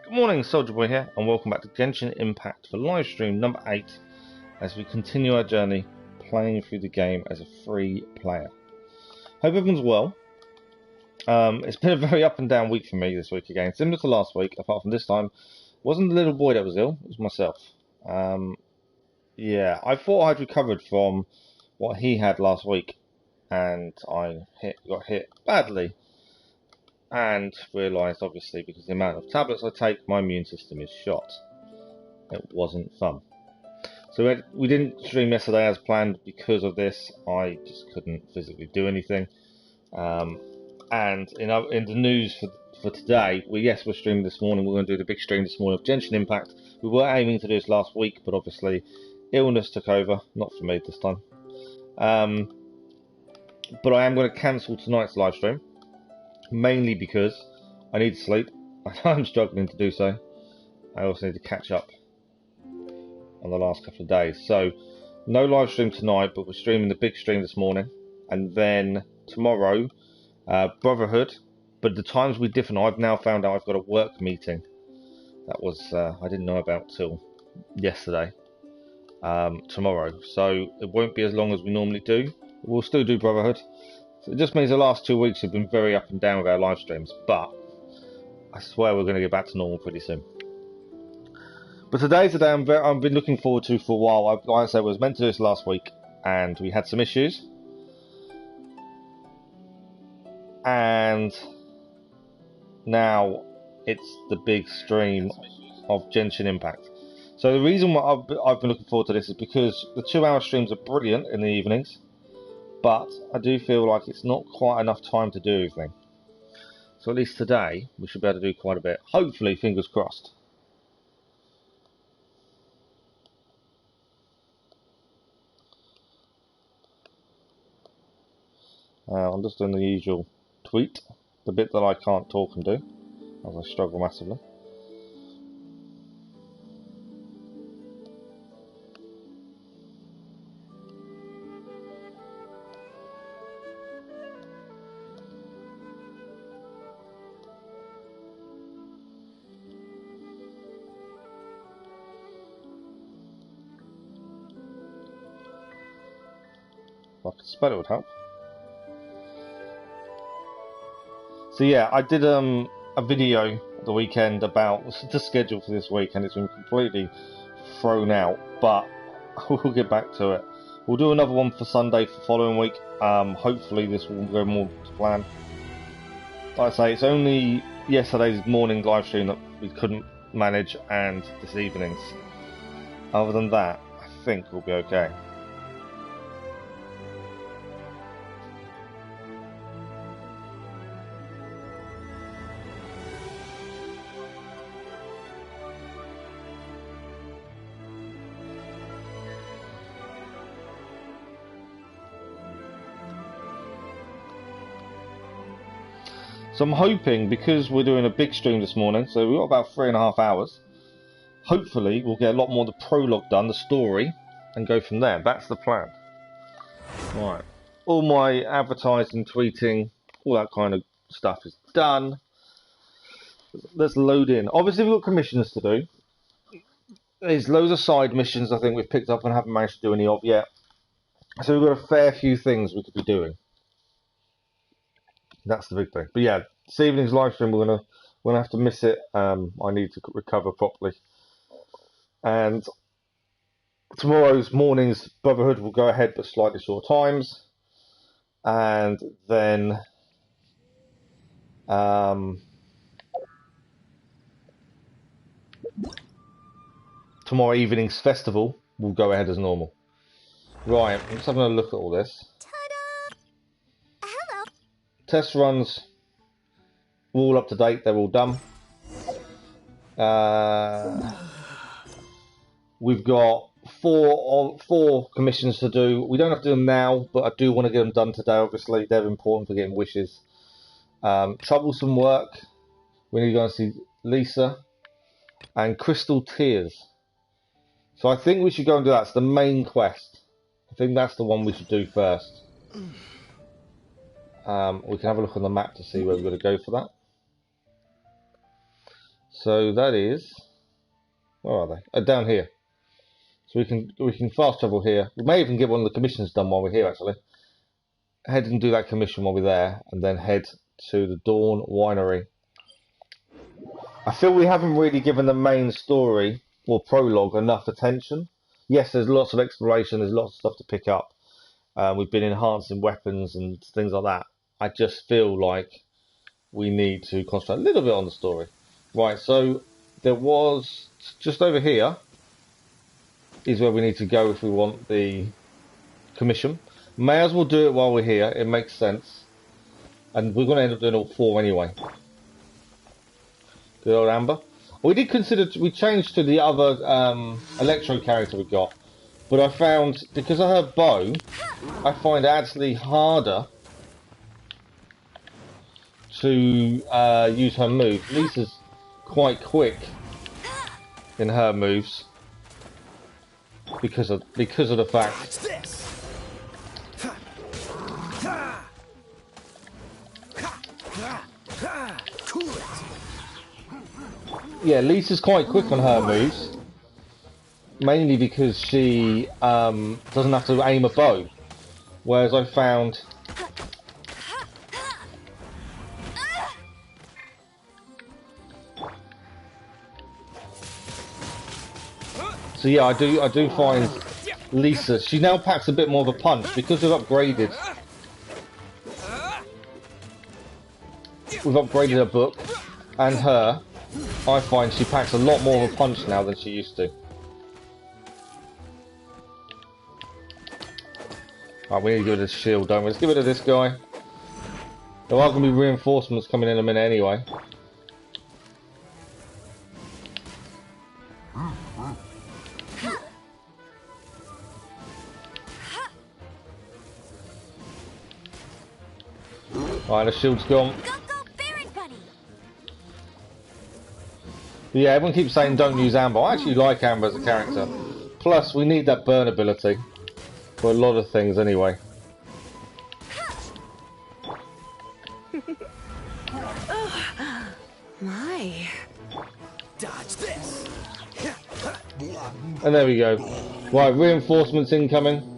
Good morning, Soldier Boy here, and welcome back to Genshin Impact for live stream number 8 as we continue our journey playing through the game as a free player. Hope everyone's well. It's been a very up and down week for me this week again, similar to last week, apart from this time it wasn't the little boy that was ill, it was myself. Yeah, I thought I'd recovered from what he had last week, and I got hit badly. And realised, obviously, because the amount of tablets I take, my immune system is shot. It wasn't fun. So we didn't stream yesterday as planned because of this. I just couldn't physically do anything. And in the news for today, we're streaming this morning. We're going to do the big stream this morning of Genshin Impact. We were aiming to do this last week, but obviously illness took over. Not for me this time. But I am going to cancel tonight's live stream. Mainly because I need sleep. I'm struggling to do so. I also need to catch up on the last couple of days. So, no live stream tonight, but we're streaming the big stream this morning. And then tomorrow, Brotherhood. But the times will be different. I've now found out I've got a work meeting. That was, I didn't know about till yesterday. Tomorrow. So, it won't be as long as we normally do. We'll still do Brotherhood. So it just means the last 2 weeks have been very up and down with our live streams, but I swear we're going to get back to normal pretty soon. But today's the day I've been looking forward to for a while. Like I said, I was meant to do this last week, and we had some issues. And now it's the big stream of Genshin Impact. So the reason why I've been looking forward to this is because the 2-hour streams are brilliant in the evenings. But I do feel like it's not quite enough time to do everything. So at least today, we should be able to do quite a bit. Hopefully, fingers crossed. I'm just doing the usual tweet. The bit that I can't talk and do, as I struggle massively. If I could spell it would help. So yeah, I did a video the weekend about the schedule for this week, and it's been completely thrown out, but we'll get back to it. We'll do another one for Sunday for the following week. Hopefully this will go more to plan. Like I say, it's only yesterday's morning live stream that we couldn't manage, and this evening's. Other than that, I think we'll be okay. So I'm hoping, because we're doing a big stream this morning, so we've got about 3.5 hours, hopefully we'll get a lot more of the prologue done, the story, and go from there. That's the plan. Right. All my advertising, tweeting, all that kind of stuff is done. Let's load in. Obviously we've got commissions to do. There's loads of side missions I think we've picked up and haven't managed to do any of yet. So we've got a fair few things we could be doing. That's the big thing. But yeah, this evening's live stream, we're gonna have to miss it. I need to recover properly. And tomorrow's morning's Brotherhood will go ahead, but slightly short times. And then tomorrow evening's festival will go ahead as normal. Right, I'm just having a look at all this. Test runs are all up to date, they're all done. We've got four commissions to do. We don't have to do them now, but I do want to get them done today, obviously. They're important for getting wishes. Troublesome work. We need to go and see Lisa. And Crystal Tears. So I think we should go and do that. It's the main quest. I think that's the one we should do first. We can have a look on the map to see where we're going to go for that. So that is, where are they? Down here. So we can fast travel here. We may even get one of the commissions done while we're here. Actually, head and do that commission while we're there, and then head to the Dawn Winery. I feel we haven't really given the main story or prologue enough attention. Yes, there's lots of exploration. There's lots of stuff to pick up. We've been enhancing weapons and things like that. I just feel like we need to concentrate a little bit on the story. Right, so there was, just over here is where we need to go if we want the commission. May as well do it while we're here, it makes sense. And we're going to end up doing all 4 anyway. Good old Amber. We did consider, we changed to the other Electro character we got. But I found, because of her bow, I find it actually harder to use her moves. Lisa's quite quick in her moves because of the fact. Yeah, Lisa's quite quick on her moves, mainly because she doesn't have to aim a bow, whereas I found so yeah, I do find Lisa, she now packs a bit more of a punch because we've upgraded her book and her. I find she packs a lot more of a punch now than she used to. Right, we need to get rid of this shield, don't we? Let's get rid of this guy. There are going to be reinforcements coming in a minute anyway. Right, the shield's gone. Yeah, everyone keeps saying don't use Amber. I actually like Amber as a character. Plus, we need that burn ability for a lot of things anyway. My. Dodge this. And there we go. Right, reinforcements incoming.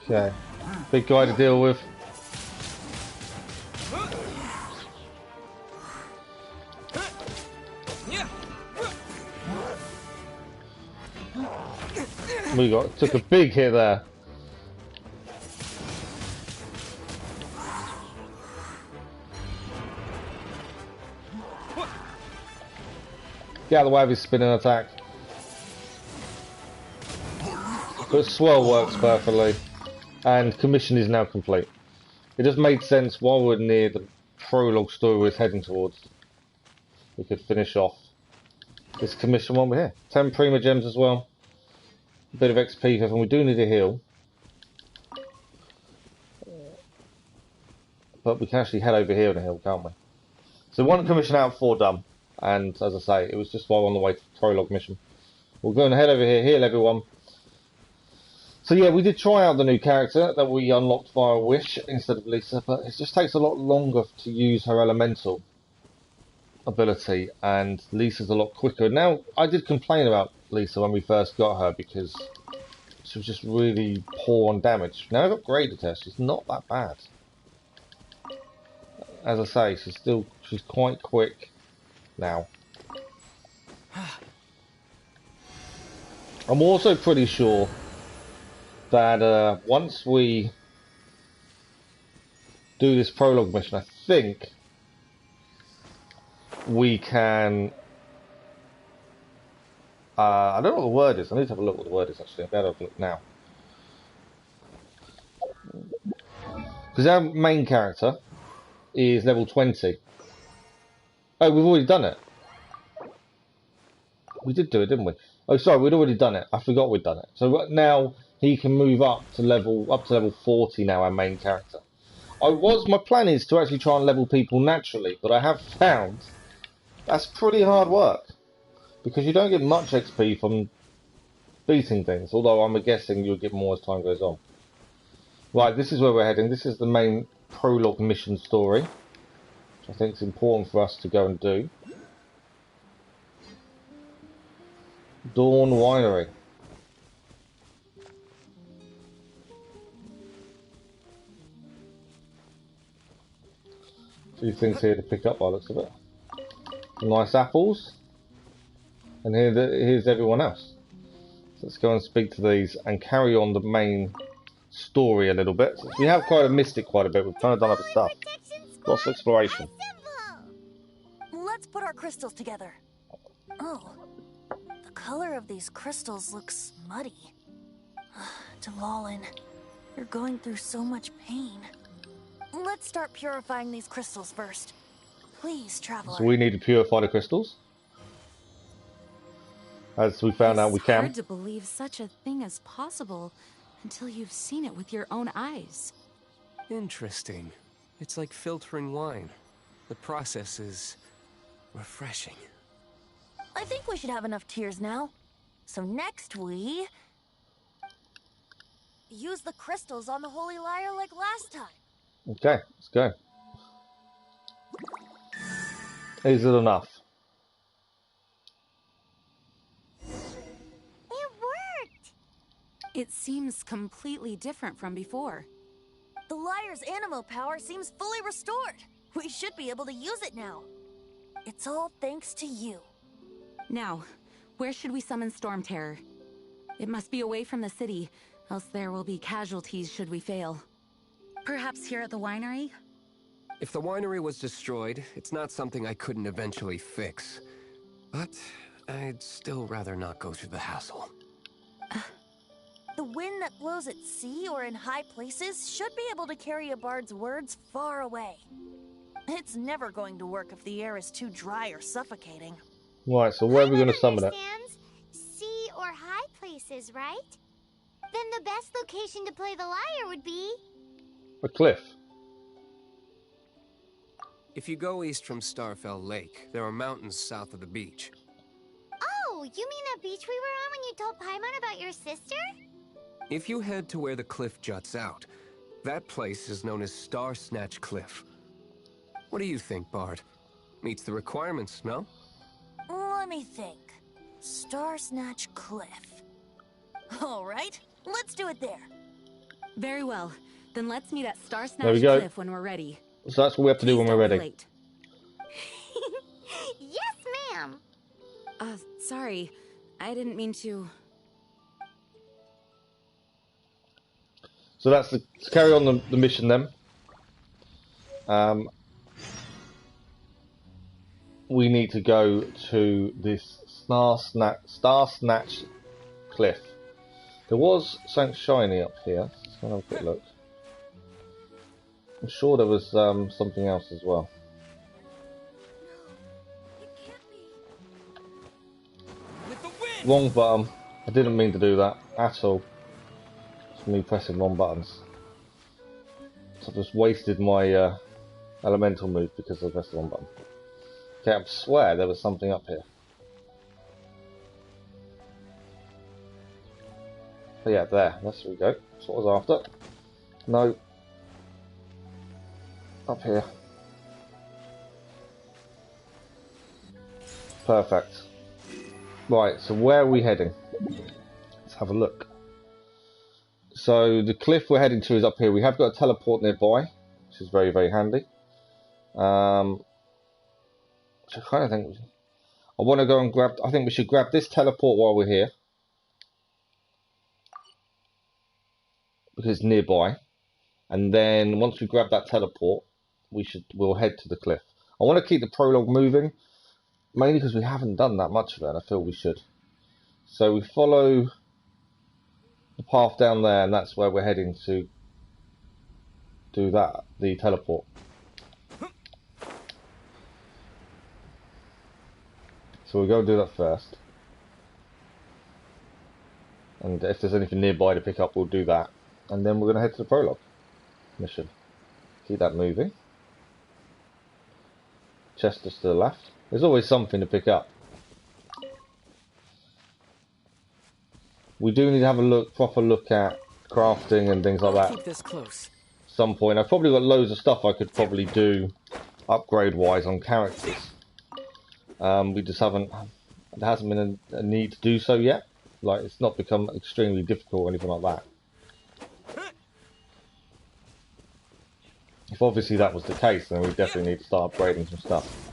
Okay, big guy to deal with. We took a big hit there. Get out of the way of his spinning attack. But swirl works perfectly. And commission is now complete. It just made sense while we're near the prologue story we're heading towards. We could finish off this commission while we're here. 10 Prima Gems as well. A bit of XP, and we do need a heal. But we can actually head over here on the hill, can't we? So 1 commission out of 4 done. And as I say, it was just while on the way to the prologue mission. We're going to head over here, heal everyone. So yeah, we did try out the new character that we unlocked via Wish instead of Lisa, but it just takes a lot longer to use her elemental ability, and Lisa's a lot quicker. Now, I did complain about Lisa when we first got her because she was just really poor on damage. Now I've upgraded her, she's not that bad. As I say, she's quite quick now. I'm also pretty sure that once we do this prologue mission, I think we can... I don't know what the word is. I need to have a look what the word is actually. I better have a look now. Because our main character is level 20. Oh, we've already done it. We did do it, didn't we? Oh, sorry, we'd already done it. I forgot we'd done it. So now he can move up to level 40 now, our main character. My plan is to actually try and level people naturally, but I have found that's pretty hard work because you don't get much XP from beating things. Although I'm guessing you'll get more as time goes on. Right, this is where we're heading. This is the main prologue mission story, which I think is important for us to go and do. Dawn Winery. A few things here to pick up by the looks of it. Nice apples. And here's everyone else. So let's go and speak to these and carry on the main story a little bit. Since we have missed it quite a bit, we've kind of done other stuff. Lots of exploration. Let's put our crystals together. Oh, the color of these crystals looks muddy. Delalin, you're going through so much pain. Let's start purifying these crystals first. Please, traveler. So we need to purify the crystals. As we found out we can. It's hard to believe such a thing is possible until you've seen it with your own eyes. Interesting. It's like filtering wine. The process is refreshing. I think we should have enough tears now. So next we use the crystals on the Holy Lyre like last time. Okay, let's go. Is it enough? It worked! It seems completely different from before. The Lyre's animal power seems fully restored. We should be able to use it now. It's all thanks to you. Now, where should we summon Storm Terror? It must be away from the city, else there will be casualties should we fail. Perhaps here at the winery? If the winery was destroyed, it's not something I couldn't eventually fix. But I'd still rather not go through the hassle. The wind that blows at sea or in high places should be able to carry a bard's words far away. It's never going to work if the air is too dry or suffocating. Right, so where are we going to summon it? Sea or high places, right? Then the best location to play the lyre would be... A cliff. If you go east from Starfell Lake, there are mountains south of the beach. Oh, you mean that beach we were on when you told Paimon about your sister? If you head to where the cliff juts out, that place is known as Star Snatch Cliff. What do you think, Bard? Meets the requirements, no? Let me think. Star Snatch Cliff. All right, let's do it there. Very well. Then let's meet at Star There we Snatch go. Cliff when we're ready. So that's what we have to do when we're ready. Late. Yes, ma'am. Sorry. I didn't mean to... So that's to carry on the mission then. We need to go to this Star Snatch Cliff. There was something shiny up here. Let's go and have a quick look. I'm sure there was something else as well. Wrong button. I didn't mean to do that at all. It's me pressing wrong buttons. So I just wasted my elemental move because I pressed the wrong button. Okay, I swear there was something up here. But yeah, there. That's where we go. That's what I was after. No. Up here. Perfect. Right, so where are we heading? Let's have a look. So the cliff we're heading to is up here. We have got a teleport nearby, which is very, very handy. So I kind of think I want to go and grab. I think we should grab this teleport while we're here because it's nearby. And then once we grab that teleport, we'll head to the cliff. I want to keep the prologue moving, mainly because we haven't done that much of it, and I feel we should. So we follow the path down there, and that's where we're heading to do that, the teleport. So we'll go and do that first. And if there's anything nearby to pick up, we'll do that. And then we're going to head to the prologue mission. Keep that moving. Chest just to the left. There's always something to pick up. We do need to have a proper look at crafting and things like that. Keep this close. Some point. I've probably got loads of stuff I could probably do upgrade wise on characters. We just haven't, there hasn't been a need to do so yet. Like, it's not become extremely difficult or anything like that. If obviously that was the case, then we definitely need to start upgrading some stuff.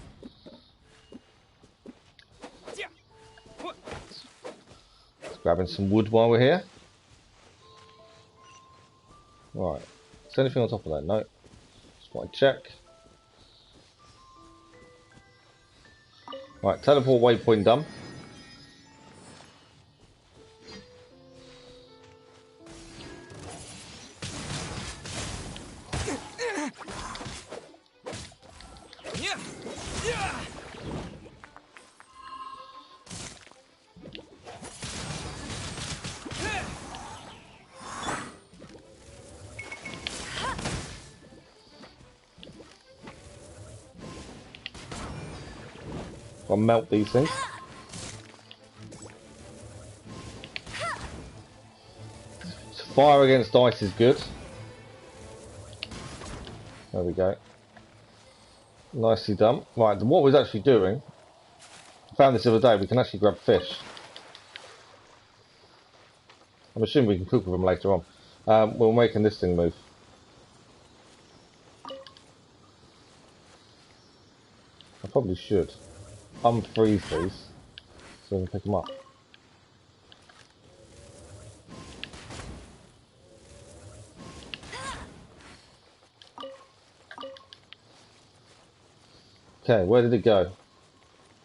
Just grabbing some wood while we're here. Right. Is there anything on top of that? No. Just want to check. Right, teleport waypoint done. I'll melt these things. So fire against ice is good. There we go. Nicely done. Right, what we're actually doing, I found this the other day, we can actually grab fish. I'm assuming we can cook with them later on. We're making this thing move. I probably should unfreeze these so we can pick them up. Okay, where did it go?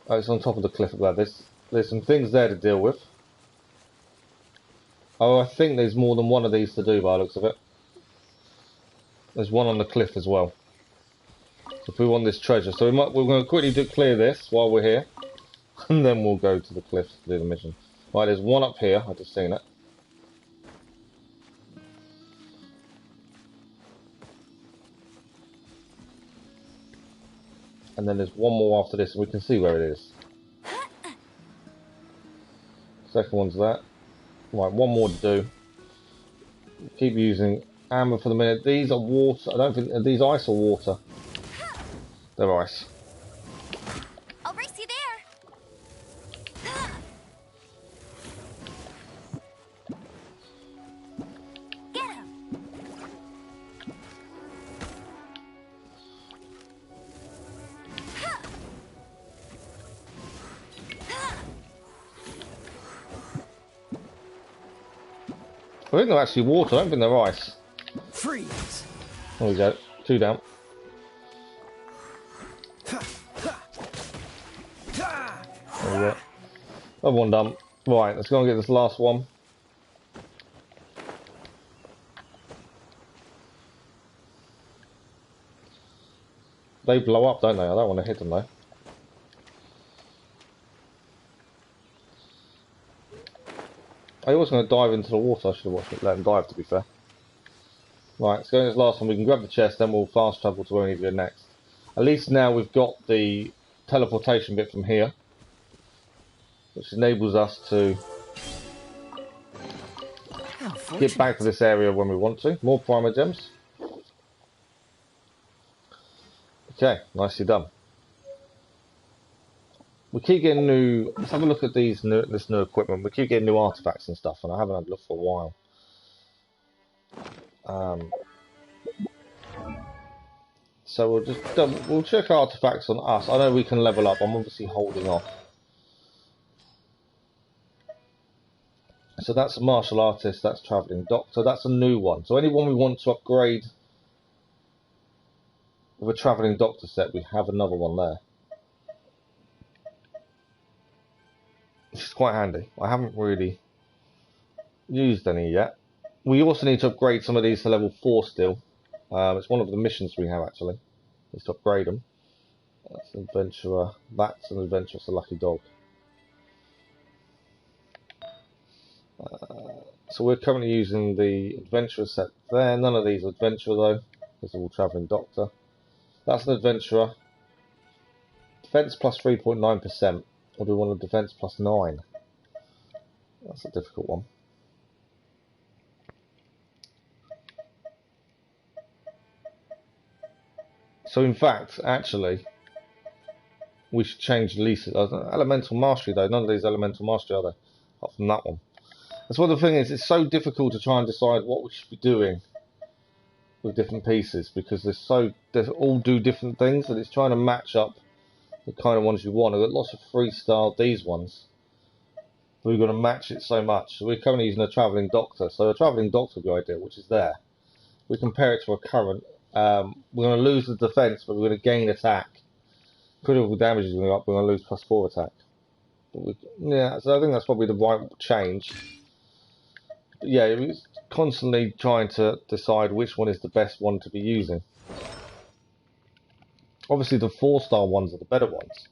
Oh, it's on top of the cliff above. There's some things there to deal with. Oh, I think there's more than one of these to do by the looks of it. There's one on the cliff as well. So if we want this treasure, so we're going to quickly clear this while we're here, and then we'll go to the cliff to do the mission. Right, there's one up here. I've just seen it. And then there's one more after this, and we can see where it is. Second one's that. Right, one more to do. Keep using amber for the minute. These are water. I don't think, are these ice or water? They're ice. I'll race you there. Get him. I think they're actually water. I don't think they're ice. Freeze. There we go. 2 down. There we go. Another one done. Right, let's go and get this last one. They blow up, don't they? I don't want to hit them though. I was going to dive into the water. I should have watched it, let them dive, to be fair. Right, let's go in this last one. We can grab the chest, then we'll fast travel to where we need to go next. At least now we've got the teleportation bit from here, which enables us to get back to this area when we want to. More primer gems. Okay, nicely done. We keep getting new. Let's have a look at this new equipment. We keep getting new artifacts and stuff, and I haven't had a look for a while. So we'll check artifacts on us. I know we can level up. I'm obviously holding off. So that's a martial artist. That's traveling doctor. That's a new one. So anyone we want to upgrade with a traveling doctor set, we have another one there. Which is quite handy. I haven't really used any yet. We also need to upgrade some of these to level 4 still. It's one of the missions we have actually, is to upgrade them. That's an adventurer. That's an adventurer. It's a lucky dog. So we're currently using the adventurer set there. None of these are adventurer though. Visible Travelling Doctor. That's an adventurer. Defense plus 3.9%. Or do we want a defense plus 9? That's a difficult one. So in fact, actually, we should change Lisa's. Elemental Mastery though, none of these Elemental Mastery are there, apart from that one. That's what the thing is, it's so difficult to try and decide what we should be doing with different pieces, because they all do different things, and it's trying to match up the kind of ones you want. I've got lots of 3-star these ones. We've got to match it so much. So we're currently using a Travelling Doctor, so a Travelling Doctor would be ideal, which is there. We compare it to a current. We're going to lose the defense, but we're going to gain attack. Critical damage is going up. We're going to lose +4 attack. Yeah, so I think that's probably the right change. But yeah, it's constantly trying to decide which one is the best one to be using. Obviously, the 4-star ones are the better ones,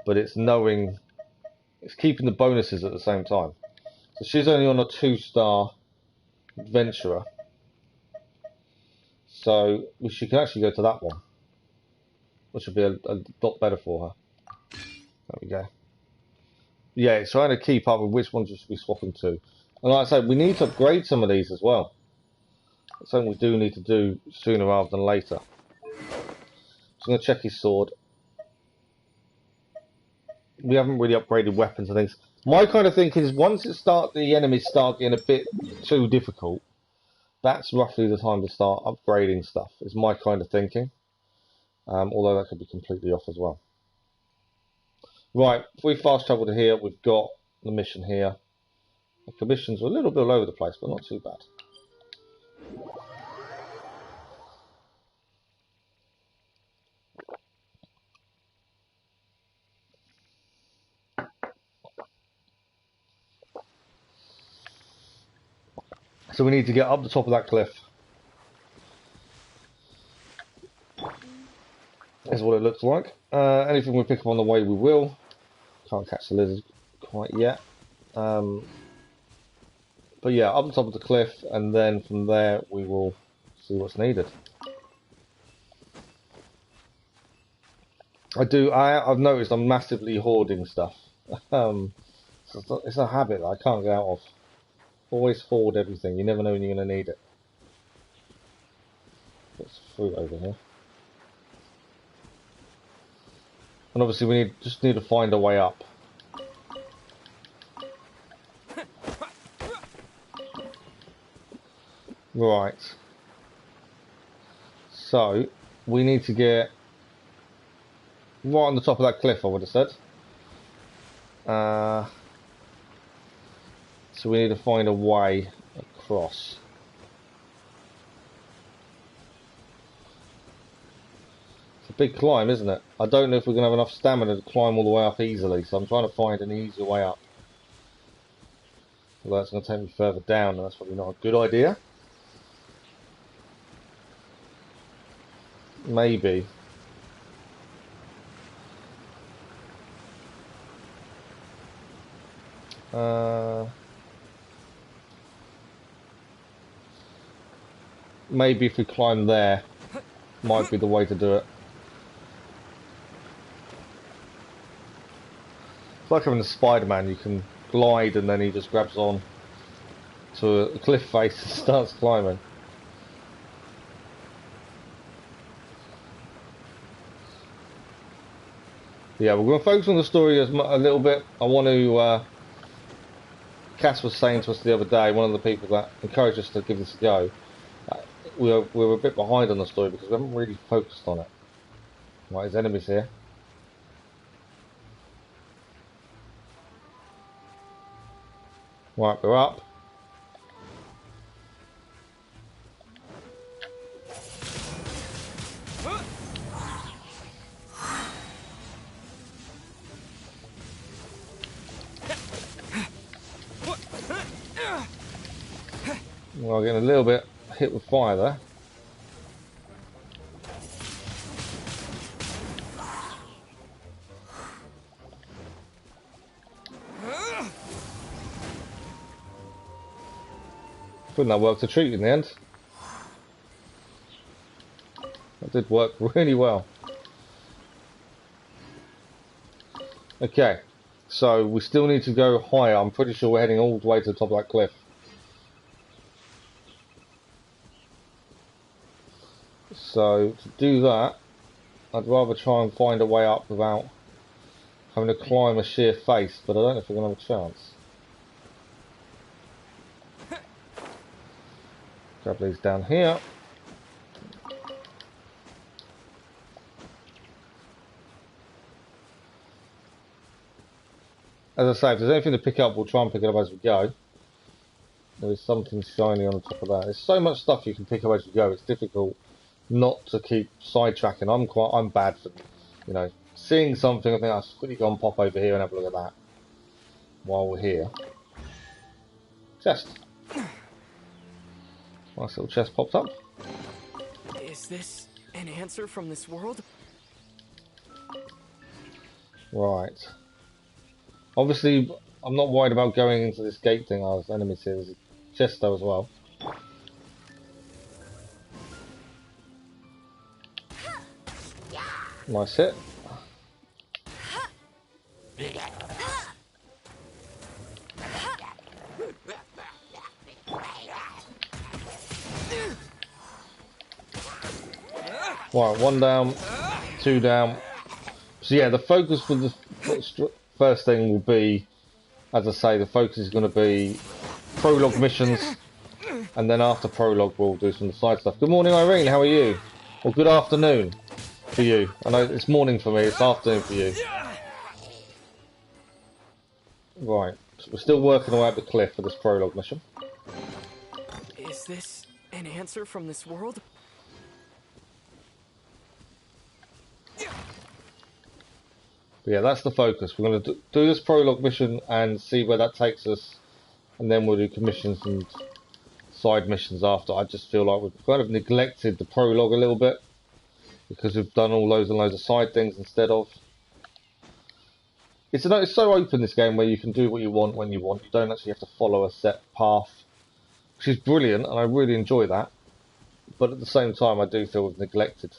but it's keeping the bonuses at the same time. So she's only on a 2-star adventurer. So she can actually go to that one, which would be a lot better for her. There we go. Yeah, it's trying to keep up with which ones we should be swapping to. And like I said, we need to upgrade some of these as well. It's something we do need to do sooner rather than later. So I'm going to check his sword. We haven't really upgraded weapons and things. My kind of thinking is once the enemies start getting a bit too difficult, that's roughly the time to start upgrading stuff, is my kind of thinking. Although that could be completely off as well. Right, if we fast travel to here, we've got the mission here. The commissions are a little bit all over the place, but not too bad. So we need to get up the top of that cliff. Is what it looks like. Anything we pick up on the way, we will. Can't catch the lizard quite yet. But yeah, up the top of the cliff, and then from there we will see what's needed. I've noticed I'm massively hoarding stuff. It's a habit that I can't get out of. Always hoard everything. You never know when you're going to need it. There's fruit over here. And obviously we just need to find a way up. Right. So, we need to get right on the top of that cliff, I would have said. So we need to find a way across. It's a big climb, isn't it? I don't know if we're going to have enough stamina to climb all the way up easily, so I'm trying to find an easier way up. Although it's going to take me further down, and that's probably not a good idea. Maybe. Maybe if we climb there, might be the way to do it. It's like having a Spider-Man, you can glide and then he just grabs on to a cliff face and starts climbing. Yeah, we're going to focus on the story a little bit. I want to... Cass was saying to us the other day, one of the people that encouraged us to give this a go, we were a bit behind on the story because we haven't really focused on it. Right, there's enemies here. Right, we're up. Well, getting a little bit hit with fire there. Couldn't that work a treat in the end? did work really well. Okay, so we still need to go higher. I'm pretty sure we're heading all the way to the top of that cliff. So to do that, I'd rather try and find a way up without having to climb a sheer face, but I don't know if we're going to have a chance. Grab these down here. As I say, if there's anything to pick up, we'll try and pick it up as we go. There is something shiny on the top of that. There's so much stuff you can pick up as you go. It's difficult not to keep sidetracking. I'm bad for, you know, seeing something. I think I'll quickly go and pop over here and have a look at that while we're here. Chest. Nice little chest popped up. Is this an answer from this world? Right. Obviously, I'm not worried about going into this gate thing. There's enemies here. There's a chest though as well. Nice hit. Right, 1 down, 2 down. So yeah, the focus for the first thing will be, as I say, the focus is going to be prologue missions, and then after prologue we'll do some side stuff. Good morning, Irene, how are you? Or good afternoon for you. I know it's morning for me, it's afternoon for you. Right, so we're still working our way up the cliff for this prologue mission. Is this an answer from this world? But yeah, that's the focus. We're going to do this prologue mission and see where that takes us, and then we'll do commissions and side missions after. I just feel like we've kind of neglected the prologue a little bit because we've done all loads and loads of side things instead of. It's so open, this game, where you can do what you want when you want. You don't actually have to follow a set path, which is brilliant, and I really enjoy that. But at the same time, I do feel we've neglected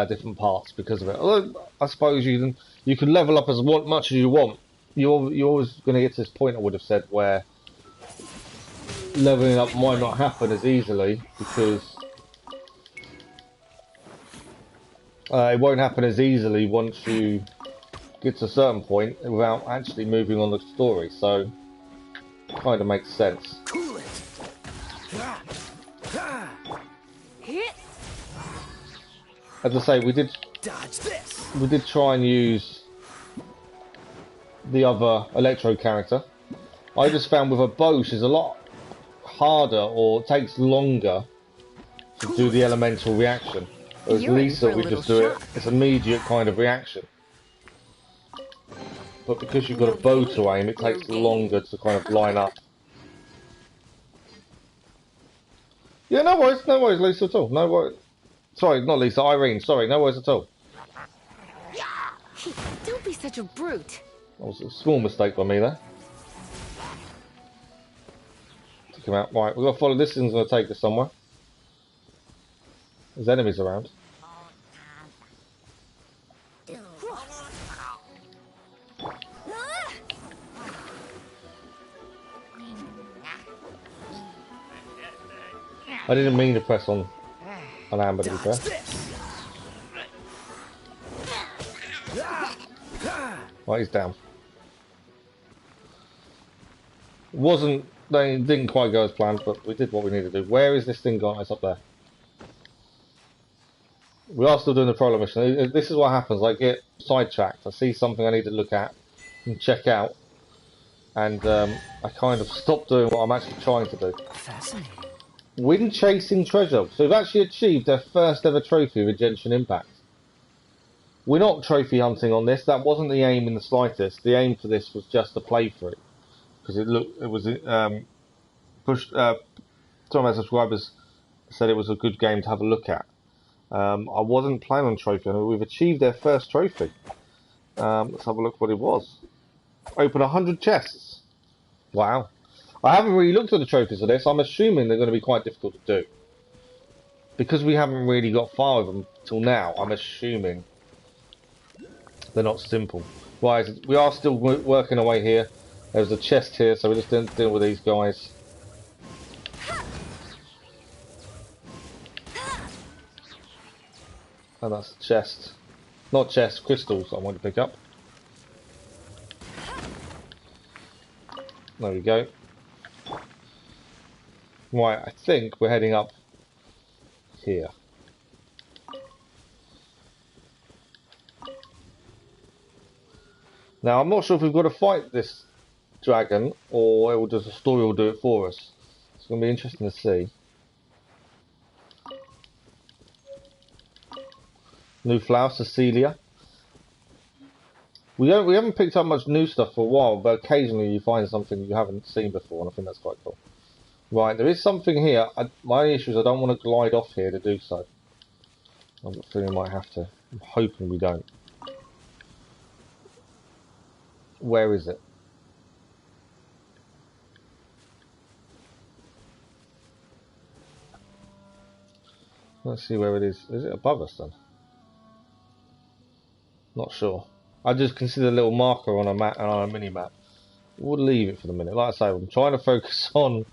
different parts because of it. Although I suppose you can level up as much as you want. You're always going to get to this point, I would have said, where leveling up might not happen as easily because it won't happen as easily once you get to a certain point without actually moving on the story. So it kind of makes sense. Cool it. As I say, we did try and use the other Electro character. I just found with a bow she's a lot harder, or takes longer to do the elemental reaction. Whereas Lisa, we just do it, it's immediate kind of reaction. But because you've got a bow to aim, it takes longer to kind of line up. Yeah, no worries Lisa at all, no worries. Sorry, not Lisa, Irene, sorry, no worries at all. Don't be such a brute. That was a small mistake by me there. Took him out. Right, we've got to follow this thing's going to take us somewhere. There's enemies around. I didn't mean to press on Amber, to be fair. Right, he's down. They didn't quite go as planned, but we did what we needed to do. Where is this thing gone? It's up there. We are still doing the prologue mission. This is what happens. I get sidetracked. I see something I need to look at and check out, and I kind of stop doing what I'm actually trying to do. Fascinating. Wind chasing treasure. So we've actually achieved our first ever trophy with Genshin Impact. We're not trophy hunting on this. That wasn't the aim in the slightest. The aim for this was just to play through, because it was pushed. Some of our subscribers said it was a good game to have a look at. I wasn't planning on trophy. We've achieved their first trophy. Let's have a look what it was. Open 100 chests. Wow. I haven't really looked at the trophies of this. I'm assuming they're going to be quite difficult to do. because we haven't really got far with them till now, I'm assuming they're not simple. Right, we are still working our way here. There's a chest here, so we just didn't deal with these guys. And that's the chest. Not chest, crystals I want to pick up. There we go. Right, I think we're heading up here. Now, I'm not sure if we've got to fight this dragon, or it will just, the story will do it for us. It's going to be interesting to see. New flower, Cecilia. We haven't picked up much new stuff for a while, but occasionally you find something you haven't seen before, and I think that's quite cool. Right, there is something here. My issue is I don't want to glide off here to do so. I've got a feeling we might have to. I'm hoping we don't. Where is it? Let's see where it is. Is it above us then? Not sure. I just consider a little marker on a map and on a mini map. We'll leave it for the minute. Like I say, I'm trying to focus on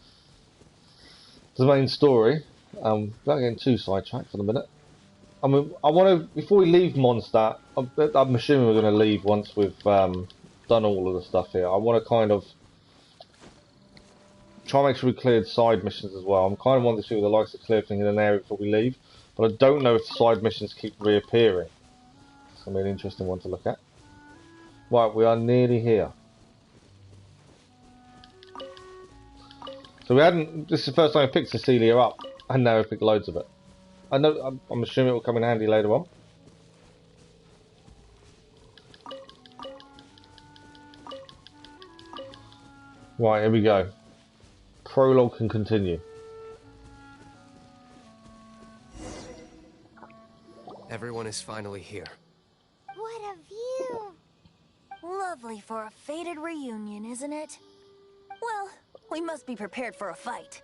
the main story. Without getting too sidetracked for the minute. I mean, I want to, before we leave Mondstadt, I'm assuming we're going to leave once we've done all of the stuff here. I want to kind of try and make sure we cleared side missions as well. I'm kind of wanting to see what the likes of clear things in an area before we leave, but I don't know if the side missions keep reappearing. It's going to be an interesting one to look at. Right, we are nearly here. So we hadn't, this is the first time I picked Cecilia up, and now I've picked loads of it. I know, I'm assuming it will come in handy later on. Right, here we go. Prologue can continue. Everyone is finally here. What a view! Lovely for a fated reunion, isn't it? Well, we must be prepared for a fight.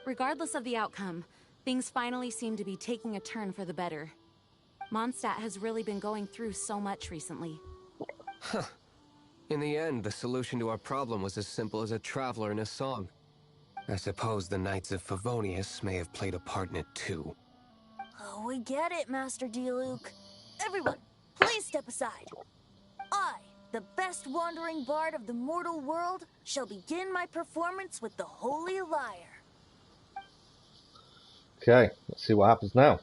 Regardless of the outcome, things finally seem to be taking a turn for the better. Mondstadt has really been going through so much recently. Huh. In the end, the solution to our problem was as simple as a traveler in a song. I suppose the Knights of Favonius may have played a part in it too. Oh, we get it, Master Diluc. Everyone, please step aside. I, the best wandering bard of the mortal world, shall begin my performance with the Holy Lyre. Okay, let's see what happens now.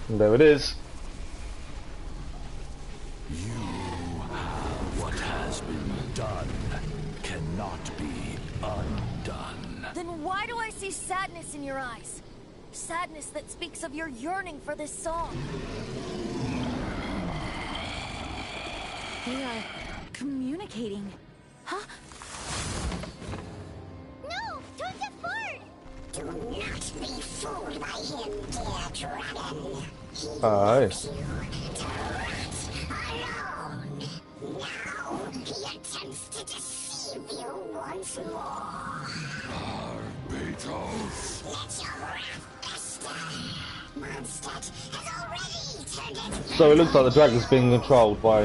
And there it is. What has been done cannot be undone. Then why do I see sadness in your eyes? Sadness that speaks of your yearning for this song. They are communicating. Huh? No! Don't depart! Do not be fooled by him, dear dragon. He Aye. leaves you to rot alone. Now he attempts to deceive you once more. Barbatos. Let your wrath fester. Mondstadt has already turned its So it looks like the dragon's being controlled by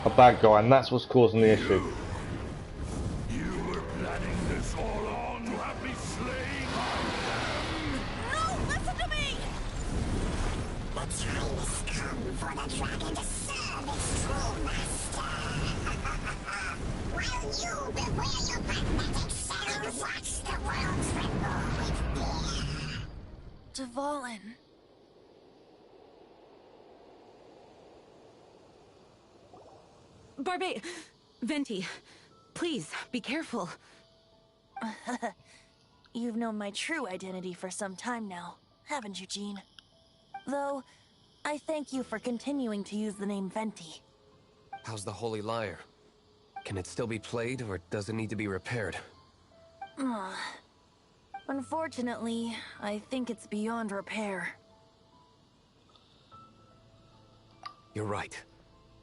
a bad guy, and that's what's causing the issue. You were planning this all along to have me slain. No, listen to me! The time has come for the dragon to serve its true master. While you beware your magnetic cells, watch the world tremble with fear. Dvalin. Venti, please, be careful. You've known my true identity for some time now, haven't you, Jean? Though, I thank you for continuing to use the name Venti. How's the Holy Lyre? Can it still be played, or does it need to be repaired? Unfortunately, I think it's beyond repair. You're right.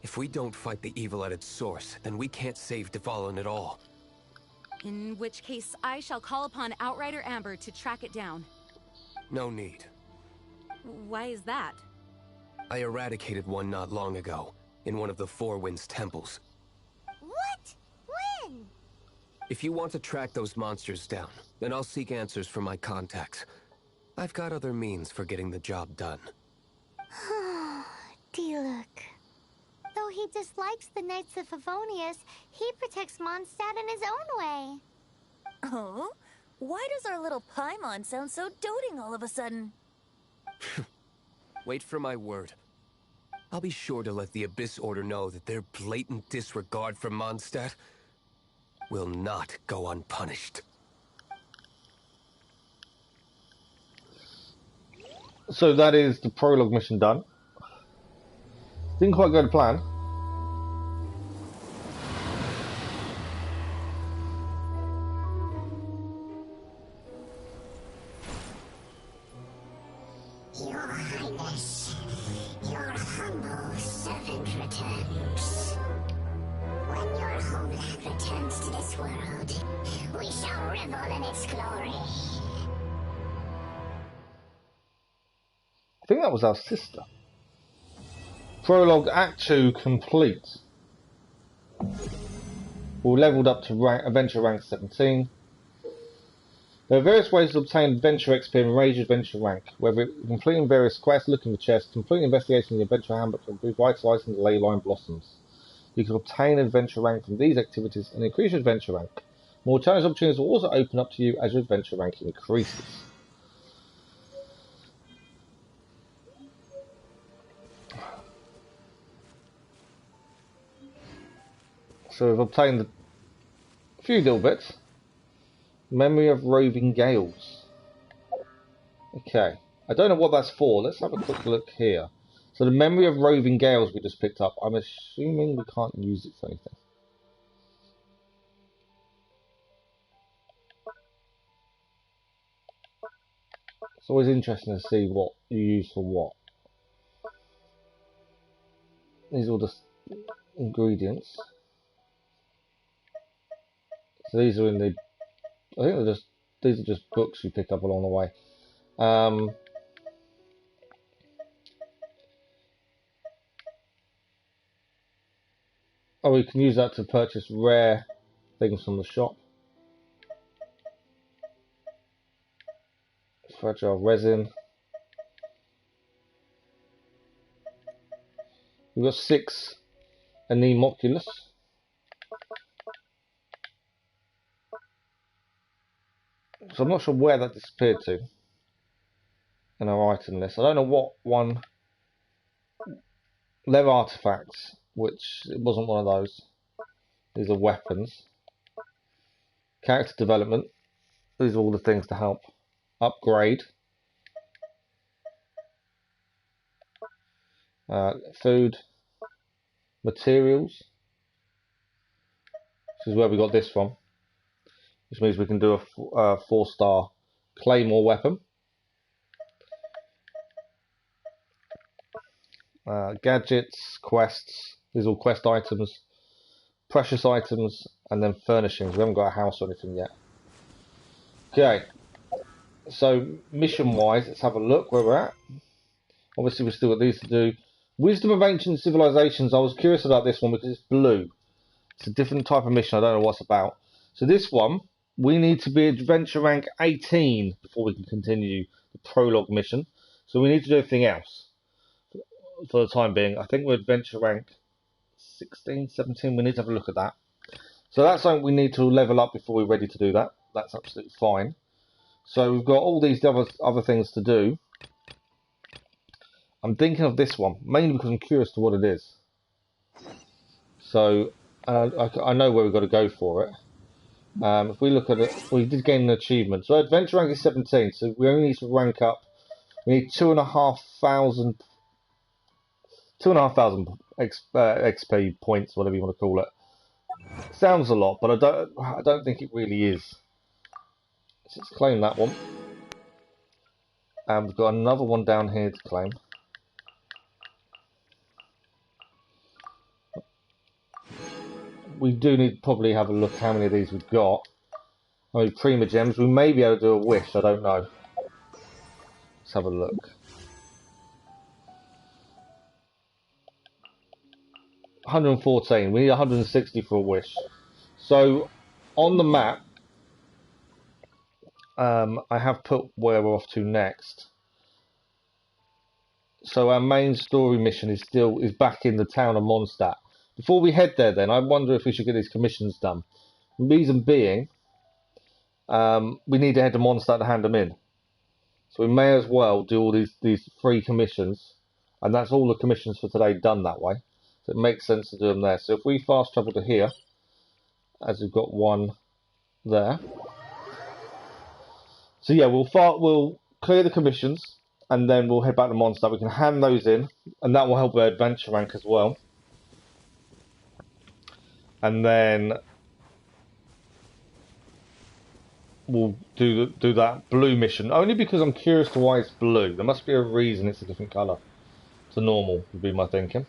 If we don't fight the evil at its source, then we can't save Devout at all. In which case, I shall call upon Outrider Amber to track it down. No need. Why is that? I eradicated one not long ago, in one of the Four Winds temples. What? When? If you want to track those monsters down, then I'll seek answers from my contacts. I've got other means for getting the job done. Diluc. Though he dislikes the Knights of Favonius, he protects Mondstadt in his own way. Oh? Why does our little Paimon sound so doting all of a sudden? Wait for my word. I'll be sure to let the Abyss Order know that their blatant disregard for Mondstadt will not go unpunished. So that is the prologue mission done. Didn't quite go to plan. Your Highness, your humble servant returns. When your homeland returns to this world, we shall revel in its glory. I think that was our sister. Prologue Act 2 complete. We're levelled up to Adventure rank 17. There are various ways to obtain Adventure XP and raise your Adventure rank, whether completing various quests, looking for chests, completing investigating the Adventure Handbook, or revitalising the Leyline Blossoms. You can obtain Adventure rank from these activities and increase your Adventure rank. More challenge opportunities will also open up to you as your Adventure rank increases. So we've obtained a few little bits. Memory of Roving Gales. Okay. I don't know what that's for. Let's have a quick look here. So the Memory of Roving Gales we just picked up. I'm assuming we can't use it for anything. It's always interesting to see what you use for what. These are all just ingredients. So these are in the, I think these are just books you pick up along the way. Oh, we can use that to purchase rare things from the shop. Fragile resin. We've got 6 Anemoculus. So I'm not sure where that disappeared to in our item list. I don't know what one. Lair artifacts, which it wasn't one of those. These are weapons. Character development. These are all the things to help upgrade. Food. Materials. This is where we got this from. Which means we can do a 4-star Claymore weapon. Gadgets, quests, these are all quest items, precious items, and then furnishings. We haven't got a house or anything yet. Okay, so mission-wise, let's have a look where we're at. Obviously, we've still got these to do. Wisdom of Ancient Civilizations, I was curious about this one because it's blue. It's a different type of mission, I don't know what it's about. So this one, we need to be Adventure rank 18 before we can continue the Prologue mission. So we need to do everything else. For the time being, I think we're Adventure rank 16, 17. We need to have a look at that. So that's something we need to level up before we're ready to do that. That's absolutely fine. So we've got all these other things to do. I'm thinking of this one, mainly because I'm curious to what it is. So I know where we've got to go for it. If we look at it, we did gain an achievement. So Adventure rank is 17, so we only need to rank up. We need 2,500 XP points, whatever you want to call it. Sounds a lot, but I don't think it really is. So let's claim that one. And we've got another one down here to claim. We do need to probably have a look how many of these we've got. I mean, Prima Gems. We may be able to do a wish, I don't know. Let's have a look. 114. We need 160 for a wish. So, on the map, I have put where we're off to next. So our main story mission is back in the town of Mondstadt. Before we head there, then I wonder if we should get these commissions done. Reason being, we need to head to Mondstadt to hand them in. So we may as well do all these free commissions, and that's all the commissions for today done that way. So it makes sense to do them there. So if we fast travel to here, as we've got one there. So yeah, we'll clear the commissions, and then we'll head back to Mondstadt. We can hand those in, and that will help our adventure rank as well. And then we'll do that blue mission, only because I'm curious to why it's blue. There must be a reason it's a different colour to normal, would be my thinking.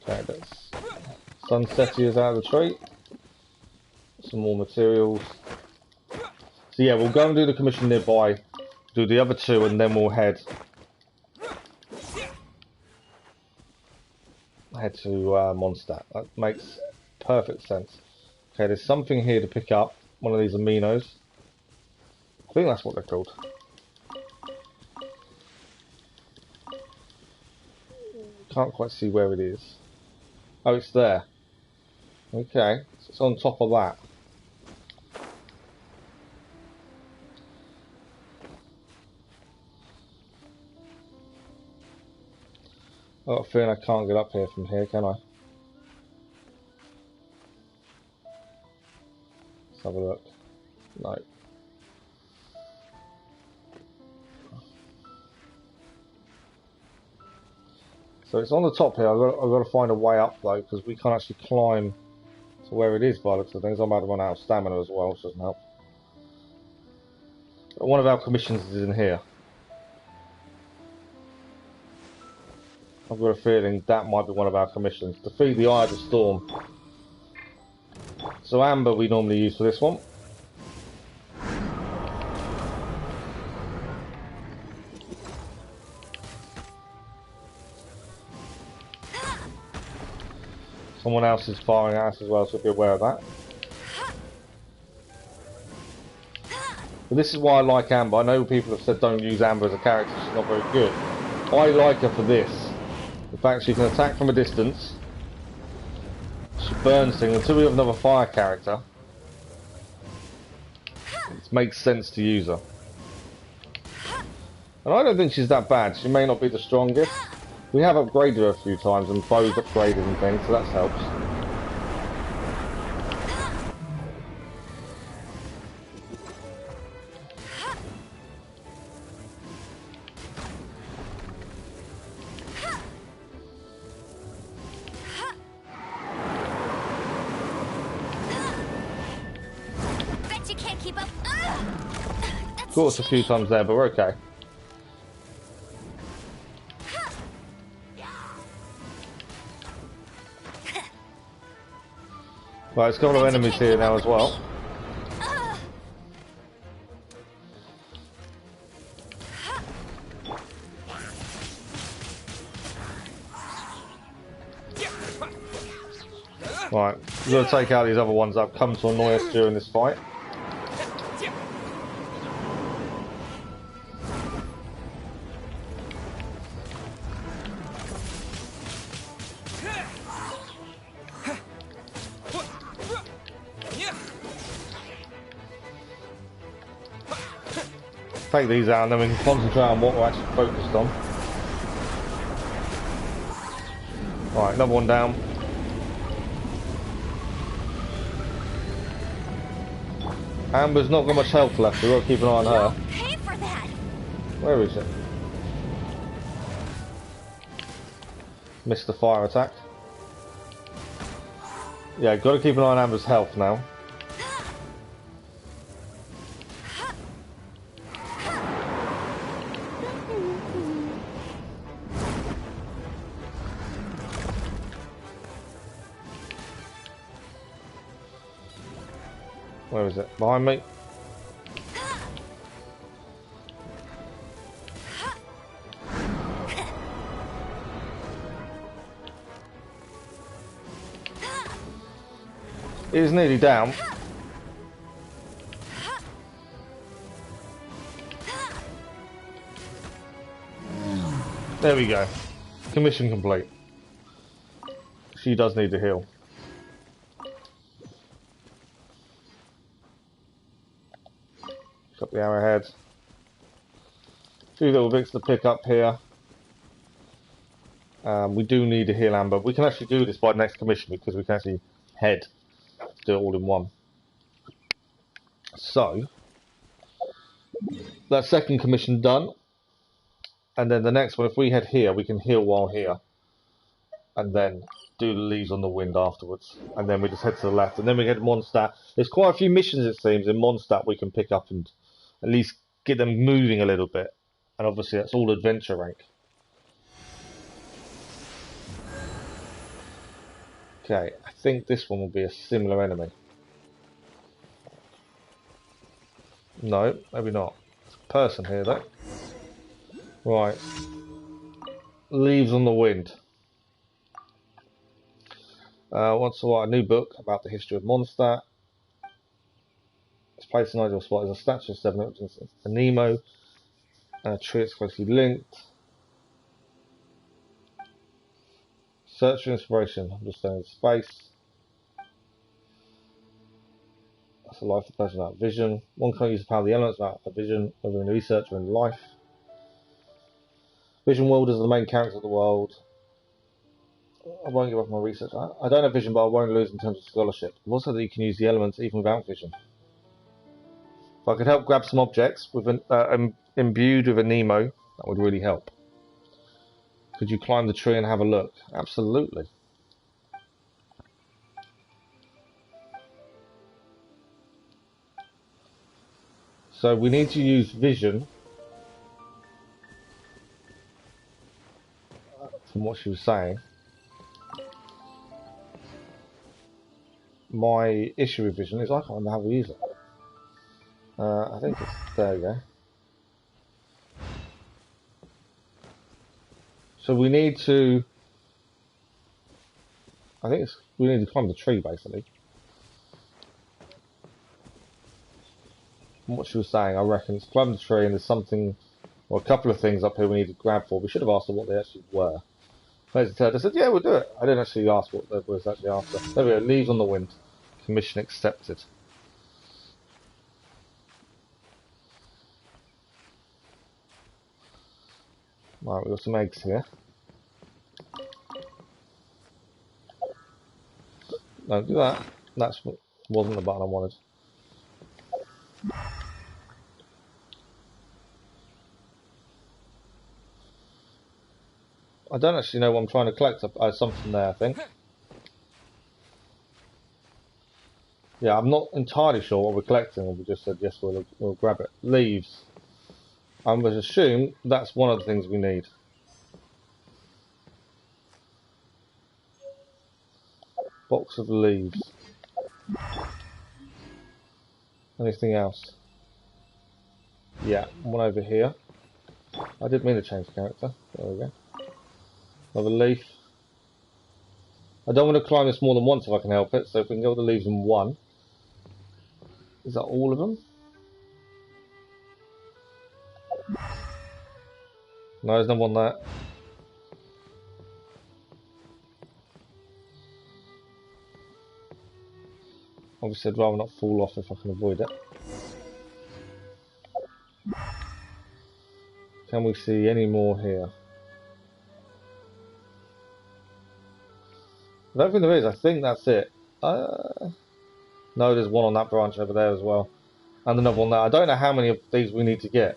Okay, that's Sunsetty is out of the tree. Some more materials. So yeah, we'll go and do the commission nearby, do the other two, and then we'll head to Mondstadt. That makes perfect sense. Okay, there's something here to pick up. One of these aminos. I think that's what they're called. Can't quite see where it is. Oh, it's there. Okay, so it's on top of that. I've got a feeling I can't get up here from here, can I? Let's have a look. No. So it's on the top here. I've got to find a way up though, because we can't actually climb to where it is by the looks of things. I'm about to run out of stamina as well, which doesn't help. But one of our commissions is in here. I've got a feeling that might be one of our commissions. Defeat the Eye of the Storm. So Amber we normally use for this one. Someone else is firing at us as well, so be aware of that. But this is why I like Amber. I know people have said don't use Amber as a character, she's not very good. I like her for this. The fact she can attack from a distance. She burns things until we have another fire character. It makes sense to use her. And I don't think she's that bad. She may not be the strongest. We have upgraded her a few times and bows upgraded and things, so that helps. Bet you can't keep up. Caught us a few times there, but we're okay. Right, there's a couple of enemies here now as well. Right, we're going to take out these other ones that have come to annoy us during this fight. Take these out and then we can concentrate on what we're actually focused on. Alright, another one down. Amber's not got much health left, we've got to keep an eye on her. Pay for that. Where is it? Missed the fire attack. Yeah, got to keep an eye on Amber's health now. Where is it? Behind me? It is nearly down. There we go. Commission complete. She does need to heal. Got the arrowhead. A few little bits to pick up here. We do need to heal Amber. We can actually do this by next commission because we can actually head. Do it all in one. So, that second commission done. And then the next one, if we head here, we can heal while here. And then do the leaves on the wind afterwards. And then we just head to the left. And then we head to Mondstadt. There's quite a few missions, it seems, in Mondstadt we can pick up and at least get them moving a little bit. And obviously that's all adventure rank. Okay, I think this one will be a similar enemy. No, maybe not. There's a person here though. Right. Leaves on the wind. Wants to write a new book about the history of Mondstadt. It's placed in an ideal spot as a statue of Seven Arkhans, a Nemo, and a tree that's closely linked. Search for inspiration, understanding space. That's a life of the person without vision. One can use the power of the elements without a vision, whether in research or in life. Vision world is the main character of the world. I won't give up my research. I don't have vision, but I won't lose in terms of scholarship. Also, that you can use the elements even without vision. If I could help grab some objects with an imbued with a Nemo, that would really help. Could you climb the tree and have a look? Absolutely. So we need to use vision. From what she was saying. My issue with vision is I can't remember how we use it. I think it's, there we go. So we need to, I think it's, we need to climb the tree basically. From what she was saying, I reckon it's climb the tree and there's something, or a couple of things up here we need to grab for. We should have asked her what they actually were. I said, yeah, we'll do it. I didn't actually ask what that was actually after. There we go, leaves on the wind. Commission accepted. Right, we've got some eggs here. Don't do that. That wasn't the button I wanted. I don't actually know what I'm trying to collect. Something there, I think. Yeah, I'm not entirely sure what we're collecting. We just said yes, we'll grab it. Leaves. I'm going to assume that's one of the things we need. Box of leaves. Anything else? Yeah, one over here. I did mean to change character. There we go. Another leaf. I don't want to climb this more than once if I can help it, so if we can get all the leaves in one. Is that all of them? No, there's no one there. Obviously I'd rather not fall off if I can avoid it. Can we see any more here? I don't think there is. I think that's it. No, there's one on that branch over there as well. And another one there. I don't know how many of these we need to get.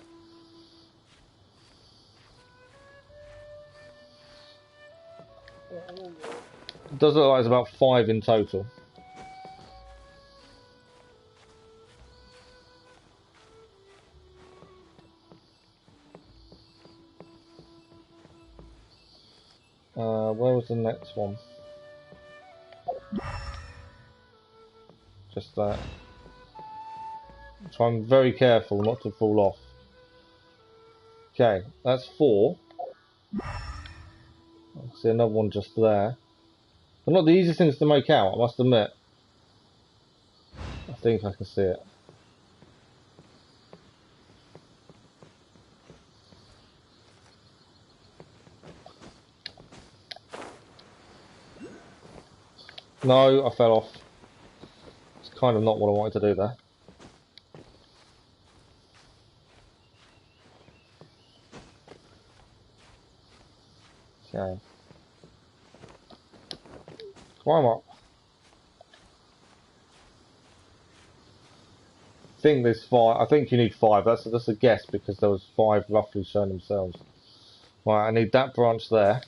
It does look like it's about 5 in total. Where was the next one? Just that. So I'm very careful not to fall off. Okay, that's 4. I see another one just there. They're not the easiest things to make out, I must admit. I think I can see it. No, I fell off. It's kind of not what I wanted to do there. Okay. Climb up. I think there's 5. I think you need 5. That's a guess because there was 5 roughly showing themselves. Right, I need that branch there.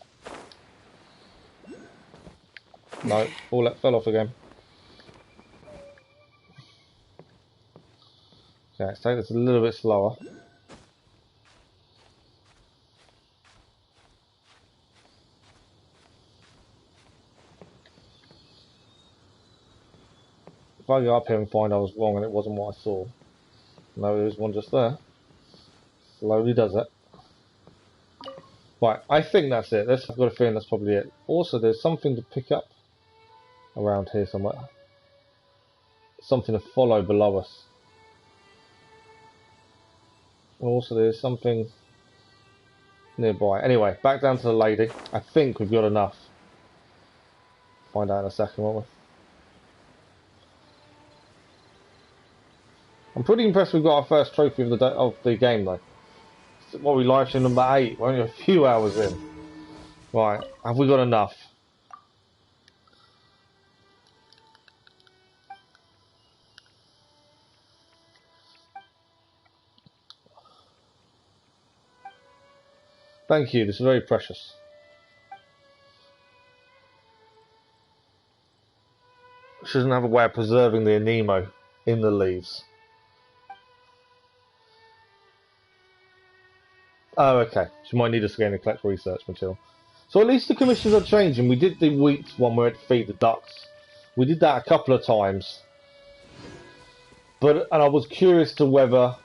No, all that fell off again. Okay, let's take this a little bit slower. If I go up here and find I was wrong and it wasn't what I saw. No, there's one just there. Slowly does it. Right, I think that's it. I've got a feeling that's probably it. Also, there's something to pick up around here somewhere. Something to follow below us. Also, there's something nearby. Anyway, back down to the lady. I think we've got enough. Find out in a second, won't we? I'm pretty impressed we've got our first trophy of the game though. What we live stream number 8. We're only a few hours in. Right, have we got enough? Thank you, this is very precious. She doesn't have a way of preserving the anemo in the leaves. Oh, okay. She might need us again to collect research material. So at least the commissions are changing. We did the wheat one where it feed the ducks. We did that a couple of times. And I was curious to whether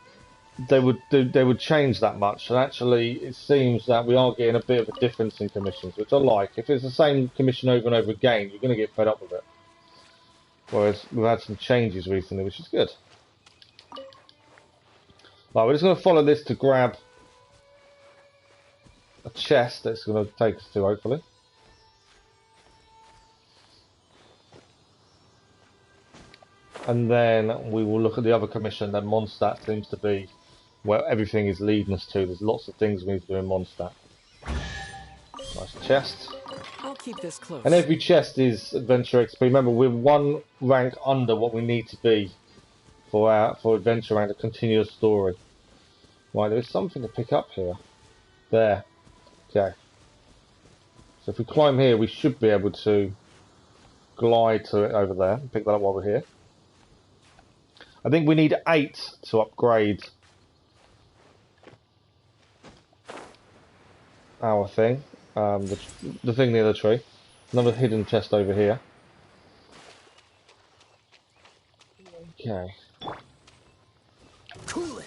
they would change that much. And actually, it seems that we are getting a bit of a difference in commissions, which I like. If it's the same commission over and over again, you're going to get fed up with it. Whereas we've had some changes recently, which is good. Right, we're just going to follow this to grab a chest that's going to take us to, hopefully. And then we will look at the other commission that Mondstadt seems to be where everything is leading us to. There's lots of things we need to do in Mondstadt. Nice chest. I'll keep this close. And every chest is adventure XP. Remember, we're 1 rank under what we need to be for adventure and a continuous story. Right, there is something to pick up here. There. Okay. So if we climb here, we should be able to glide to it over there and pick that up while we're here. I think we need 8 to upgrade our thing. The thing near the tree. Another hidden chest over here. Okay. Cool it.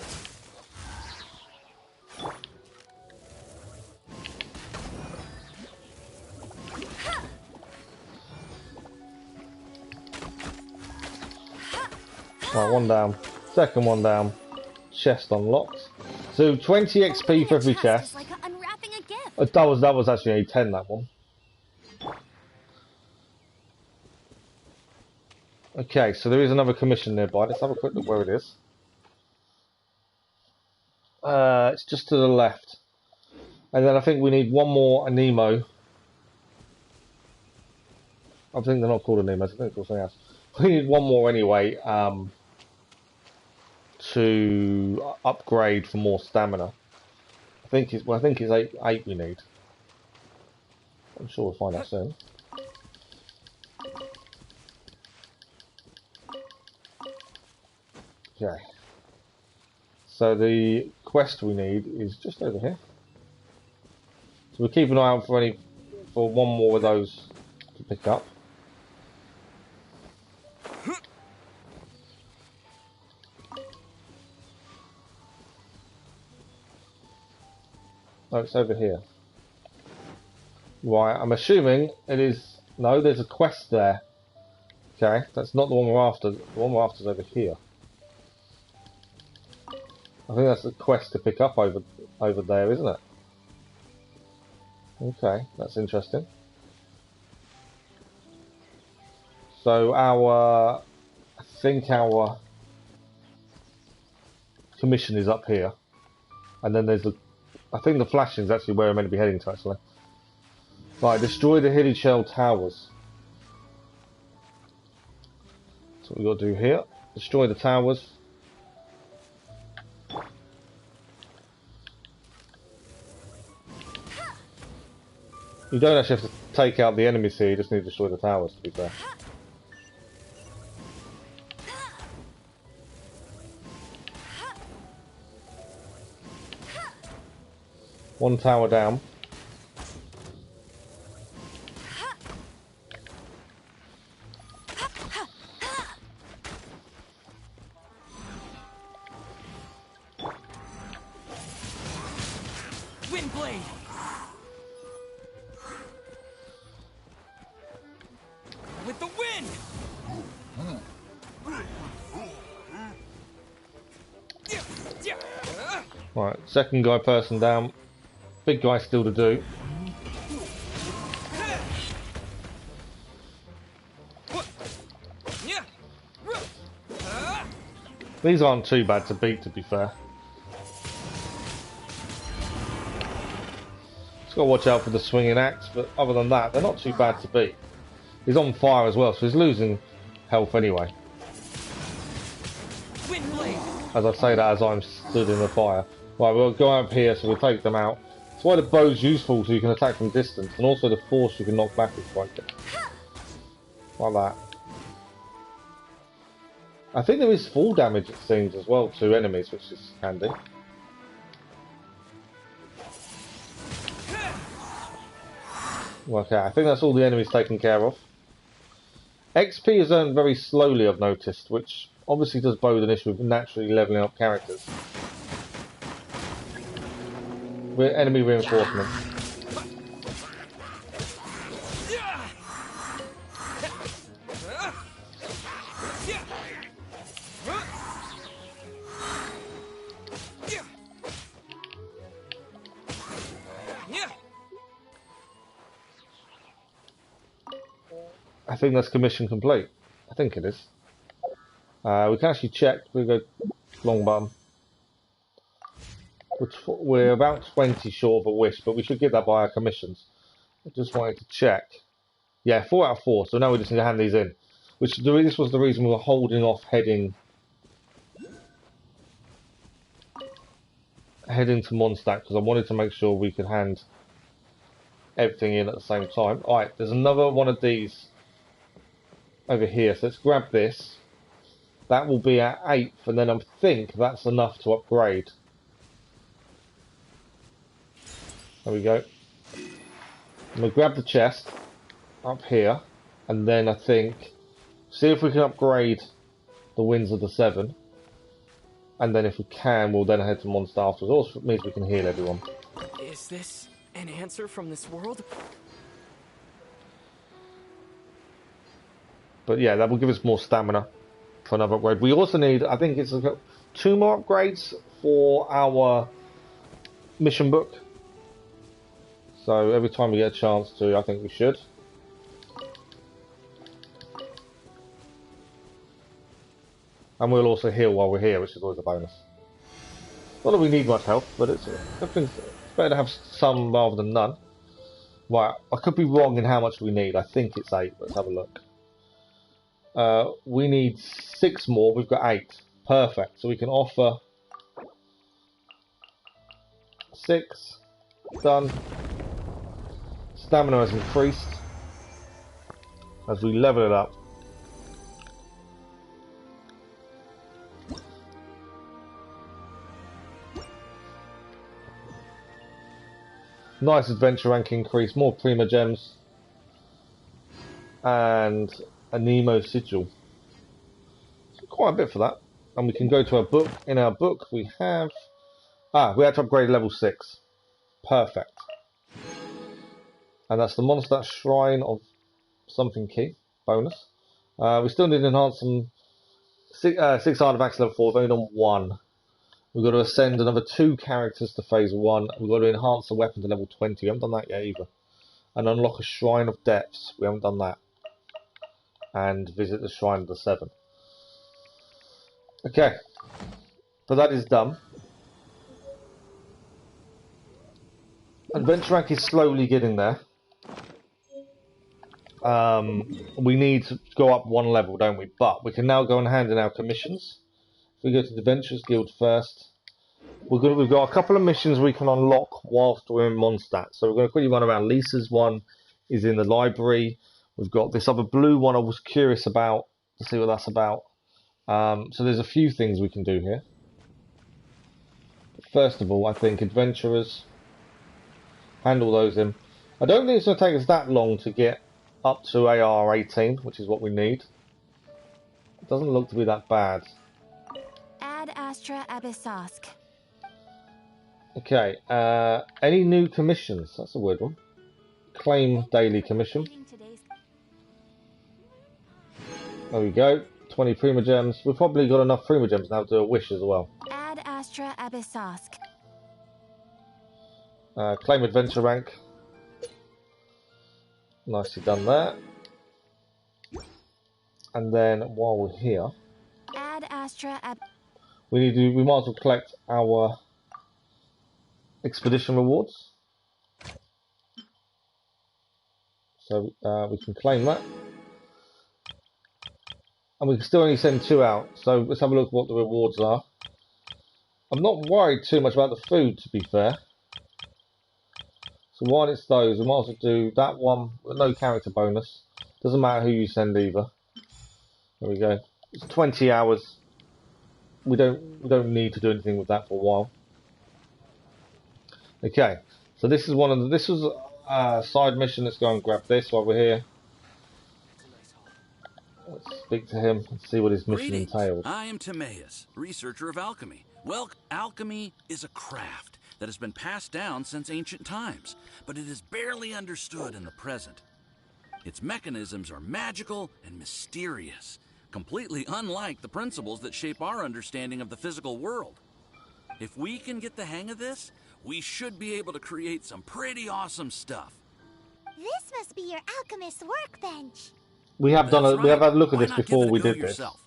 Right, 1 down. Second 1 down. Chest unlocked. So 20 XP for every chest. Like unwrapping a gift. That was actually only 10, that one. Okay, so there is another commission nearby. Let's have a quick look where it is. It's just to the left. And then I think we need 1 more anemo. I think they're not called anemas, I think they're called something else. We need 1 more anyway, to upgrade for more stamina. I think it's 8 we need. I'm sure we'll find out soon. Okay. So the quest we need is just over here. So we'll keep an eye out for any for one more of those to pick up. Oh, it's over here. Right, I'm assuming it is... No, there's a quest there. Okay, that's not the one we're after. The one we're after is over here. I think that's the quest to pick up over there, isn't it? Okay, that's interesting. So I think our commission is up here. And then there's I think the flashing is actually where I'm meant to be heading to, actually. Right, destroy the hilly shell towers. That's what we've got to do here. Destroy the towers. You don't actually have to take out the enemies here, you just need to destroy the towers, to be fair. One tower down. Windblade! With the wind! Right, second guy person down. Big guy still to do. These aren't too bad to beat, to be fair. Just gotta watch out for the swinging axe, but other than that, they're not too bad to beat. He's on fire as well, so he's losing health anyway. As I say that as I'm stood in the fire. Right, we'll go up here, so we'll take them out. That's why the bow's useful, so you can attack from distance, and also the force you can knock back is quite good. Like that. I think there is full damage, it seems, as well to enemies, which is handy. Okay, I think that's all the enemies taken care of. XP is earned very slowly, I've noticed, which obviously does bode an issue with naturally levelling up characters. Enemy reinforcement. I think that's commission complete. I think it is. We can actually check. We go long button. We're about 20 short of a wish, but we should get that by our commissions. I just wanted to check. Yeah, 4 out of 4. So now we just need to hand these in. Which this was the reason we were holding off heading to Mondstadt, because I wanted to make sure we could hand everything in at the same time. Alright, there's another one of these over here, so let's grab this. That will be at 8th, and then I think that's enough to upgrade. There we go. I'm going to grab the chest up here, and then I think see if we can upgrade the Winds of the Seven, and then if we can, we'll then head to Mondstadt afterwards. Also, it means we can heal everyone. Is this an answer from this world? But yeah, that will give us more stamina for another upgrade. We also need, I think it's 2 more upgrades for our mission book. So every time we get a chance to, I think we should. And we'll also heal while we're here, which is always a bonus. Not that we need much health, but it's better to have some rather than none. Right, I could be wrong in how much we need. I think it's 8. Let's have a look. We need 6 more. We've got 8. Perfect. So we can offer 6. Done. Stamina has increased as we level it up. Nice adventure rank increase, more Prima Gems, and a Nemo Sigil. So quite a bit for that. And we can go to our book. In our book we have... we had to upgrade level 6. Perfect. And that's the Mondstadt Shrine of something key. Bonus. We still need to enhance some 6 artifacts level 4. We've only done 1. We've got to ascend another 2 characters to phase 1. We've got to enhance the weapon to level 20. We haven't done that yet either. And unlock a Shrine of Depths. We haven't done that. And visit the Shrine of the Seven. Okay. So that is done. Adventure rank is slowly getting there. We need to go up 1 level, don't we? But we can now go and hand in our commissions. If we go to the Adventurers Guild first, we've got a couple of missions we can unlock whilst we're in Mondstadt. So we're going to quickly run around. Lisa's one is in the library. We've got this other blue one I was curious about to see what that's about. So there's a few things we can do here. First of all, I think Adventurers, handle those in. I don't think it's going to take us that long to get up to AR 18, which is what we need. It doesn't look to be that bad. Ad Astra Abyssosk. Okay, any new commissions? That's a weird one. Claim daily commission. There we go. 20 Prima Gems. We've probably got enough Prima Gems now to do a wish as well. Ad Astra Abyssosk. Claim adventure rank. Nicely done there. And then while we're here, Ad Astra we might as well collect our expedition rewards. So we can claim that. And we can still only send 2 out. So let's have a look at what the rewards are. I'm not worried too much about the food, to be fair. So while it's those, we might as well do that one with no character bonus. Doesn't matter who you send either. There we go. It's 20 hours. We don't need to do anything with that for a while. Okay, so this is this was a side mission. Let's go and grab this while we're here. Let's speak to him and see what his mission entails. I am Timaeus, researcher of alchemy. Well, alchemy is a craft that has been passed down since ancient times, but it is barely understood in the present. Its mechanisms are magical and mysterious, completely unlike the principles that shape our understanding of the physical world. If we can get the hang of this, we should be able to create some pretty awesome stuff. This must be your alchemist's workbench. We have done That's we have right. had a look at Why this not give before it a we go did this. yourself?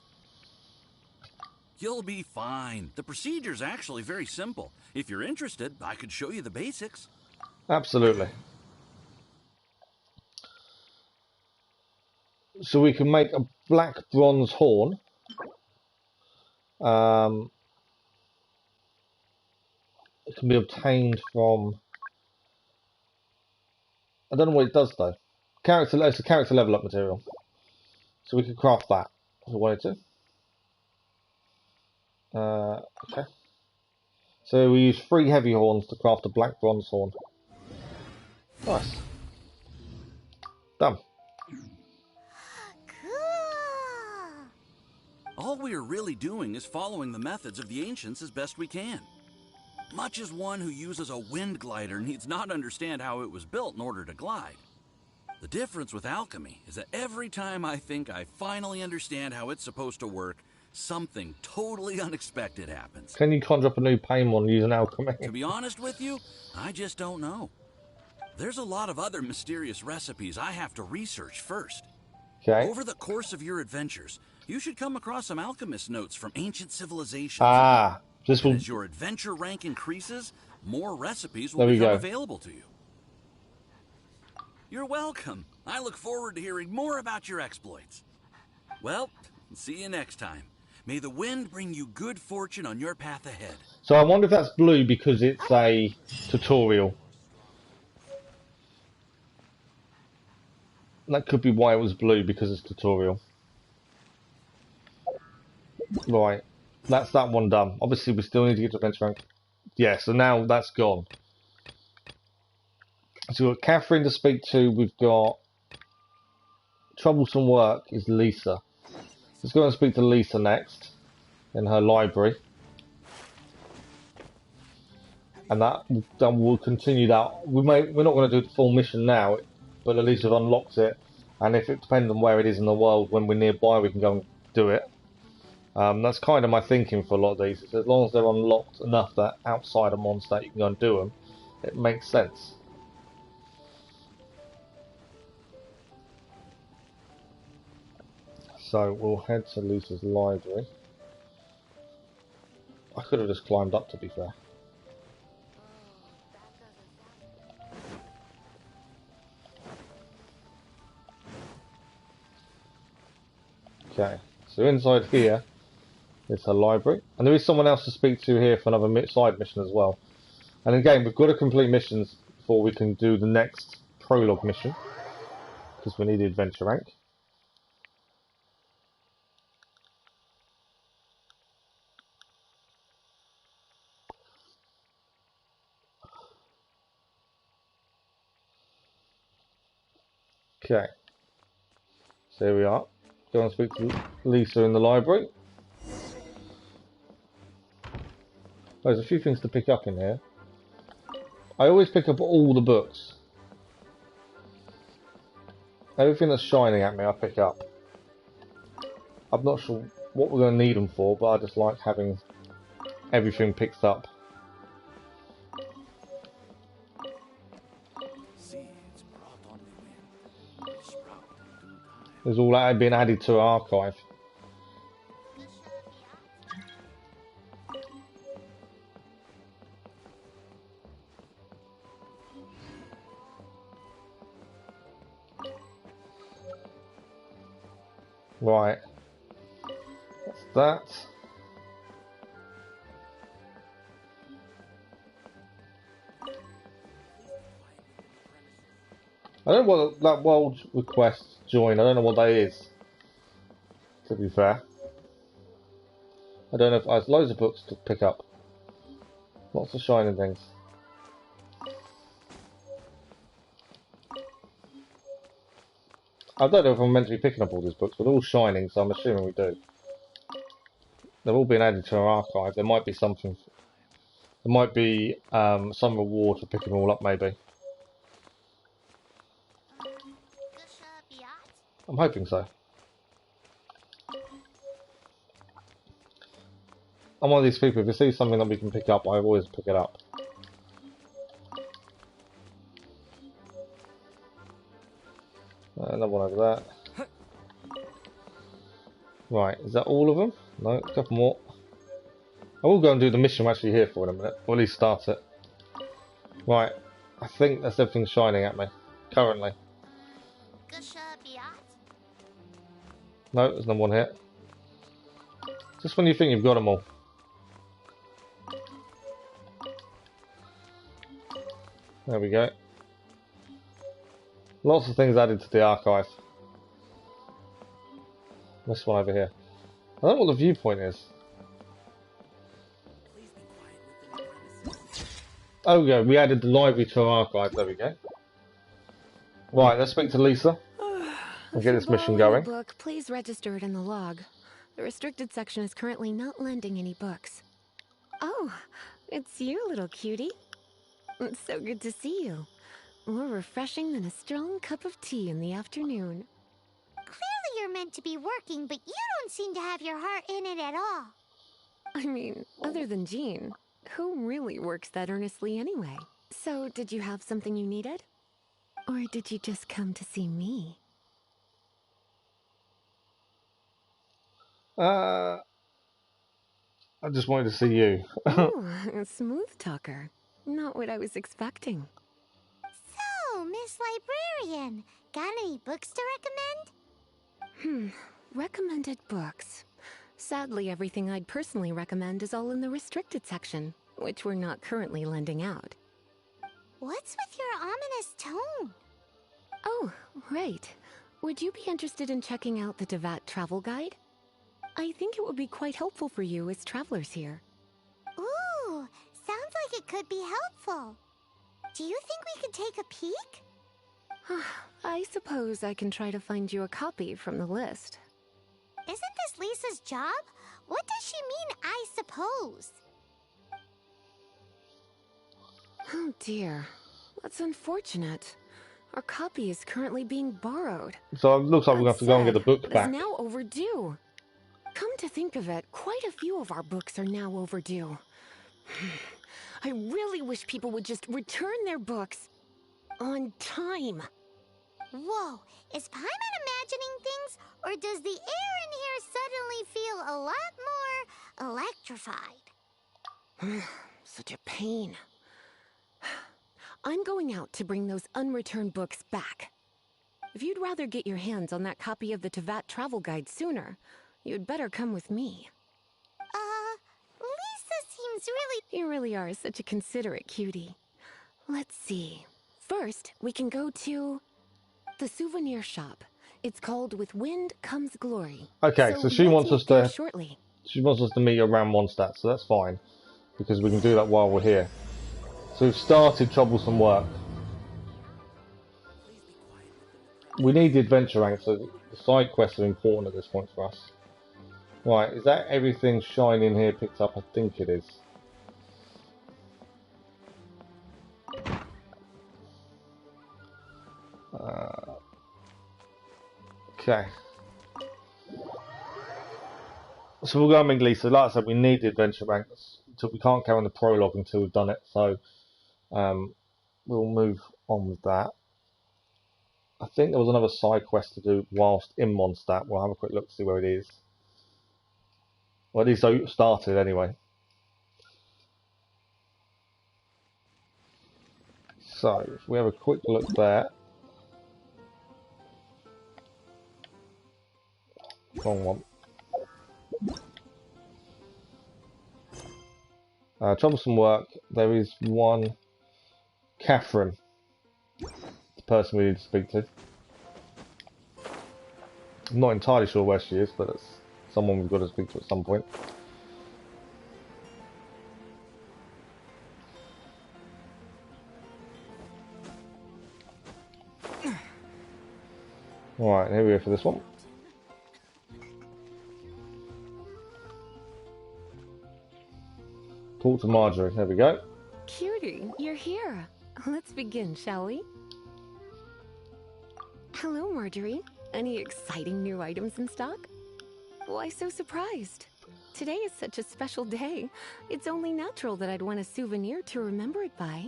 You'll be fine. The procedure's actually very simple. If you're interested, I could show you the basics. Absolutely. So we can make a black bronze horn. It can be obtained from... I don't know what it does though. It's a character level up material. So we can craft that if we wanted to. Okay. So we use 3 heavy horns to craft a black bronze horn. Nice. Done. Cool. All we are really doing is following the methods of the ancients as best we can. Much as one who uses a wind glider needs not understand how it was built in order to glide. The difference with alchemy is that every time I think I finally understand how it's supposed to work, something totally unexpected happens. Can you conjure up a new Paimon using alchemy? To be honest with you, I just don't know. There's a lot of other mysterious recipes I have to research first. Okay. Over the course of your adventures, you should come across some Alchemist Notes from ancient civilizations. Ah, this will... As your adventure rank increases, more recipes will There we become go. available to you. You're welcome. I look forward to hearing more about your exploits. Well, see you next time. May the wind bring you good fortune on your path ahead. So I wonder if that's blue because it's a tutorial. That could be why it was blue, because it's tutorial. Right. That's that one done. Obviously we still need to get to adventure rank. Yeah, so now that's gone. So we've got Catherine to speak to. We've got troublesome work is Lisa. Let's go and speak to Lisa next in her library. And then we'll continue that. We're not going to do the full mission now, but at least we've unlocked it. And if it depends on where it is in the world, when we're nearby, we can go and do it. That's kind of my thinking for a lot of these. It's as long as they're unlocked enough that outside of Mondstadt you can go and do them, it makes sense. So we'll head to Lisa's library. I could have just climbed up, to be fair. Okay, so inside here is her library, and there is someone else to speak to here for another side mission as well. And again, we've got to complete missions before we can do the next prologue mission, because we need the adventure rank. Okay, so here we are. Go and speak to Lisa in the library. There's a few things to pick up in here. I always pick up all the books. Everything that's shining at me I pick up. I'm not sure what we're going to need them for, but I just like having everything picked up. There's all that being added to our archive. Right. That's that. I don't know what that world request join. I don't know what that is. To be fair, I don't know if there's loads of books to pick up. Lots of shining things. I don't know if I'm meant to be picking up all these books, but they're all shining, so I'm assuming we do. They've all been added to our archive. There might be something. There might be some reward for picking them all up, maybe. I'm hoping so. I'm one of these people, if you see something that we can pick up, I always pick it up. Another one over there. Right, is that all of them? No, a couple more. I will go and do the mission I'm actually here for in a minute, or at least start it. Right, I think that's everything shining at me, currently. No, there's no one here. Just when you think you've got them all. There we go. Lots of things added to the archive. This one over here. I don't know what the viewpoint is. Oh yeah, we added the library to our archive. There we go. Right, let's speak to Lisa and get this mission going. Book, please register it in the log. The restricted section is currently not lending any books. Oh, it's you, little cutie. It's so good to see you. More refreshing than a strong cup of tea in the afternoon. Clearly you're meant to be working, but you don't seem to have your heart in it at all. I mean, other than Jean, who really works that earnestly anyway? So, did you have something you needed? Or did you just come to see me? I just wanted to see you. Oh, a smooth talker. Not what I was expecting. So, Miss Librarian, got any books to recommend? Recommended books. Sadly, everything I'd personally recommend is all in the restricted section, which we're not currently lending out. What's with your ominous tone? Oh, right. Would you be interested in checking out the Devout travel guide? I think it would be quite helpful for you as travelers here. Ooh, sounds like it could be helpful. Do you think we could take a peek? I suppose I can try to find you a copy from the list. Isn't this Lisa's job? What does she mean, I suppose? Oh dear. That's unfortunate. Our copy is currently being borrowed. So it looks like we're going to have to go and get the book back. It's now overdue. Come to think of it, quite a few of our books are now overdue. I really wish people would just return their books on time. Whoa, is Paimon imagining things, or does the air in here suddenly feel a lot more electrified? Such a pain. I'm going out to bring those unreturned books back. If you'd rather get your hands on that copy of the Devout travel guide sooner, you'd better come with me. Lisa seems really... You really are such a considerate cutie. Let's see. First, we can go to the souvenir shop. It's called With Wind Comes Glory. Okay, so she wants us to shortly. She wants us to meet around Mondstadt, so that's fine, because we can do that while we're here. So we've started troublesome work. We need the adventure rank, so the side quests are important at this point for us. Right, is that everything shining here picked up? I think it is. Okay. So we'll go and meet Lisa. Like I said, we need the adventure ranks. So we can't carry on the prologue until we've done it. So we'll move on with that. I think there was another side quest to do whilst in Mondstadt. We'll have a quick look to see where it is. Well, at least I started anyway. So if we have a quick look there. Wrong one. Troublesome work. There is one Catherine, the person we need to speak to. I'm not entirely sure where she is, but it's someone we've got to speak to at some point. Alright, here we go for this one. Talk to Marjorie, there we go. Cutie, you're here. Let's begin, shall we? Hello, Marjorie. Any exciting new items in stock? Why so surprised? Today is such a special day. It's only natural that I'd want a souvenir to remember it by.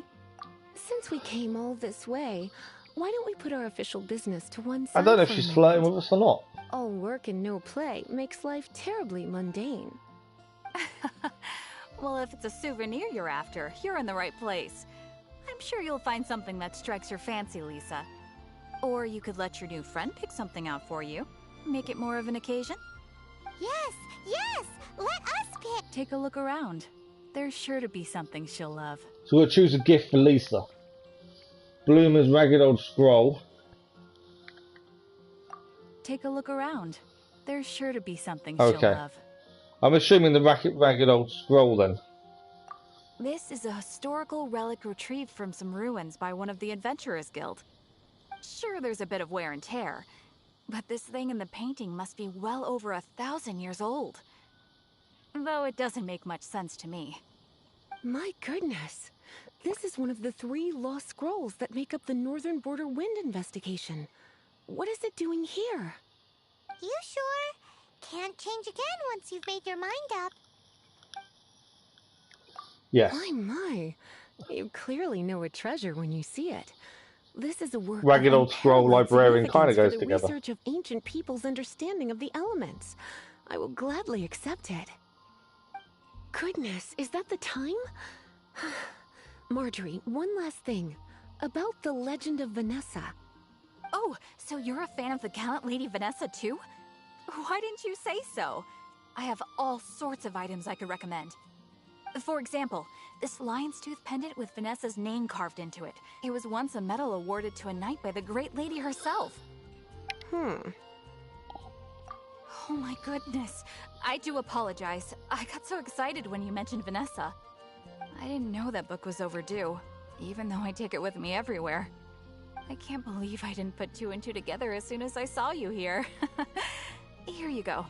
Since we came all this way, why don't we put our official business to one side? I don't know if she's flirting with us or not. All work and no play makes life terribly mundane. Well, if it's a souvenir you're after, you're in the right place. I'm sure you'll find something that strikes your fancy, Lisa. Or you could let your new friend pick something out for you. Make it more of an occasion. Yes, yes! Let us pick! Take a look around. There's sure to be something she'll love. So we'll choose a gift for Lisa. Bloomer's ragged old scroll. Take a look around. There's sure to be something she'll love. I'm assuming the ragged old scroll then. This is a historical relic retrieved from some ruins by one of the Adventurers Guild. Sure, there's a bit of wear and tear, but this thing in the painting must be well over 1,000 years old. Though it doesn't make much sense to me. My goodness. This is one of the 3 lost scrolls that make up the Northern Border Wind investigation. What is it doing here? You sure? Can't change again once you've made your mind up. Yes. My. You clearly know a treasure when you see it. This is a work Ragged old scroll librarian kind of goes together. Research of ancient people's understanding of the elements. I will gladly accept it. Goodness, is that the time? Marjorie, one last thing. About the legend of Vanessa. Oh, so you're a fan of the gallant Lady Vanessa too? Why didn't you say so? I have all sorts of items I could recommend. For example, this lion's tooth pendant with Vanessa's name carved into it. It was once a medal awarded to a knight by the great lady herself. Oh my goodness. I do apologize. I got so excited when you mentioned Vanessa. I didn't know that book was overdue. even though I take it with me everywhere. I can't believe I didn't put two and two together as soon as I saw you here. Here you go.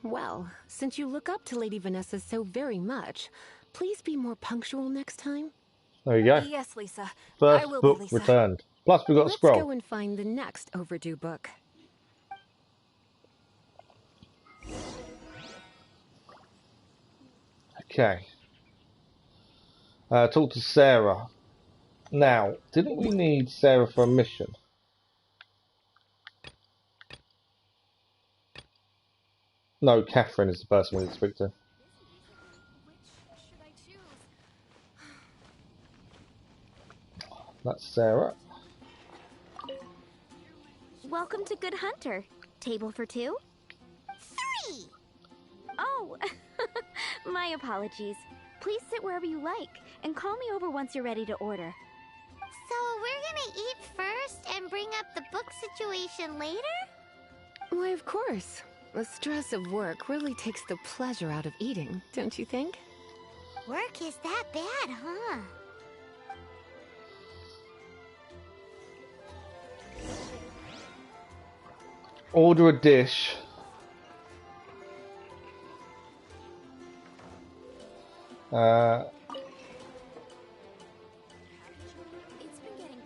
Well, since you look up to Lady Vanessa so very much, please be more punctual next time. There you go. Yes, Lisa. First I will book be, Lisa. returned. Plus we got a Let's scroll. go and find the next overdue book. Okay. Talk to Sarah. Now, didn't we need Sarah for a mission? No, Catherine is the person we need to speak to. That's Sarah. Welcome to Good Hunter. Table for two? 3! Oh, my apologies. Please sit wherever you like, and call me over once you're ready to order. So we're gonna eat first and bring up the book situation later? Why, of course. The stress of work really takes the pleasure out of eating, don't you think? Work is that bad, huh? Order a dish.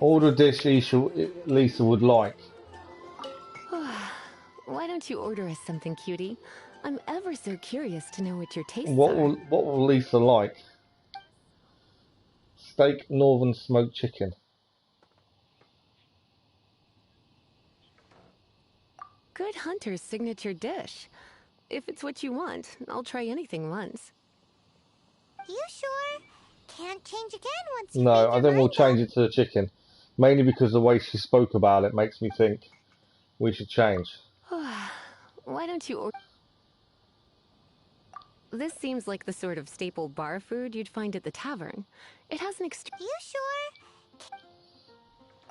Order a dish Lisa would like. Why don't you order us something, cutie? I'm ever so curious to know what your tastes What are. will Lisa like? Steak, northern smoked chicken. Good Hunter's signature dish. If it's what you want, I'll try anything once. You sure? Can't change again once you No, make I your think we'll mind change up. it to the chicken. Mainly because the way she spoke about it makes me think we should change. Why don't you order... This seems like the sort of staple bar food you'd find at the tavern. It has an You sure?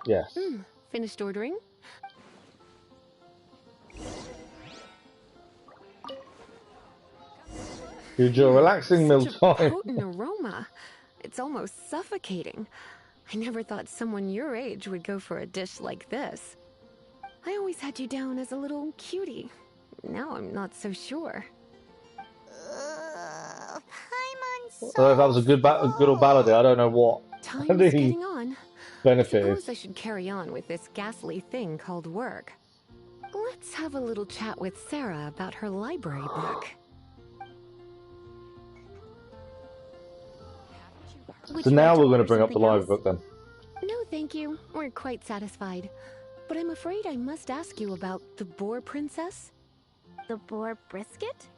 Yes. Finished ordering? Here's your relaxing meal Such a time. potent aroma. It's almost suffocating. I never thought someone your age would go for a dish like this. I always had you down as a little cutie. Now I'm not so sure. Paimon's So if that was a good or bad idea, I don't know what Time the is getting on. benefit Suppose is. I should carry on with this ghastly thing called work. Let's have a little chat with Sarah about her library book. So now we're going to bring up the library book then. No, thank you. We're quite satisfied. But I'm afraid I must ask you about the Boar Princess. The boar brisket?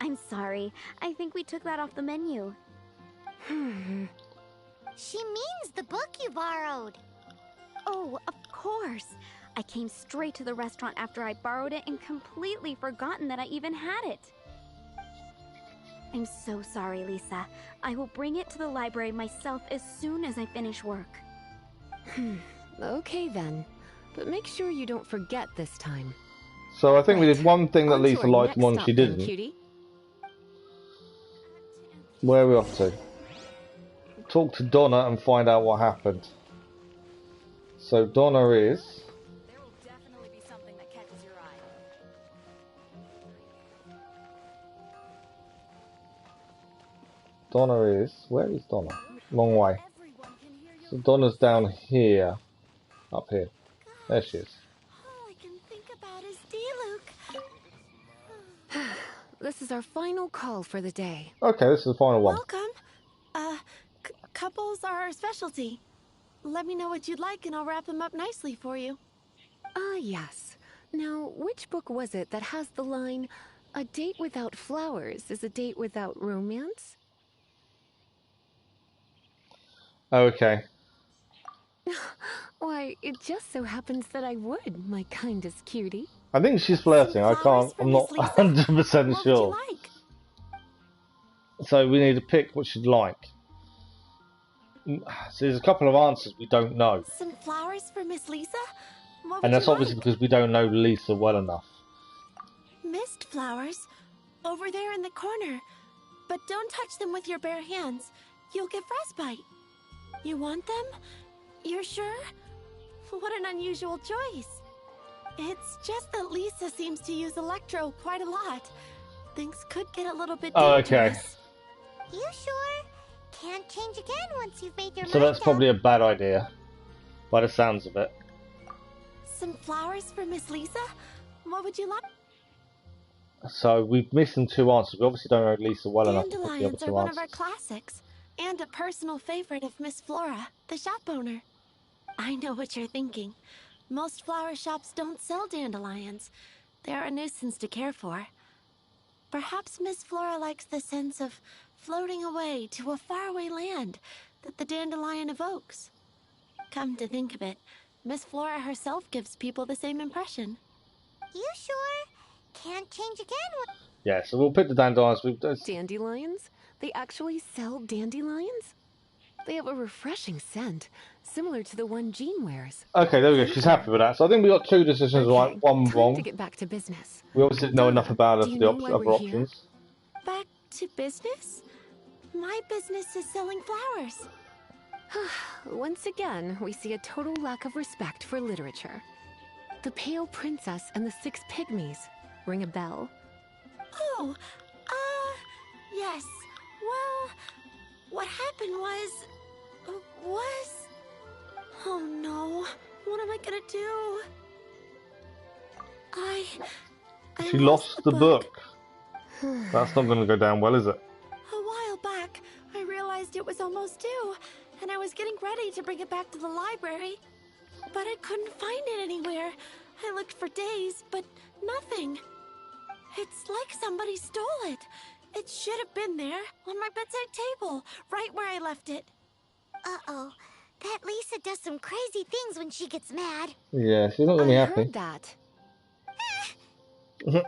I'm sorry. I think we took that off the menu. She means the book you borrowed. Oh, of course. I came straight to the restaurant after I borrowed it and completely forgotten that I even had it. I'm so sorry, Lisa. I will bring it to the library myself as soon as I finish work. Okay then. But make sure you don't forget this time. So I think we did one thing that On to Lisa our liked and next one she stop then, didn't. cutie. Where are we off to? Talk to Donna and find out what happened. So Donna is... There will definitely be something that catches your eye. Donna is... Where is Donna? Long way. So Donna's down here. Up here. There she is. All I can think about is D-Luke. This is our final call for the day. Okay, this is the final one. Welcome. Couples are our specialty. Let me know what you'd like and I'll wrap them up nicely for you. Ah, yes. Now, which book was it that has the line, "A date without flowers is a date without romance"? Okay. Why, it just so happens that I would, my kindest cutie. I think she's flirting. I can't... I'm not 100% What would you sure. like? So we need to pick what she'd like. So there's a couple of answers we don't know. Some flowers for Miss Lisa? What would And that's you obviously like? because we don't know Lisa well enough. Mist flowers? Over there in the corner. But don't touch them with your bare hands. You'll get frostbite. You want them? You're sure? What an unusual choice. It's just that Lisa seems to use Electro quite a lot. Things could get a little bit dangerous. Oh, okay. You sure? Can't change again once you've made your So mind that's probably a bad idea, by the sounds of it. Some flowers for Miss Lisa? What would you like? So we've missing 2 answers. We obviously don't know Lisa well enough to put the other Dandelions are 2 one of our answers. classics, and a personal favorite of Miss Flora, the shop owner. I know what you're thinking. Most flower shops don't sell dandelions. They're a nuisance to care for. Perhaps Miss Flora likes the sense of floating away to a faraway land that the dandelion evokes. Come to think of it, Miss Flora herself gives people the same impression. You sure? Can't change again. Yeah, so we'll pick the dandelions. Dandelions? They actually sell dandelions? They have a refreshing scent, similar to the one Jean wears. Okay, there we go. She's happy with that. So I think we got 2 decisions right, 1 time wrong. to get back to business. We obviously didn't know enough about her for the know why other we're here? options. Back to business? My business is selling flowers. Once again, we see a total lack of respect for literature. The Pale Princess and the 6 Pygmies. Ring a bell? Oh, yes. Well, what happened was... Oh no, what am I gonna do? I She lost the book. That's not going to go down well, is it? A while back, I realized it was almost due, and I was getting ready to bring it back to the library. But I couldn't find it anywhere. I looked for days, but nothing. It's like somebody stole it. It should have been there, on my bedside table, right where I left it. Uh-oh. That Lisa does some crazy things when she gets mad. Yeah, she's not going to be happy. I heard that.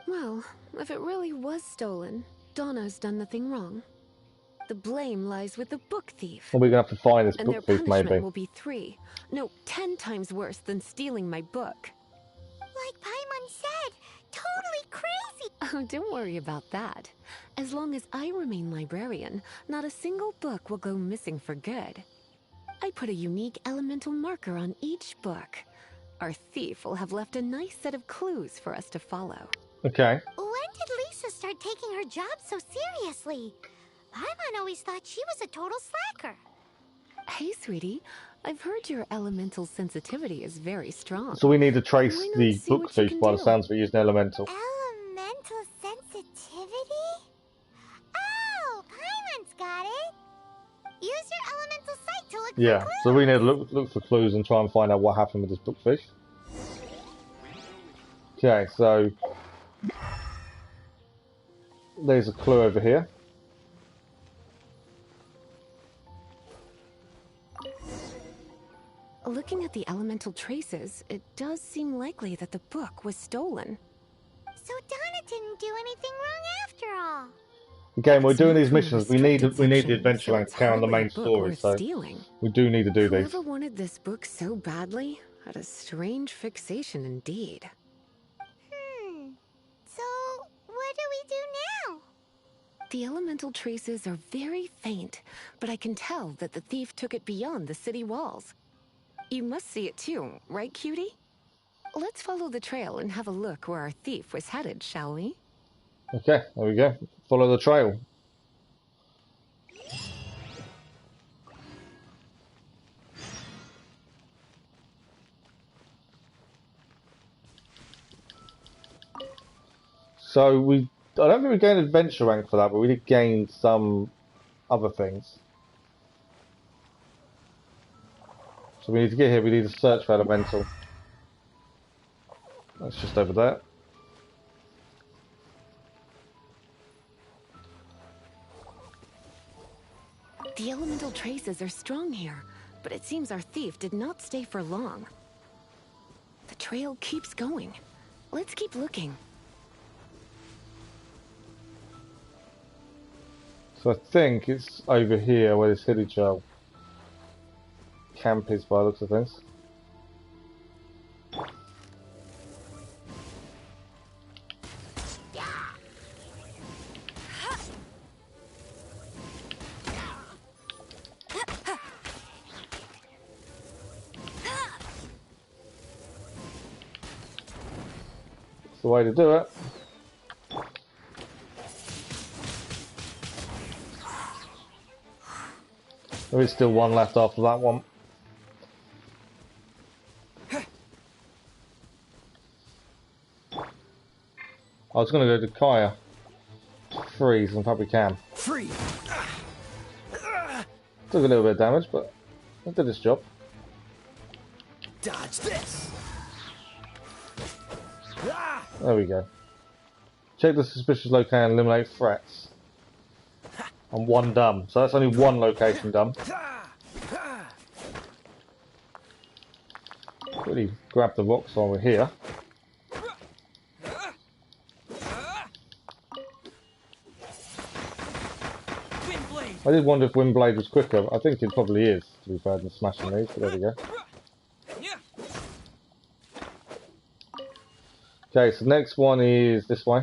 Well, if it really was stolen, Donna's done nothing wrong. The blame lies with the book thief. Well, we're going to have to find this And book their thief, punishment maybe. will be 3, no, 10 times worse than stealing my book. Like Paimon said, totally crazy. Oh, don't worry about that. As long as I remain librarian, not a single book will go missing for good. I put a unique elemental marker on each book. Our thief will have left a nice set of clues for us to follow. Okay. When did Lisa start taking her job so seriously? Paimon always thought she was a total slacker. Hey, sweetie. I've heard your elemental sensitivity is very strong. So we need to trace Why not the see book what you thief can by the do? sounds of it using elemental. Elemental sensitivity? Oh, Paimon's got it. Use your elemental sight to look Yeah, for clues. so we need to look for clues and try and find out what happened with this book thief. Okay, so there's a clue over here. Looking at the elemental traces, it does seem likely that the book was stolen. So Donna didn't do anything wrong after all. Again, we're It's doing not these from a missions. We need the restricted adventure section, link so to carry on the it's main hardly a book story, worth so stealing. we do need to do these. Whoever wanted this book so badly had a strange fixation indeed. So, what do we do now? The elemental traces are very faint, but I can tell that the thief took it beyond the city walls. You must see it too, right, cutie? Let's follow the trail and have a look where our thief was headed, shall we? Okay, there we go. Follow the trail. So I don't think we gained adventure rank for that, but we did gain some other things. So we need to get here, we need to search for elemental. That's just over there. The elemental traces are strong here, but it seems our thief did not stay for long. The trail keeps going. Let's keep looking. So I think it's over here where this hilly trail camp is by the looks of things. the way to do it. There is still one left after that one. I was going to go to Kaya. Freeze and probably can. Free. Took a little bit of damage, but it did its job. Dodge this. There we go. Check the suspicious location and eliminate threats. And one done. So that's only one location done. Really grab the rocks while we're here. I did wonder if Windblade was quicker. I think it probably is, to be fair, than smashing these, but there we go. Okay, so next one is this way.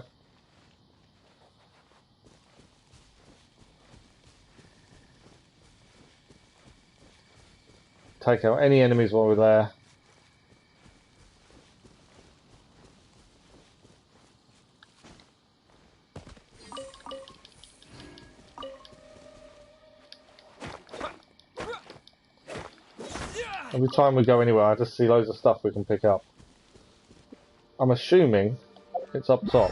Take out any enemies while we're there. Every time we go anywhere, I just see loads of stuff we can pick up. I'm assuming it's up top.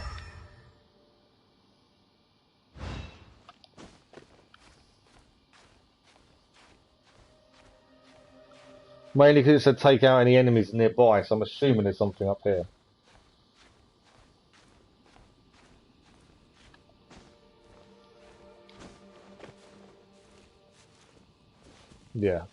Mainly because it said take out any enemies nearby, so I'm assuming there's something up here. Yeah.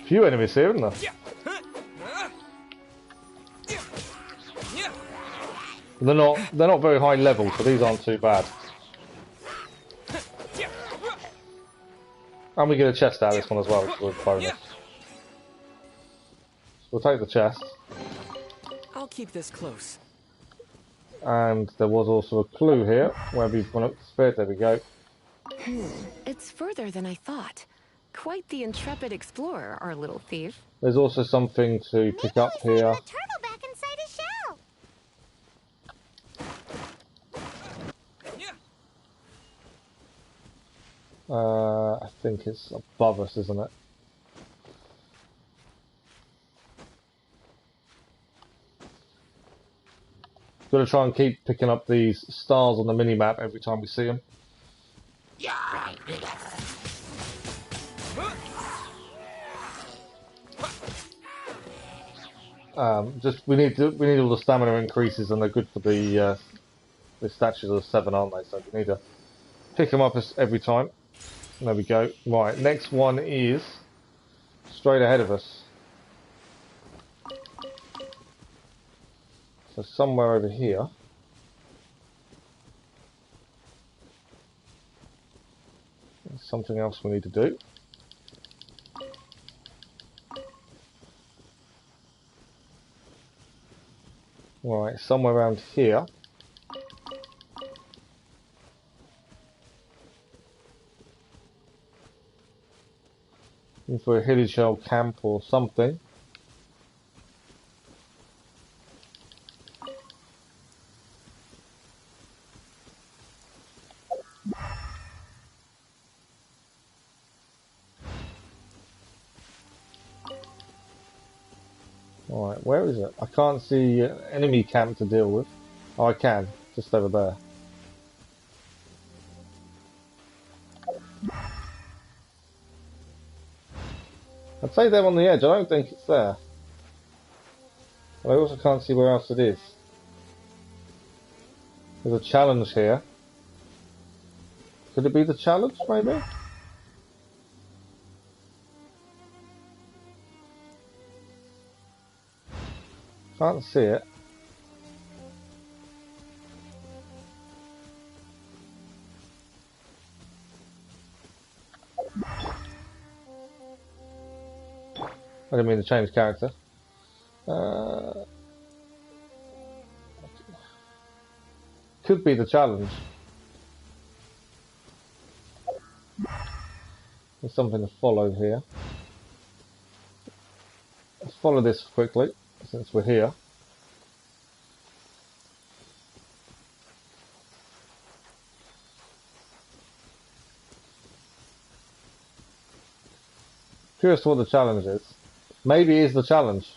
Few enemies here, isn't there? They're not very high level, so these aren't too bad. And we get a chest out of this one as well, which was a bonus. So we'll take the chest. I'll keep this close. And there was also a clue here, where we've gone up the spirit. There we go. It's further than I thought. Quite the intrepid explorer, our little thief. There's also something to pick up here. A turtle back inside his shell. I think it's above us, isn't it? Got to try and keep picking up these stars on the mini-map every time we see them. We need all the stamina increases, and they're good for the statues of 7, aren't they? So we need to pick them up every time. There we go. Right, next one is straight ahead of us. So somewhere over here. There's something else we need to do. Right, somewhere around here. Looking for a hidden shell camp or something. Alright, where is it? I can't see an enemy camp to deal with. Oh, I can. Just over there. I'd say they're on the edge. I don't think it's there. But I also can't see where else it is. There's a challenge here. Could it be the challenge, maybe? Can't see it. I didn't mean to change character. could be the challenge. There's something to follow here. Let's follow this quickly, since we're here. Curious what the challenge is. Maybe it is the challenge.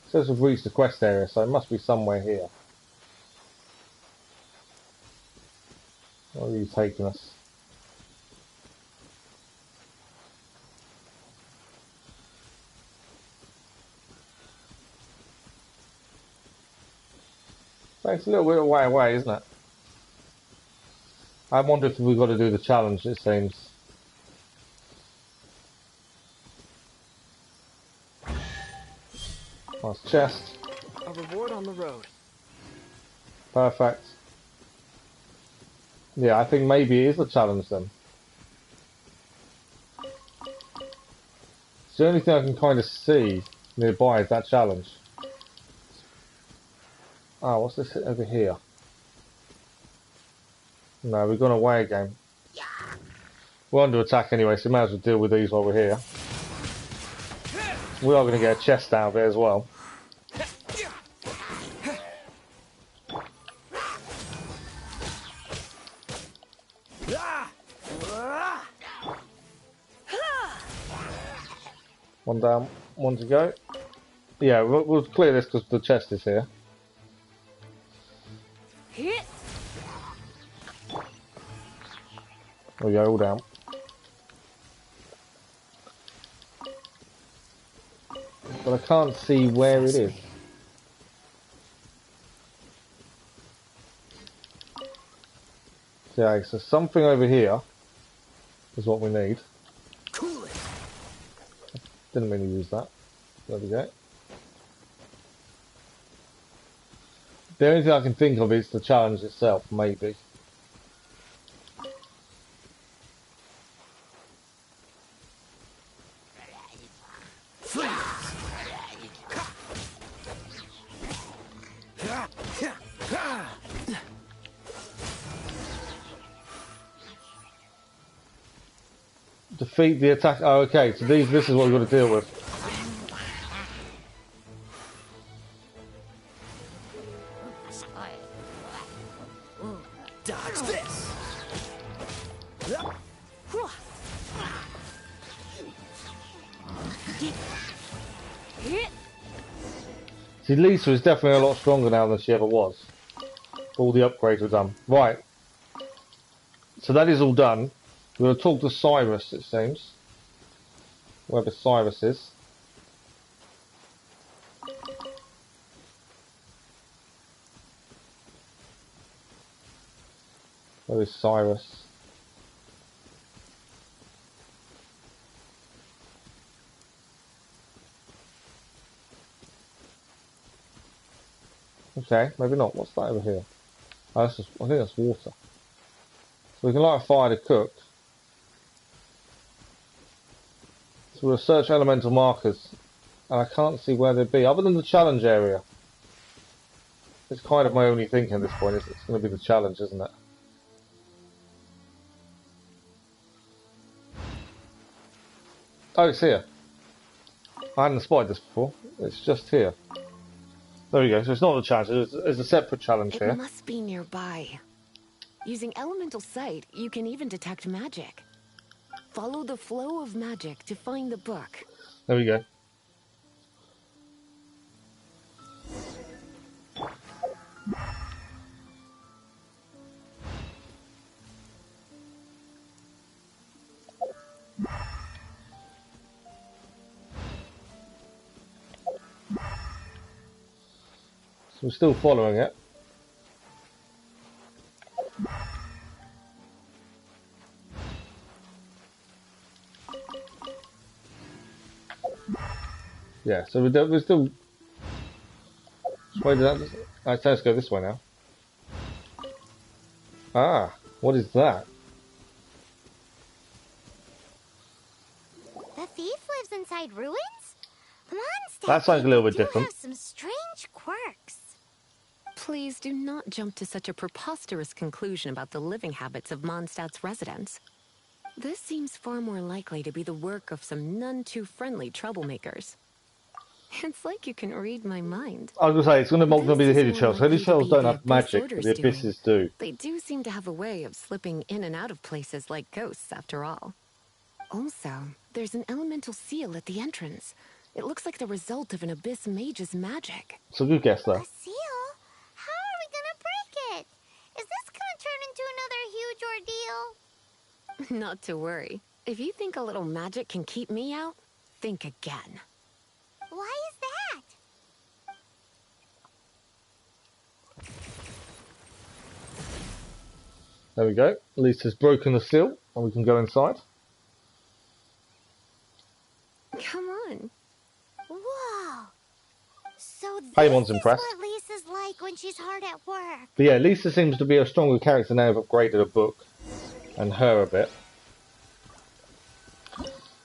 It says we've reached the quest area, so it must be somewhere here. Where are you taking us? So it's a little bit away, isn't it? I wonder if we've got to do the challenge, it seems. Nice chest. A reward on the road. Perfect. Yeah, I think maybe it is a challenge then. It's the only thing I can kind of see nearby is that challenge. Oh, what's this over here? No, we've gone away again. We're under attack anyway, so we might as well deal with these while we're here. We are going to get a chest out of it as well. One down, one to go. Yeah, we'll clear this because the chest is here. There we go, all down. But I can't see where it is. Okay, so something over here is what we need. Didn't really use that. There we go. The only thing I can think of is the challenge itself, maybe. Defeat the attack. Oh, okay. So this is what we've got to deal with. Dodge this. See, Lisa is definitely a lot stronger now than she ever was. All the upgrades were done. Right. So that is all done. We're going to talk to Cyrus, it seems. Wherever Cyrus is. Where is Cyrus? Okay, maybe not. What's that over here? Oh, that's just, I think that's water. So we can light a fire to cook. So we'll search elemental markers. And I can't see where they'd be, other than the challenge area. It's kind of my only thinking at this point. It's going to be the challenge, isn't it? Oh, it's here. I hadn't spotted this before. It's just here. There we go. So it's not a challenge. There's a separate challenge here. It must be nearby. Using elemental sight, you can even detect magic. Follow the flow of magic to find the book. There we go. So we're still following it. Yeah, so we're still... Wait, let's go this way now. Ah, what is that? The thief lives inside ruins? Mondstadt That's something a little bit different. Have some strange quirks. Please do not jump to such a preposterous conclusion about the living habits of Mondstadt's residents. This seems far more likely to be the work of some none too friendly troublemakers. It's like you can read my mind. I was going to say, it's not going to be the hidden shells. Hidden shells don't have Abyss magic, but the Order's abysses do. They do seem to have a way of slipping in and out of places like ghosts, after all. Also, there's an elemental seal at the entrance. It looks like the result of an Abyss mage's magic. It's a good guess, though. A seal? How are we gonna break it? Is this gonna turn into another huge ordeal? Not to worry. If you think a little magic can keep me out, think again. Why is that? There we go. Lisa's broken the seal, and we can go inside. Come on. Whoa. So this Paymon's is impressed. what Lisa's like when she's hard at work. But yeah, Lisa seems to be a stronger character now. I've upgraded her book and her a bit.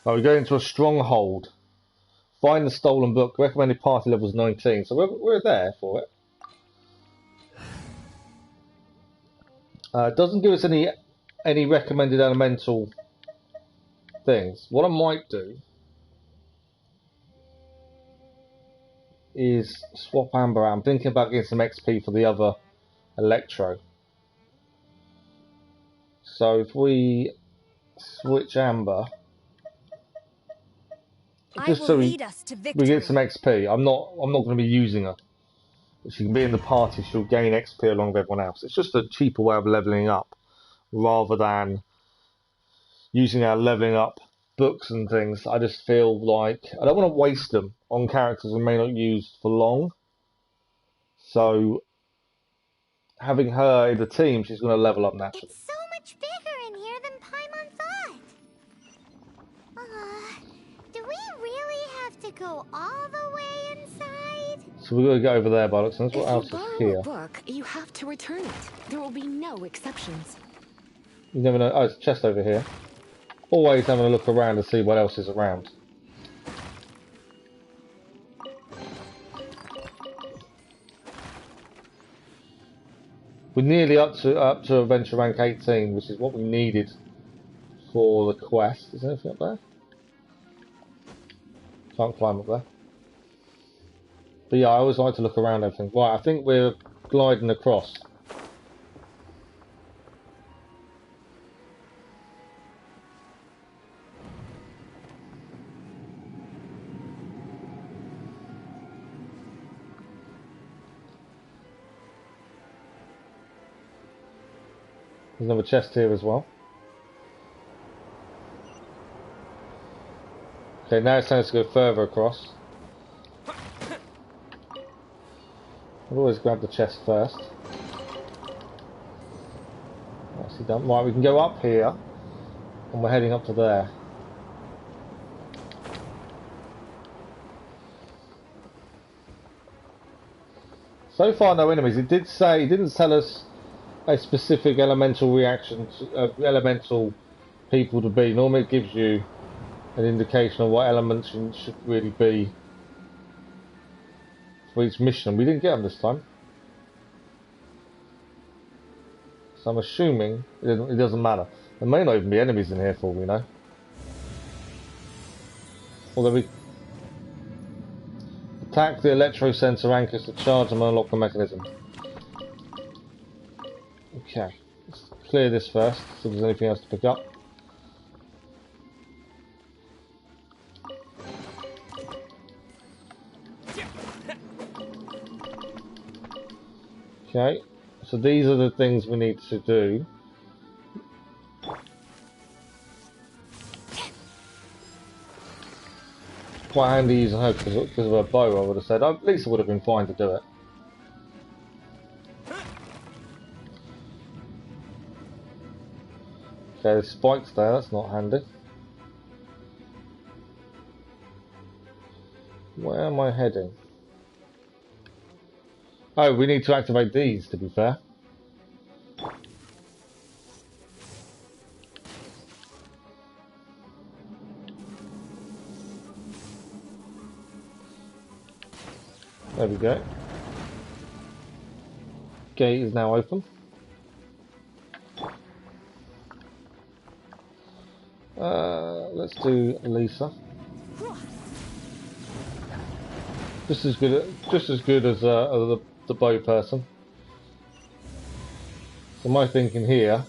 Right, we go into a stronghold. Find the stolen book. Recommended party level is 19, so we're there for it. It doesn't give us any recommended elemental things. What I might do is swap Amber out. I'm thinking about getting some XP for the other Electro. So if we switch Amber, just so we get some XP. I'm not going to be using her. If she can be in the party, she'll gain XP along with everyone else. It's just a cheaper way of leveling up, rather than using our leveling up books and things. I just feel like I don't want to waste them on characters we may not use for long. So having her in the team, she's going to level up naturally. It's so much bigger in here than Paimon thought. Do we really have to go all the way inside? So we're going to go over there by looks. What else is If here? you borrow a book, you have to return it. There will be no exceptions. You never know. Oh, it's a chest over here. Always having a look around to see what else is around. We're nearly up to adventure rank 18, which is what we needed for the quest. Is there anything up there? Can't climb up there. But yeah, I always like to look around everything. Right, I think we're gliding across. There's another chest here as well. Okay, now it's time to go further across. I've always grabbed the chest first. Nicely done. Right, we can go up here, and we're heading up to there. So far, no enemies. It didn't tell us a specific elemental reaction, elemental people to be. Normally, it gives you an indication of what elements should really be for each mission. We didn't get them this time, so I'm assuming it doesn't matter. There may not even be enemies in here for all we know. Although we attack the electro sensor anchors to charge and unlock the mechanism. Okay, let's clear this first, see if there's anything else to pick up. Okay, so these are the things we need to do. Quite handy using her because of her bow, I would have said. At least it would have been fine to do it. Okay, there's spikes there, that's not handy. Where am I heading? Oh, we need to activate these, to be fair. There we go. Gate is now open. Let's do Lisa. Just as good as the bow person. So my thinking here,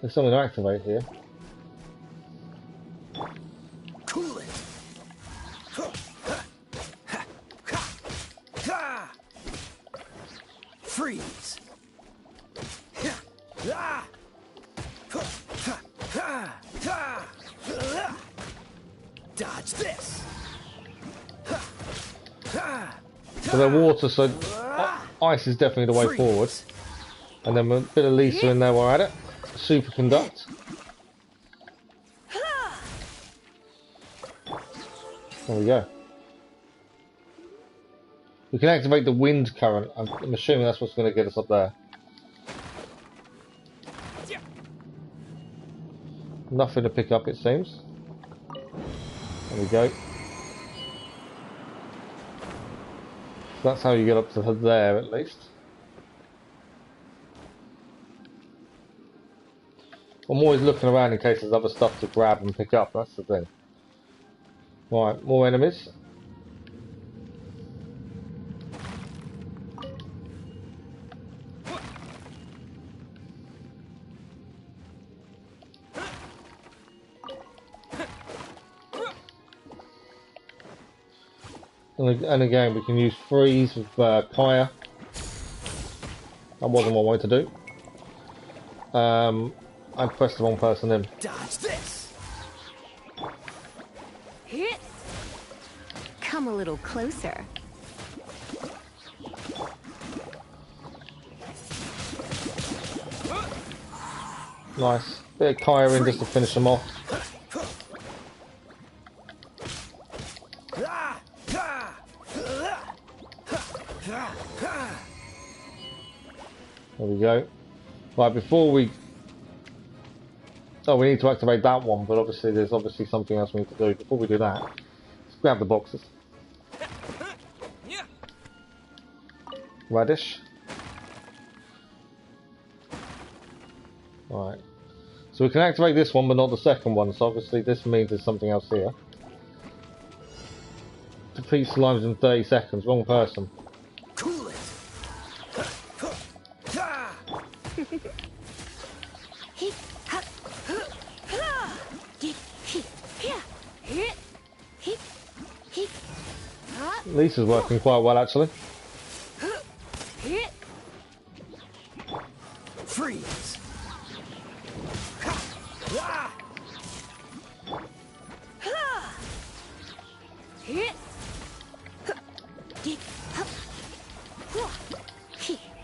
there's something to activate here. Cool it. Freeze. Dodge this. So they're water, so ice is definitely the way forward. And then a bit of Lisa in there while we're at it. Superconduct. There we go. We can activate the wind current. I'm assuming that's what's going to get us up there. Nothing to pick up, it seems. There we go. So that's how you get up to there, at least. I'm always looking around in case there's other stuff to grab and pick up, that's the thing. Right, more enemies. And again, we can use freeze with Kaya. That wasn't what I wanted to do. I pressed the wrong person in. Dodge this. Come a little closer. Nice. Bit of Kaya in just to finish them off. There we go. Right, before we... Oh, we need to activate that one, but obviously there's something else we need to do. Before we do that, let's grab the boxes. Radish. Right. So we can activate this one, but not the second one, so obviously this means there's something else here. Defeat slimes in 30 seconds. Wrong person. Cool it. Lisa's working quite well, actually. Freeze.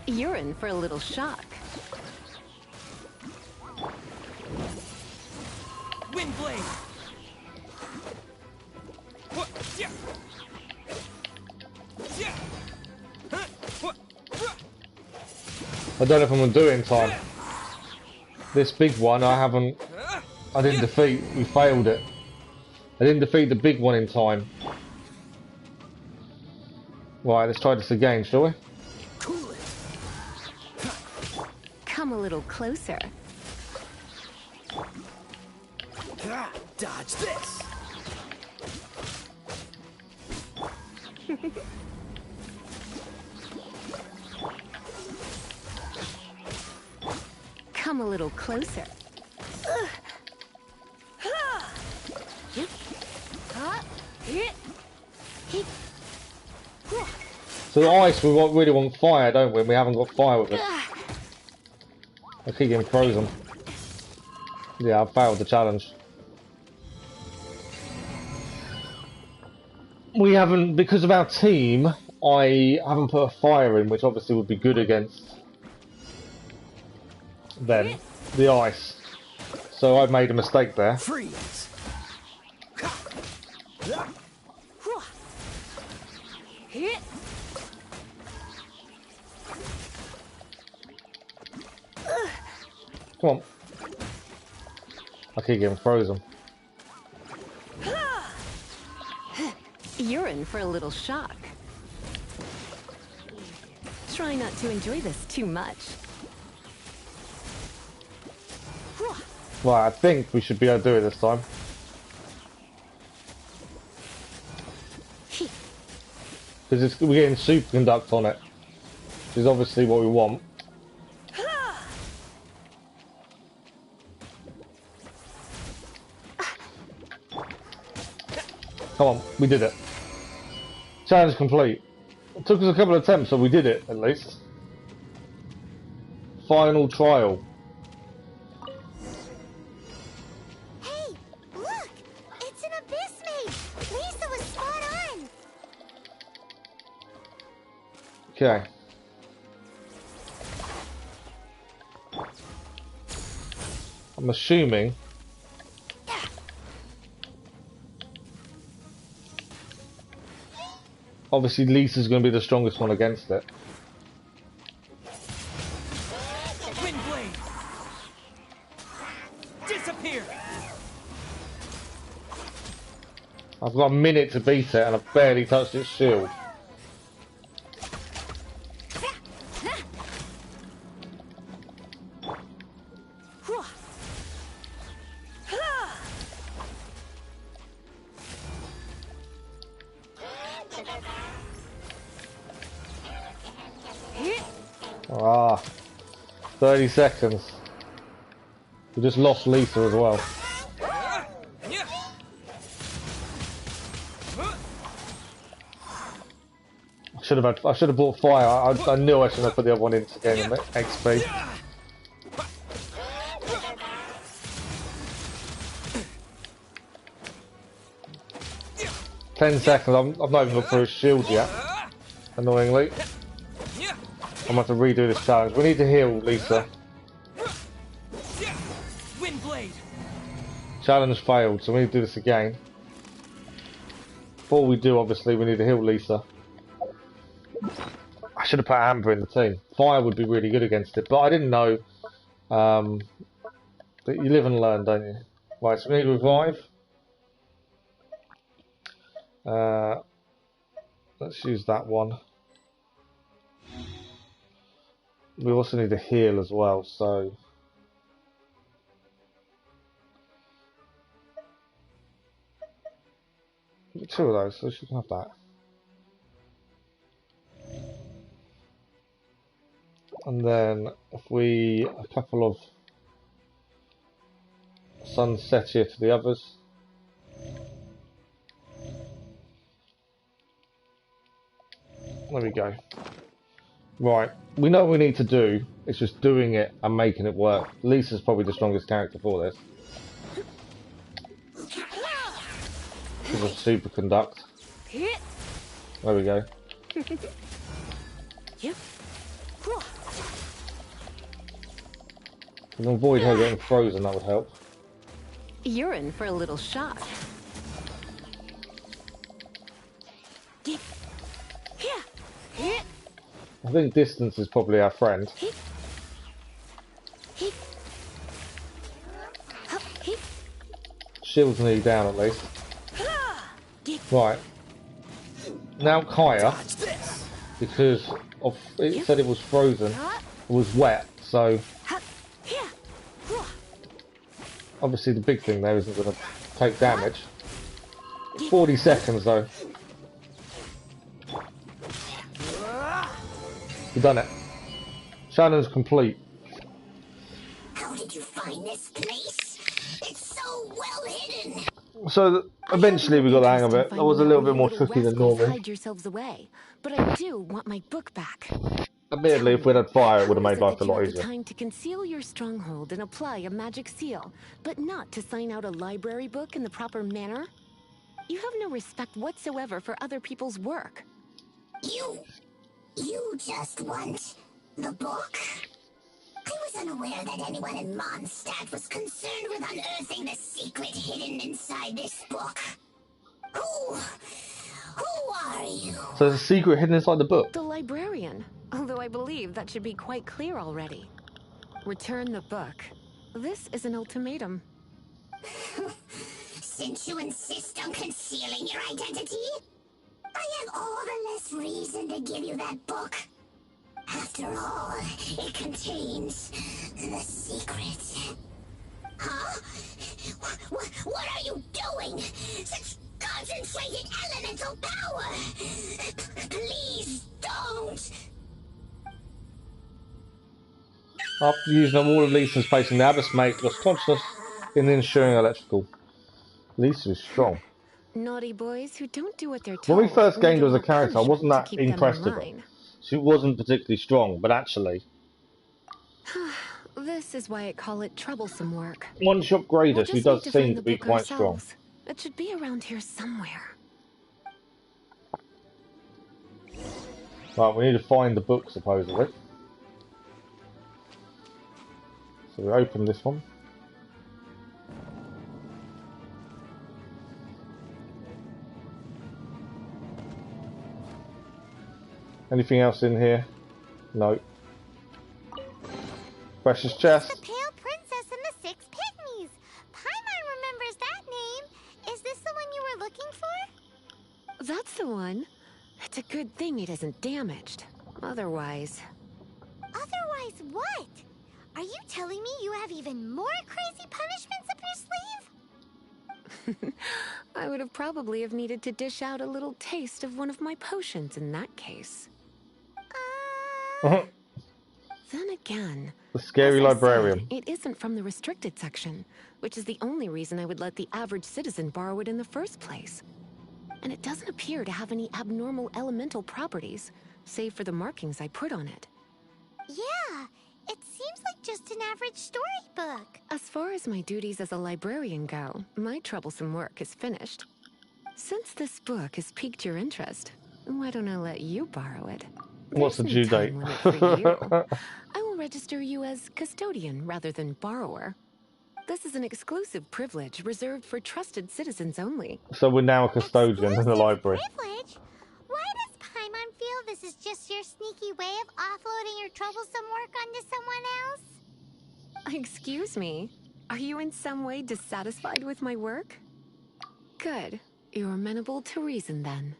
You're in for a little shock. Wind blade. I don't know if I'm going to do it in time. This big one, I didn't defeat. We failed it. I didn't defeat the big one in time. Right, let's try this again, shall we? Come a little closer. Dodge this. Come a little closer. So the ice, we really want fire, don't we? We haven't got fire with us. I keep getting frozen. Yeah, I failed the challenge. We haven't, because of our team, I haven't put a fire in, which obviously would be good against them, the ice. So I've made a mistake there. Freeze. Come on. I keep getting frozen. You're in for a little shock. Try not to enjoy this too much. Right, I think we should be able to do it this time. Because we're getting superconduct on it, which is obviously what we want. Come on, we did it. Challenge complete. It took us a couple of attempts, but we did it at least. Final trial. Hey, look! It's an abyss maze! Lisa was spot on! Okay. I'm assuming obviously Lisa's going to be the strongest one against it. Windblade! Disappear! I've got a minute to beat it and I've barely touched its shield. Ah, 30 seconds. We just lost Lisa as well. I should have bought fire. I knew I should have put the other one in to gain XP. Ten seconds. I've not even got through his shield yet. Annoyingly. I'm going to have to redo this challenge. We need to heal Lisa. Windblade. Challenge failed, so we need to do this again. Before we do, obviously, we need to heal Lisa. I should have put Amber in the team. Fire would be really good against it, but I didn't know. But you live and learn, don't you? Right, so we need to revive. Let's use that one. We also need to heal as well, so... Two of those, so she can have that. And then, if we... a couple of... sunset here to the others. There we go. Right, we know what we need to do, it's just doing it and making it work. Lisa's probably the strongest character for this. Because of superconduct. There we go. We can avoid her getting frozen, that would help. You're in for a little shock. I think distance is probably our friend. Shield's nearly down at least. Right. Now Kaya, because of it said it was frozen, it was wet, so obviously the big thing there isn't going to take damage. 40 seconds though. We've done it. Challenge complete. How did you find this place? It's so well hidden. So eventually we got the hang of it. That was a little bit more tricky than normal. Hide yourselves away, but I do want my book back. Admittedly, if we'd had fire, it would have made life a lot The easier. time to conceal your stronghold and apply a magic seal, but not to sign out a library book in the proper manner. You have no respect whatsoever for other people's work. You just want the book? I was unaware that anyone in Mondstadt was concerned with unearthing the secret hidden inside this book. Who are you? So there's a secret hidden inside the book? The librarian, although I believe that should be quite clear already. Return the book. This is an ultimatum. Since you insist on concealing your identity, all the less reason to give you that book. After all, it contains the secret. Huh? What are you doing? Such concentrated elemental power! Please don't! After using up all of Lisa's placing the Abyss mate lost consciousness in the ensuing electrical. Lisa is strong. Naughty boys who don't do what they're When told. we first gained her as a need character, I wasn't to that keep them in impressed with her. line. She wasn't particularly strong, but actually, This is why I call it troublesome work. once you upgrade her, We'll she just does need to seem find to the be book quite strong. ourselves. It should be around here somewhere. Right, we need to find the book, supposedly. So we open this one. Anything else in here? No. Precious chest. The Pale Princess and the Six Pygmies. Paimon remembers that name. Is this the one you were looking for? That's the one. It's a good thing it isn't damaged. Otherwise... Otherwise what? Are you telling me you have even more crazy punishments up your sleeve? I would have probably have needed to dish out a little taste of one of my potions in that case. Then again, The scary as I librarian. said, it isn't from the restricted section, which is the only reason I would let the average citizen borrow it in the first place. And it doesn't appear to have any abnormal elemental properties, save for the markings I put on it. Yeah, it seems like just an average storybook. As far as my duties as a librarian go, my troublesome work is finished. Since this book has piqued your interest, why don't I let you borrow it? What's the due date? I will register you as custodian rather than borrower. This is an exclusive privilege reserved for trusted citizens only. So we're now a custodian in the library. Privilege? Why does Paimon feel this is just your sneaky way of offloading your troublesome work onto someone else? Excuse me, are you in some way dissatisfied with my work? Good, you're amenable to reason then.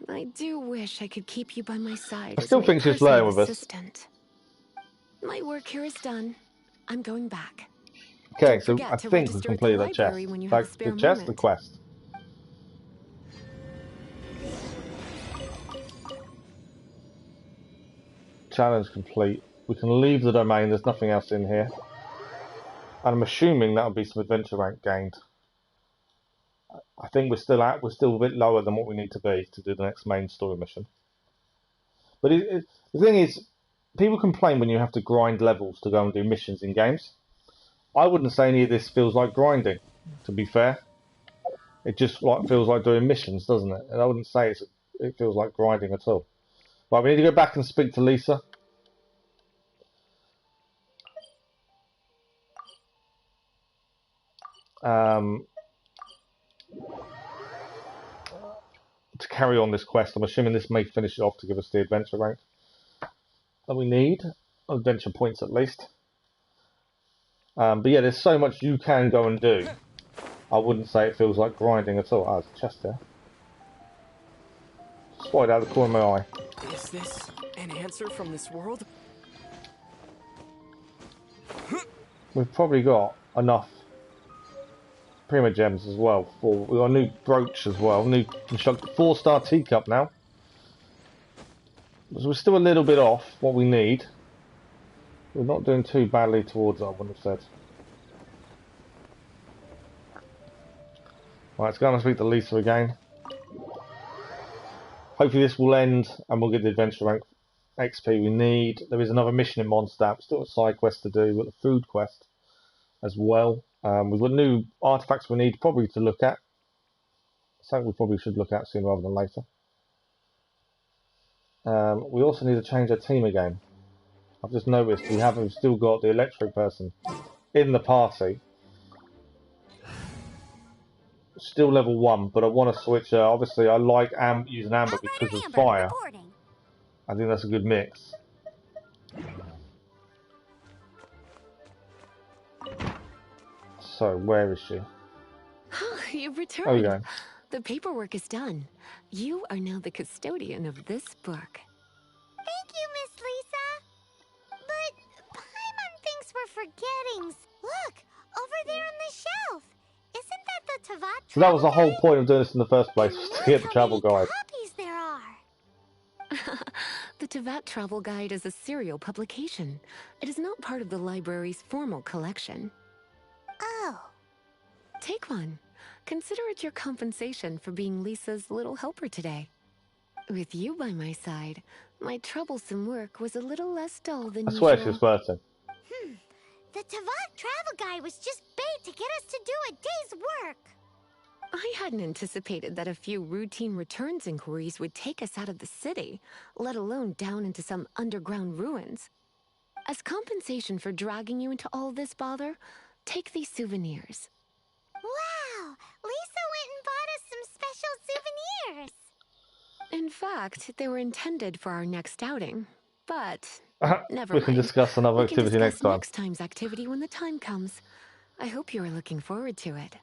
I do wish I could keep you by my side. I still think she's playing with us. My work here is done. I'm going back. Okay, so I think we've completed that chest. Like the chest, the quest. Challenge complete. We can leave the domain, there's nothing else in here. And I'm assuming that'll be some adventure rank gained. I think we're still a bit lower than what we need to be to do the next main story mission. But the thing is, people complain when you have to grind levels to go and do missions in games. I wouldn't say any of this feels like grinding, to be fair. It just feels like doing missions, doesn't it? And I wouldn't say it feels like grinding at all. Right, we need to go back and speak to Lisa. To carry on this quest. I'm assuming this may finish it off to give us the adventure rank that we need. Adventure points at least. But yeah, there's so much you can go and do. I wouldn't say it feels like grinding at all. Ah, there's a chest there. Spotted out of the corner of my eye. Is this an answer from this world? We've probably got enough Prima Gems as well. We've got a new brooch as well. New constructed 4-star teacup now. So we're still a little bit off what we need. We're not doing too badly towards it, I wouldn't have said. Right, let's go and speak to Lisa again. Hopefully this will end and we'll get the adventure rank XP we need. There is another mission in Mondstadt. Still a side quest to do. We've got the food quest as well. We've got new artifacts we need probably to look at. Something we probably should look at sooner rather than later. We also need to change our team again. I've just noticed we've still got the electric person in the party. Still level 1, but I want to switch her. Obviously, I like using Amber because of fire. I think that's a good mix. So, where is she? You've returned. Oh, yeah. The paperwork is done. You are now the custodian of this book. Thank you, Miss Lisa. But Paimon thinks we're forgettings. Look, over there on the shelf. Isn't that the Devout? So that was the whole point of doing this in the first place, was to get the travel guide. Copies there are. The Devout Travel Guide is a serial publication. It is not part of the library's formal collection. Oh. Take one. Consider it your compensation for being Lisa's little helper today. With you by my side, my troublesome work was a little less dull than usual. I swear she was flirting. The Devout Travel Guide was just bait to get us to do a day's work. I hadn't anticipated that a few routine returns inquiries would take us out of the city, let alone down into some underground ruins. As compensation for dragging you into all this bother, take these souvenirs. Wow! Lisa went and bought us some special souvenirs. In fact, they were intended for our next outing, but never we can mind. discuss another activity next time. Next time's activity when the time comes. I hope you are looking forward to it.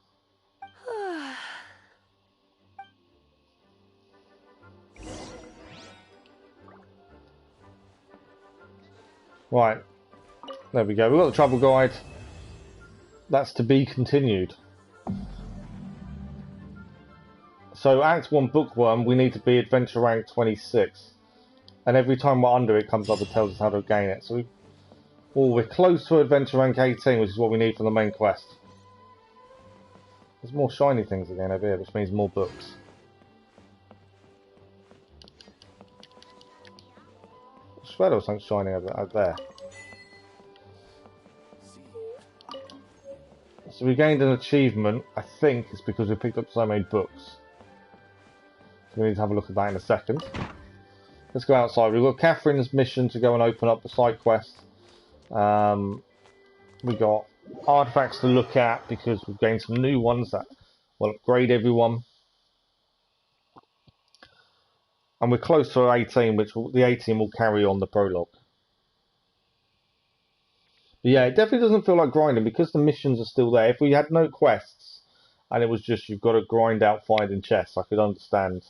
Right, there we go. We've got the travel guide. That's to be continued. So Act 1 Bookworm, we need to be Adventure Rank 26. And every time we're under it comes up and tells us how to gain it. So we're close to Adventure Rank 18, which is what we need for the main quest. There's more shiny things again over here, which means more books. I swear there was something shiny over there. So we gained an achievement, I think it's because we picked up so many books. So we need to have a look at that in a second. Let's go outside. We've got Catherine's mission to go and open up the side quest. We got artifacts to look at because we've gained some new ones that will upgrade everyone. And we're close to 18, which the 18 will carry on the prologue. But yeah, it definitely doesn't feel like grinding because the missions are still there. If we had no quests and it was just you've got to grind out finding chests, I could understand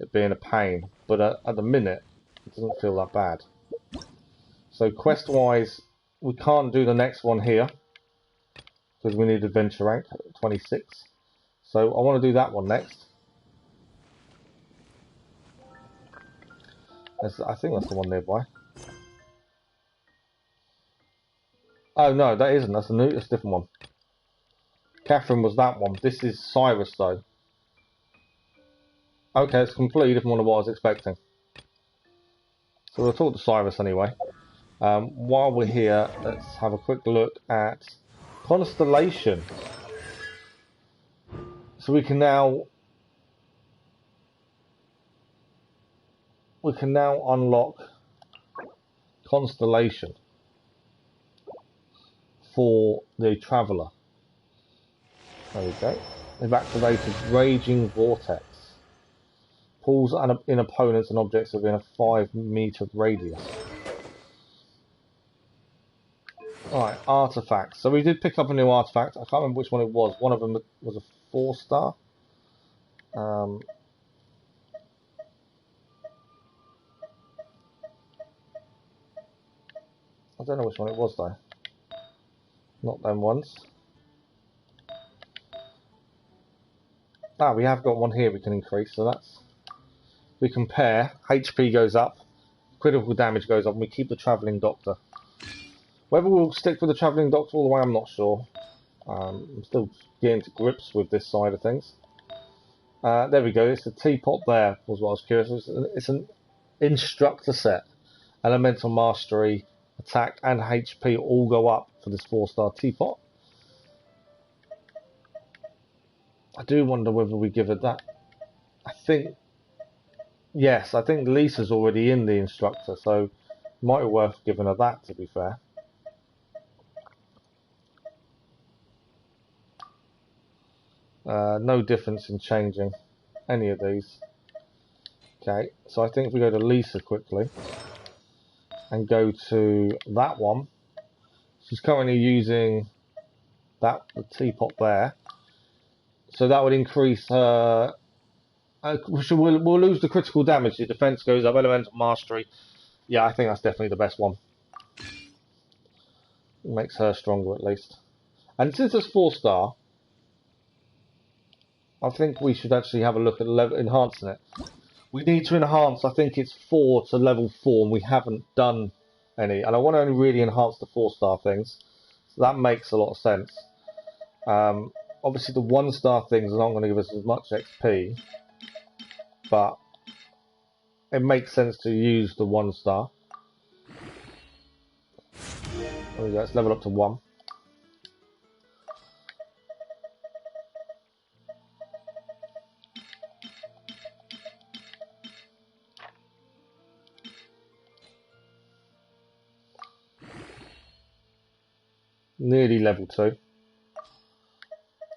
it being a pain. But at the minute, it doesn't feel that bad. So quest-wise, we can't do the next one here because we need Adventure Rank 26. So I want to do that one next. I think that's the one nearby. Oh no, that isn't. That's a different one. Catherine was that one. This is Cyrus though. Okay, it's a completely different one than what I was expecting. So we'll talk to Cyrus anyway. While we're here, let's have a quick look at Constellation. So we can now unlock Constellation for the Traveller. There we go. They've activated Raging Vortex. Pulls in opponents and objects within a 5-meter radius. Alright, artifacts. So we did pick up a new artifact. I can't remember which one it was. One of them was a 4-star. I don't know which one it was though. Not them ones. Ah, we have got one here we can increase, so that's... We compare, HP goes up, critical damage goes up, and we keep the Travelling Doctor. Whether we'll stick with the Travelling Doctor all the way, I'm not sure. I'm still getting to grips with this side of things. There we go, it's the teapot there, was what I was curious. It's an instructor set. Elemental Mastery, attack and HP all go up for this 4-star teapot. I do wonder whether we give it that. I think, yes, I think Lisa's already in the instructor, so might be worth giving her that, to be fair. No difference in changing any of these. Okay, so I think if we go to Lisa quickly and go to that one, she's currently using the teapot there. So that would increase her... we'll lose the critical damage. The defense goes up, elemental mastery. Yeah, I think that's definitely the best one. It makes her stronger at least. And since it's 4-star, I think we should actually have a look at enhancing it. We need to enhance, I think it's 4 to level 4, and we haven't done any. And I want to only really enhance the 4-star things. So that makes a lot of sense. Obviously the 1-star things are not going to give us as much XP, but it makes sense to use the 1-star. There we go, let's level up to 1. Nearly level 2.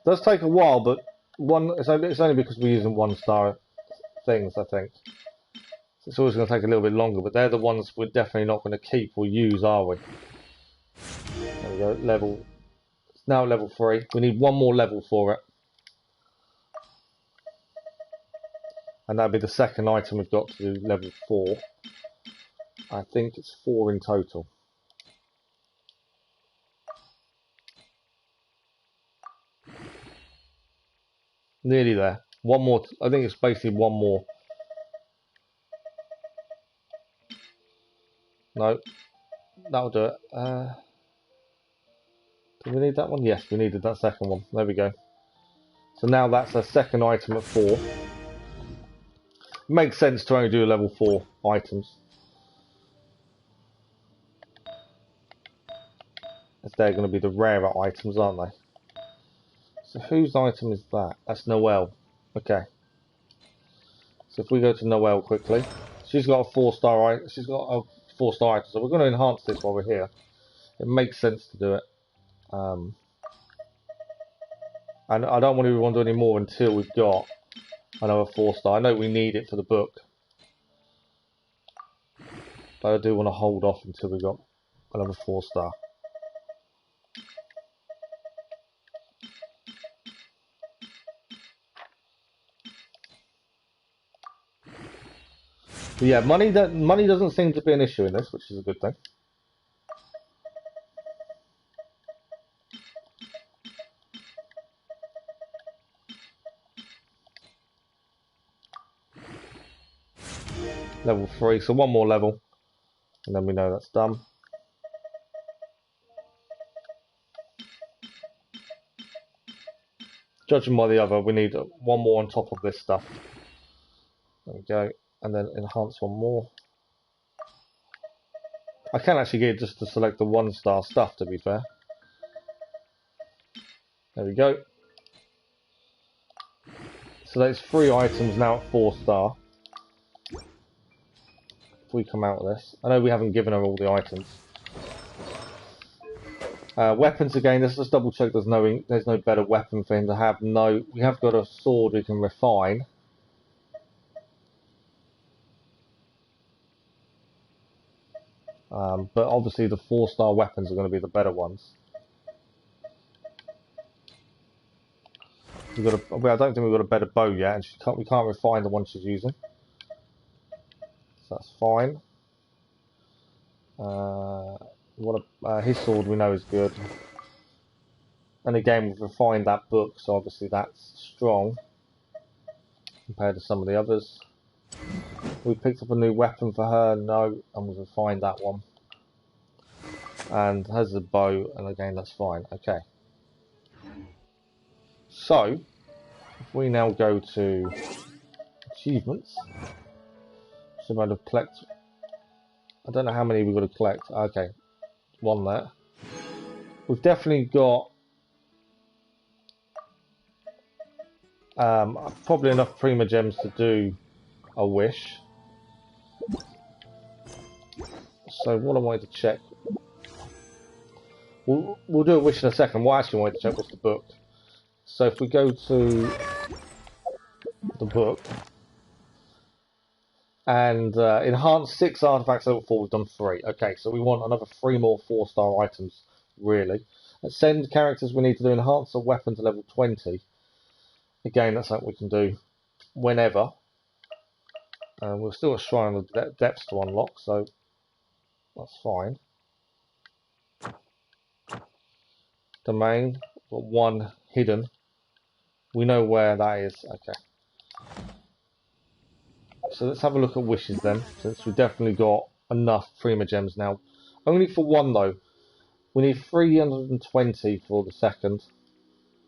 Does take a while, but it's only because we're using 1-star things, I think. So it's always going to take a little bit longer, but they're the ones we're definitely not going to keep or use, are we? There we go, it's now level 3. We need one more level for it. And that'll be the second item we've got to do, level 4. I think it's 4 in total. Nearly there. One more. I think it's basically one more. No, that'll do it. Do we need that one? Yes, we needed that second one. There we go. So now that's a second item at 4. It makes sense to only do level 4 items. As they're going to be the rarer items, aren't they? So whose item is that? That's Noelle. Okay. So if we go to Noelle quickly, she's got a 4-star item. She's got a 4-star item. So we're going to enhance this while we're here. It makes sense to do it. And I don't want to do any more until we've got another 4-star. I know we need it for the book, but I do want to hold off until we've got another 4-star. But yeah, money doesn't seem to be an issue in this, which is a good thing. Level 3, so one more level, and then we know that's done. Judging by the other, we need one more on top of this stuff. There we go. And then enhance one more. I can actually get it just to select the 1-star stuff, to be fair. There we go. So there's 3 items now at 4-star. If we come out of this. I know we haven't given her all the items. Weapons again, let's just double check there's no better weapon for him to have. No, we have got a sword we can refine. But obviously the 4-star weapons are going to be the better ones. I don't think we've got a better bow yet, and we can't refine the one she's using. So that's fine. His sword we know is good. And again, we've refined that book, so obviously that's strong compared to some of the others. We picked up a new weapon for her, no, and we've refined that one. And has a bow, and again that's fine. Okay. So, if we now go to achievements, so I'm going to collect. I don't know how many we've got to collect. Okay, one there. We've definitely got probably enough Prima Gems to do a wish. So what I wanted to check, we'll do a wish in a second. What I actually wanted to check was the book. So if we go to the book and enhance 6 artifacts level 4, we've done 3. Okay, so we want another 3 more 4-star items, really. Send characters, we need to do enhance a weapon to level 20. Again, that's something we can do whenever. We're still a shrine of depths to unlock, so that's fine. Domain, got one hidden. We know where that is. Okay. So let's have a look at wishes then, since we've definitely got enough Prima gems now. Only for one though. We need 320 for the second.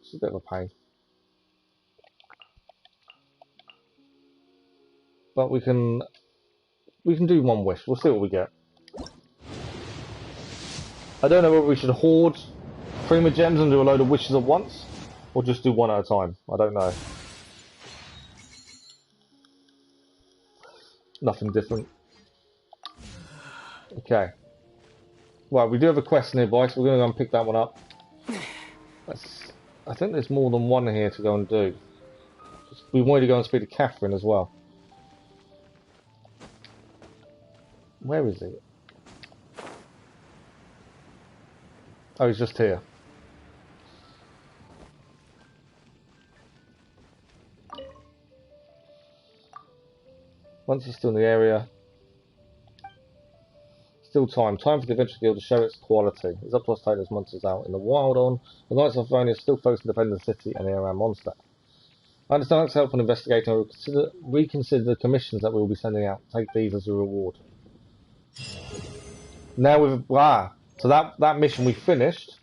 It's a bit of a pain. But we can do one wish. We'll see what we get. I don't know whether we should hoard Prima gems and do a load of wishes at once, or just do one at a time. I don't know. Nothing different. Okay. Well, we do have a quest nearby, so we're going to go and pick that one up. I think there's more than one here to go and do. We wanted to go and speak to Catherine as well. Where is he? Oh, he's just here. Once he's still in the area. Still time. Time for the Adventure Guild to show its quality. It's up to us to take those monsters out in the wild on. The Knights of Livonia are still focused on defending the city and around Mondstadt. I understand it's help in investigating and reconsider the commissions that we will be sending out. Take these as a reward. Now we've so that mission we finished,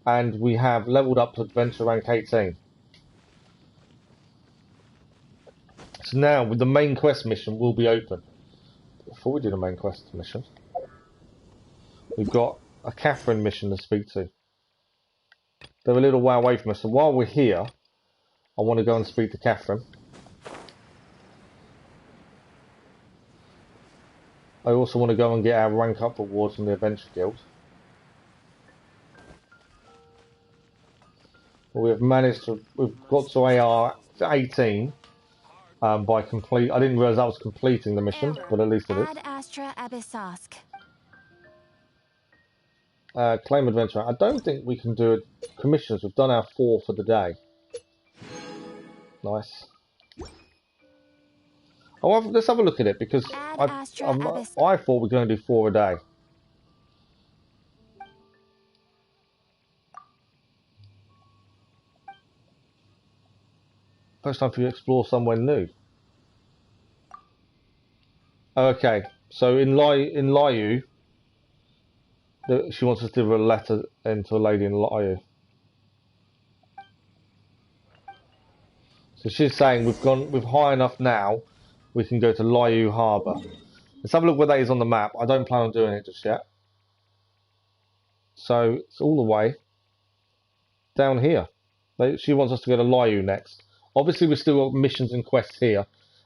and we have leveled up to Adventure rank 18. So now with the main quest mission will be open. Before we do the main quest mission, we've got a Catherine mission to speak to. They're a little way away from us, so while we're here, I want to go and speak to Catherine. I also want to go and get our rank up rewards from the Adventure Guild. Well, we've got to AR 18 by complete. I didn't realise I was completing the mission, but at least it is. Claim adventure. I don't think we can do commissions. We've done our 4 for the day. Nice. Oh, let's have a look at it, because I thought we were going to do 4 a day. First time for you to explore somewhere new. Okay, so in Liu, she wants us to deliver a letter into a lady in Liu. So she's saying we've high enough now. We can go to Liu Harbour. Let's have a look where that is on the map. I don't plan on doing it just yet. So it's all the way down here. She wants us to go to Liu next. Obviously we've still got missions and quests here.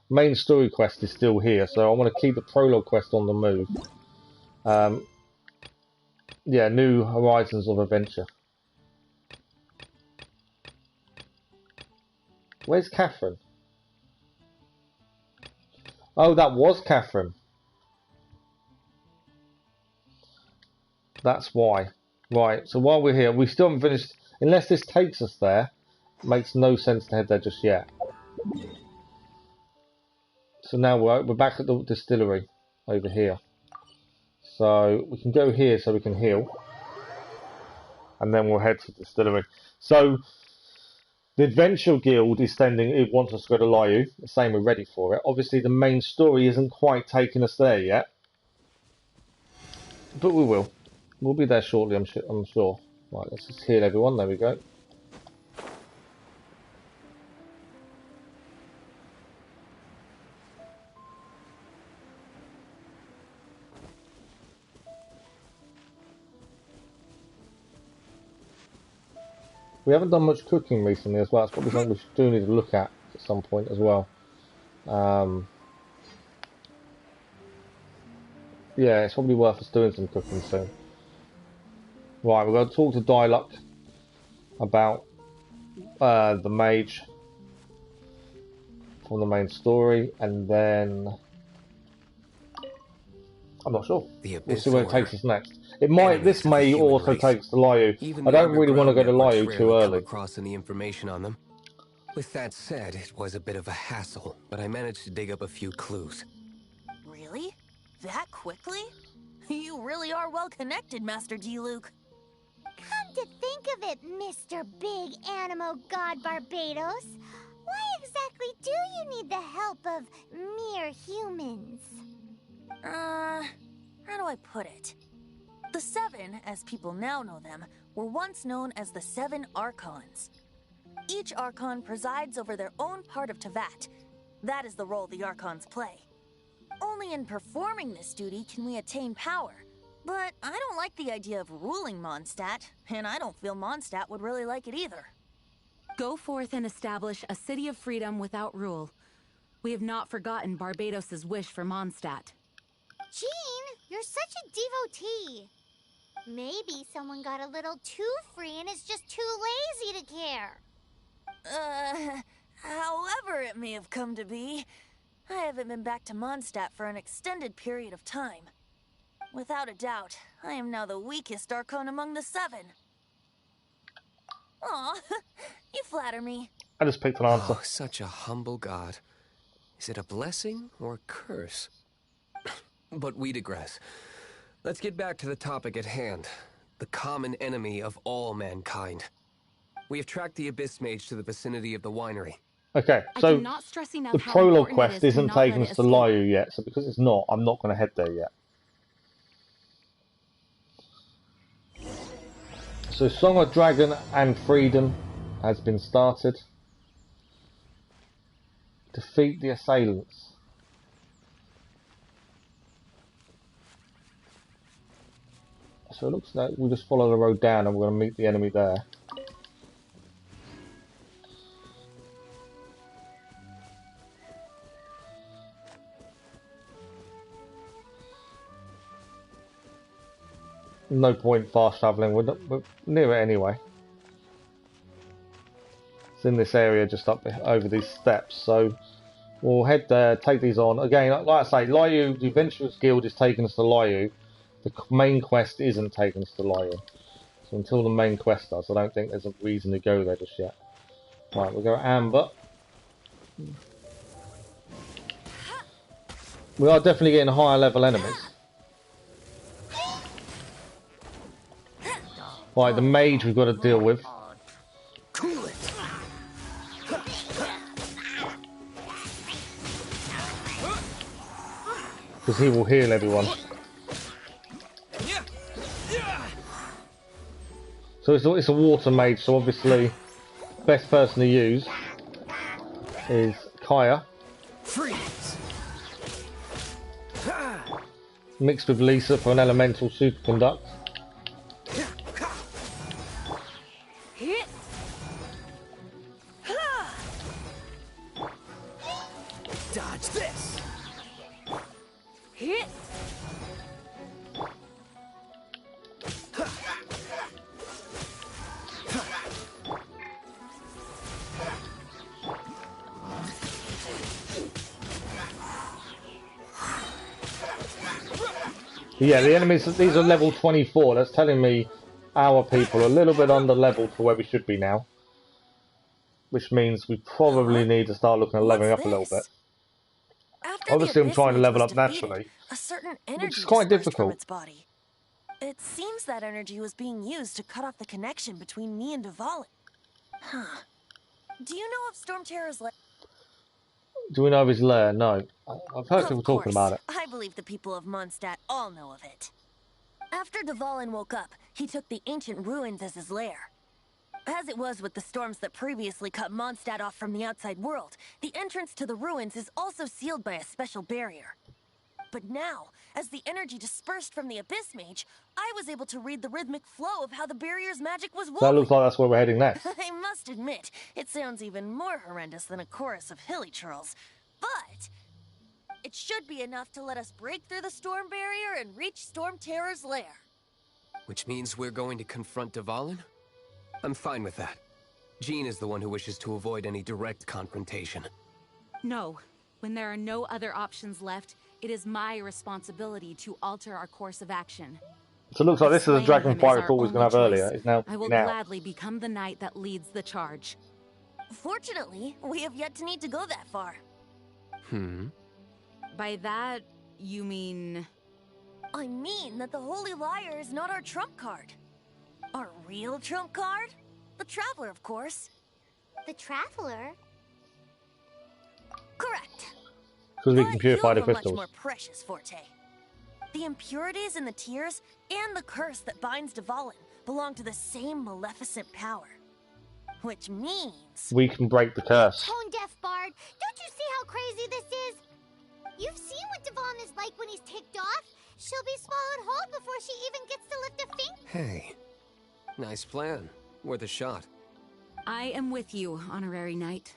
Main story quest is still here, so I want to keep the prologue quest on the move. Yeah, New Horizons of Adventure. Where's Catherine? Oh, that was Catherine. That's why. Right, so while we're here, we still haven't finished. Unless this takes us there, it makes no sense to head there just yet. So now we're back at the distillery over here. So we can go here so we can heal. And then we'll head to the distillery. So the Adventure Guild is sending, it wants us to go to Liu. It's saying we're ready for it. Obviously the main story isn't quite taking us there yet. But we will. We'll be there shortly, I'm sure. Right, let's just heal everyone. There we go. We haven't done much cooking recently as well. It's probably something we do need to look at some point as well. Yeah, it's probably worth us doing some cooking soon. Right, we're going to talk to Diluc about the mage from the main story, and then I'm not sure. We'll see where it takes us next. It might. This may also take us to Liu. I don't really want to go to Liu too early. Across any information on them. With that said, it was a bit of a hassle, but I managed to dig up a few clues. Really? That quickly? You really are well connected, Master D. Luke. Come to think of it, Mr. Big Animo God Barbados, why exactly do you need the help of mere humans? How do I put it? The Seven, as people now know them, were once known as the Seven Arkhans. Each Archon presides over their own part of Devout. That is the role the Archons play. Only in performing this duty can we attain power. But I don't like the idea of ruling Mondstadt, and I don't feel Mondstadt would really like it either. Go forth and establish a city of freedom without rule. We have not forgotten Barbados's wish for Mondstadt. Jean, you're such a devotee. Maybe someone got a little too free and is just too lazy to care. However it may have come to be, I haven't been back to Mondstadt for an extended period of time. Without a doubt, I am now the weakest Archon among the Seven. Aw, you flatter me. I just picked an answer. Oh, such a humble god. Is it a blessing or a curse? But we digress. Let's get back to the topic at hand. The common enemy of all mankind. We have tracked the Abyss Mage to the vicinity of the winery. Okay, so the prologue quest isn't taking us to Lair yet, so because it's not, I'm not going to head there yet. So Song of Dragon and Freedom has been started. Defeat the assailants. So it looks like we'll just follow the road down and we're going to meet the enemy there. No point fast travelling, we're near it anyway. It's in this area just up over these steps, so we'll head there, take these on. Again, like I say, Lair, the Adventurers Guild is taking us to Lair. The main quest isn't taking us to Lair. So until the main quest does, I don't think there's a reason to go there just yet. Right, we'll go Amber. We are definitely getting higher level enemies. Right, the mage we've got to deal with. Because he will heal everyone. So it's a water mage, so obviously best person to use is Kaya. Mixed with Lisa for an elemental superconduct. Dodge this. Yeah, the enemies, these are level 24. That's telling me our people are a little bit under level for where we should be now. Which means we probably need to start looking at leveling up a little bit. Obviously I'm trying to level up naturally, a certain energy which is quite difficult. from its body. It seems that energy was being used to cut off the connection between me and Devout. Huh. Do you know of Storm Terror's lair? Do we know of his lair? No. I've heard people talking about it. I believe the people of Mondstadt all know of it. After Devout woke up, he took the ancient ruins as his lair. As it was with the storms that previously cut Mondstadt off from the outside world, the entrance to the ruins is also sealed by a special barrier. But now, as the energy dispersed from the Abyss Mage, I was able to read the rhythmic flow of how the barrier's magic was woven. That looks like that's where we're heading next. I must admit, it sounds even more horrendous than a chorus of hilly churls. But it should be enough to let us break through the storm barrier and reach Storm Terror's lair. Which means we're going to confront Devout? I'm fine with that. Jean is the one who wishes to avoid any direct confrontation. No. When there are no other options left, it is my responsibility to alter our course of action. So it looks like this is a dragon fight I thought we was going to have earlier. It's now. I will gladly become the knight that leads the charge. Fortunately, we have yet to need to go that far. By that, you mean... I mean that the Holy Liar is not our trump card. Our real trump card? The Traveler, of course. The Traveler? Correct. Because we can purify the But you have a crystals. much more precious forte. The impurities and the tears and the curse that binds Devout belong to the same maleficent power. Which means... we can break the curse. Tone-deaf bard, don't you see how crazy this is? You've seen what Devon is like when he's ticked off. She'll be swallowed whole before she even gets to lift a finger. Hey, nice plan. Worth a shot. I am with you, Honorary Knight.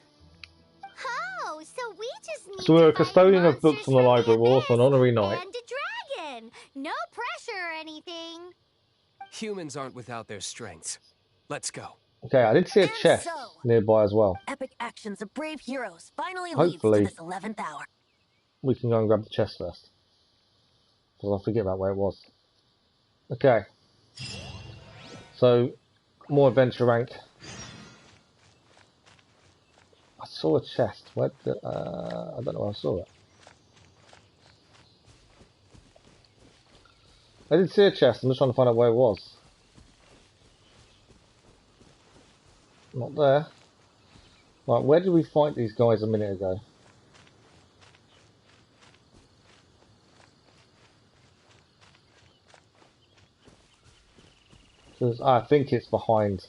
Oh, so we just need So we're a to find custodian of monsters books from the from library, we're also an honorary knight. and a dragon. No pressure or anything. Humans aren't without their strengths. Let's go. Okay, I did see a And chest so, nearby as well. epic actions of brave heroes finally Hopefully. leads to this 11th hour. We can go and grab the chest first. Because I forget about where it was. Okay. So, more adventure rank. I saw a chest. Where the, I don't know where I saw it. I did see a chest. I'm just trying to find out where it was. Not there. Right, where did we fight these guys a minute ago? I think it's behind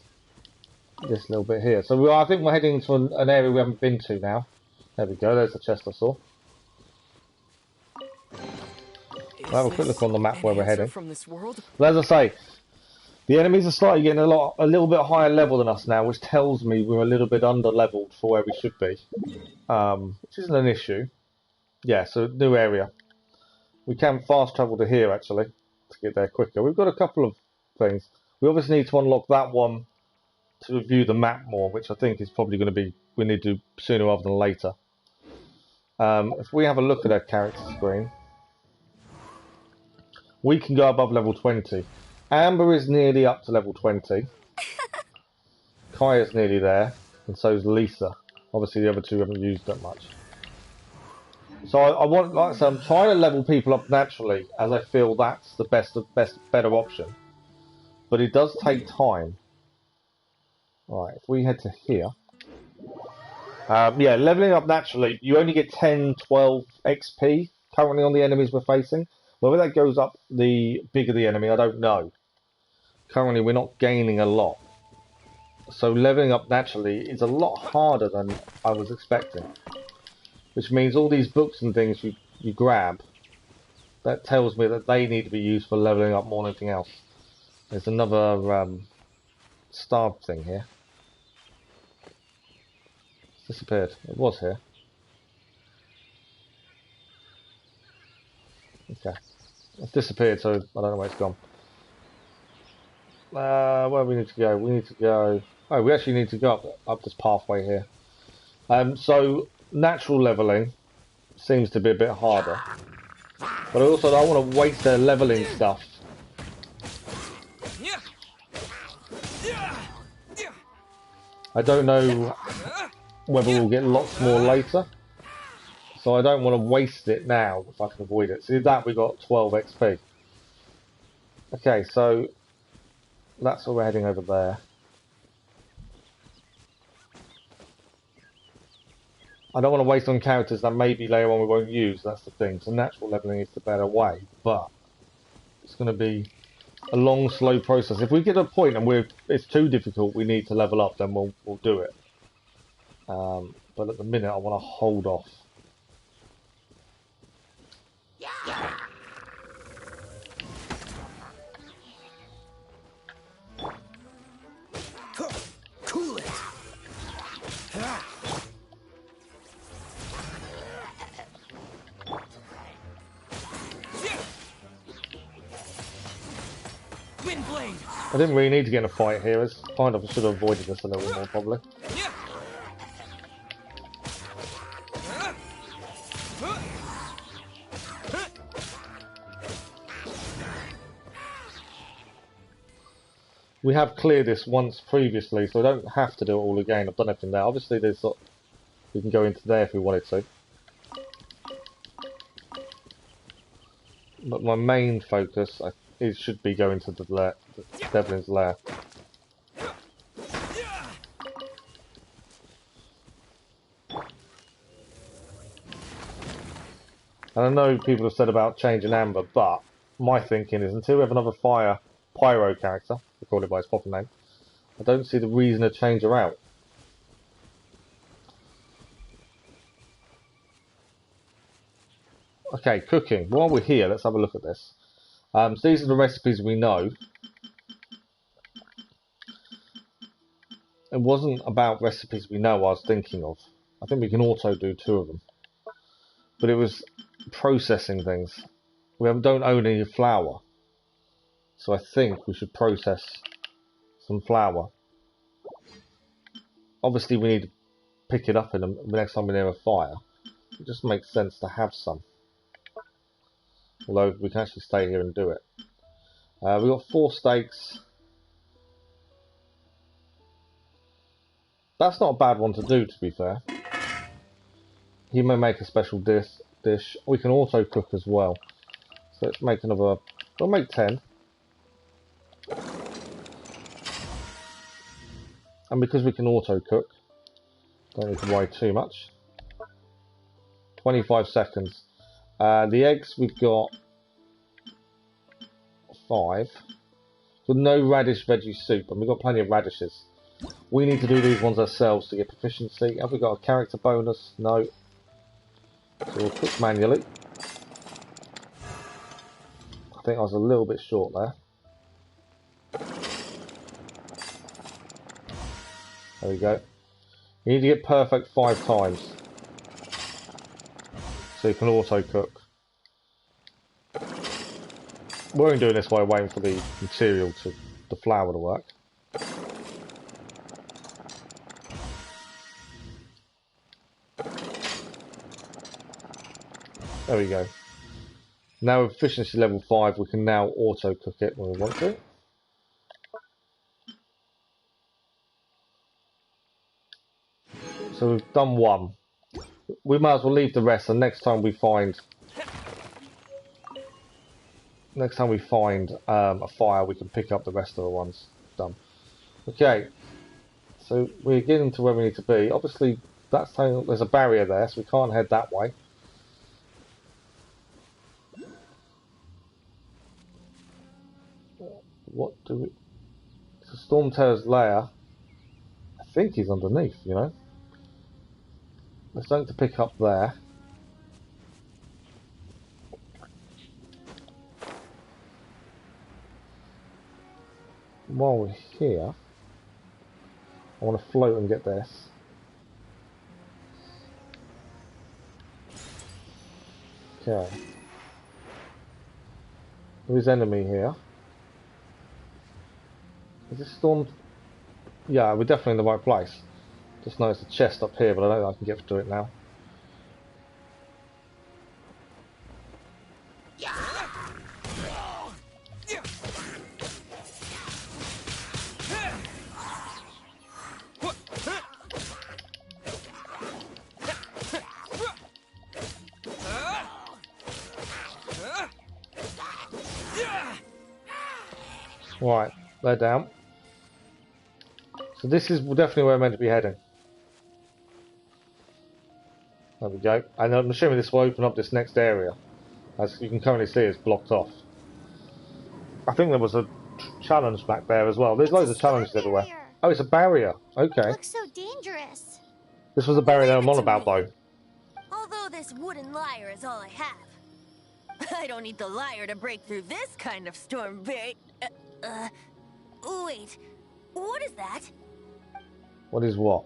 this little bit here. So I think we're heading to an area we haven't been to now. There we go, there's the chest I saw. I'll have a quick look on the map where we're heading. From this world? But as I say, the enemies are starting getting a little bit higher level than us now, which tells me we're a little bit under-leveled for where we should be. Which isn't an issue. Yeah, so new area. We can fast travel to here, actually, to get there quicker. We've got a couple of things. We obviously need to unlock that one to review the map more, which I think is probably going to be, we need to do sooner rather than later. If we have a look at our character screen, we can go above level 20. Amber is nearly up to level 20. Kaya's nearly there, and so is Lisa. Obviously the other two haven't used that much. So I want, like I said, I'm trying to level people up naturally, as I feel that's the better option. But it does take time. Alright, if we head to here. Yeah, leveling up naturally, you only get 10, 12 XP currently on the enemies we're facing. Whether that goes up the bigger the enemy, I don't know. Currently we're not gaining a lot. So leveling up naturally is a lot harder than I was expecting. Which means all these books and things you grab, that tells me that they need to be used for leveling up more than anything else. There's another star thing here. It's disappeared. It was here. Okay. It's disappeared, so I don't know where it's gone. Where do we need to go? We need to go... Oh, we actually need to go up this pathway here. So, natural leveling seems to be a bit harder. But I also don't want to waste their leveling stuff. I don't know whether we'll get lots more later. So I don't want to waste it now if I can avoid it. See that, we got 12 XP. Okay, so that's where we're heading over there. I don't want to waste on characters that maybe later on we won't use, that's the thing. So natural leveling is the better way, but it's going to be a long, slow process. If we get to a point and it's too difficult, we need to level up, then we'll do it. But at the minute, I want to hold off. Cool it. Windblade. I didn't really need to get in a fight here. It's kind of, I should have avoided this a little bit more probably. We have cleared this once previously, so I don't have to do it all again. I've done everything there. Obviously, there's we can go into there if we wanted to. But my main focus should be going to the Devlin's Lair. And I know people have said about changing Amber, but my thinking is until we have another Pyro character, we call it by its proper name, I don't see the reason to change her out. Okay, cooking. While we're here, let's have a look at this. So these are the recipes we know. It wasn't about recipes we know I was thinking of. I think we can auto do 2 of them. But it was processing things. We don't own any flour. So I think we should process some flour. Obviously we need to pick it up in the next time we're near a fire. It just makes sense to have some. Although we can actually stay here and do it. We've got 4 steaks. That's not a bad one to do, to be fair. He may make a special dish. We can auto cook as well. So let's make another. We'll make 10. And because we can auto cook, don't need to worry too much. 25 seconds. The eggs we've got 5. With no radish veggie soup, and we've got plenty of radishes. We need to do these ones ourselves to get proficiency. Have we got a character bonus? No. So we'll cook manually. I think I was a little bit short there. There we go. You need to get perfect 5 times. So you can auto cook. We're only doing this while waiting for the material the flour to work. There we go. Now with efficiency level 5, we can now auto cook it when we want to. So we've done 1. We might as well leave the rest, and next time we find a fire, we can pick up the rest of the ones. Done. Okay. So we're getting to where we need to be. Obviously, there's a barrier there, so we can't head that way. What do we... It's a Storm Terror's lair. I think he's underneath, you know. There's something to pick up there. While we're here, I want to float and get this. Okay. There is enemy here. Is this storm? Yeah, we're definitely in the right place. Just noticed a chest up here, but I don't think I can get to it now. Right, they're down. So this is definitely where we're meant to be heading. There we go. And I'm assuming this will open up this next area. As you can currently see, it's blocked off. I think there was a challenge back there as well. There's loads of challenges everywhere. Oh, it's a barrier. Okay. It looks so dangerous. This was a barrier that I'm on about, though. Although this wooden lyre is all I have. I don't need the lyre to break through this kind of storm barrier. Wait. What is that? What is what?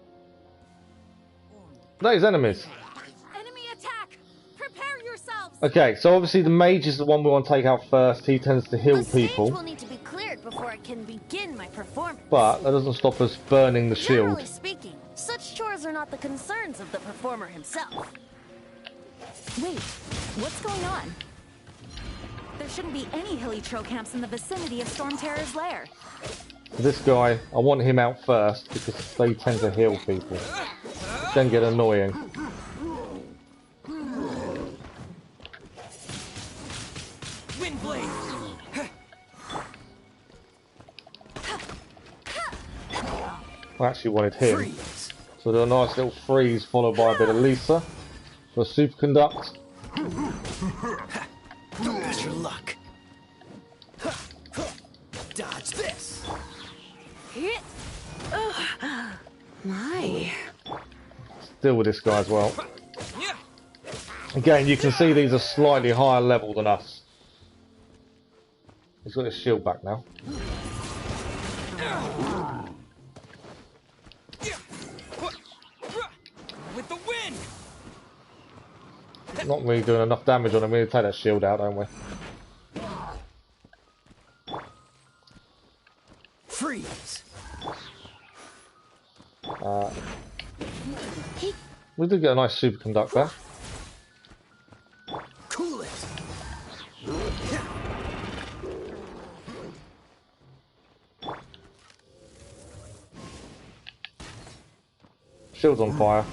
Those enemies. Enemy attack! Prepare yourselves! Okay, so obviously the mage is the one we want to take out first. He tends to heal people. The stage will need to be cleared before I can begin my performance. But that doesn't stop us burning the shield. Generally speaking, such chores are not the concerns of the performer himself. Wait, what's going on? There shouldn't be any hilly camps in the vicinity of Storm Terror's lair. This guy, I want him out first because they tend to heal people. Which then get annoying. Windblade. I actually wanted him. So do a nice little freeze followed by a bit of Lisa for a superconduct. Don't lose your luck. Dodge this. My. Deal with this guy as well. Again, you can see these are slightly higher level than us. He's got his shield back now. With the wind. Not really doing enough damage on him. We need to take that shield out, don't we? Freeze. We did get a nice superconductor. Cool it. Shield's on fire.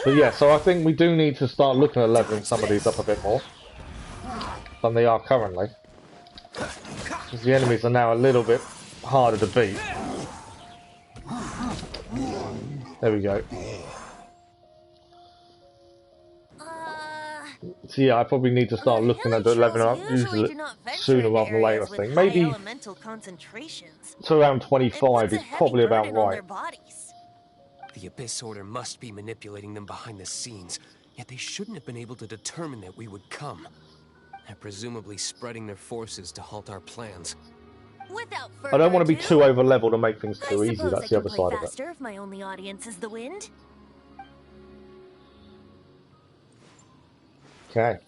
But yeah, so I think we do need to start looking at leveling some of these up a bit more than they are currently. Because the enemies are now a little bit harder to beat. There we go. So yeah, I probably need to start looking at the leveling up usually sooner rather than later. I think maybe to around 25 is probably about right. The Abyss Order must be manipulating them behind the scenes, yet they shouldn't have been able to determine that we would come. They're presumably spreading their forces to halt our plans. I don't want to be too over leveled and make things too easy. That's the other side of it. If my only audience is the wind. Okay.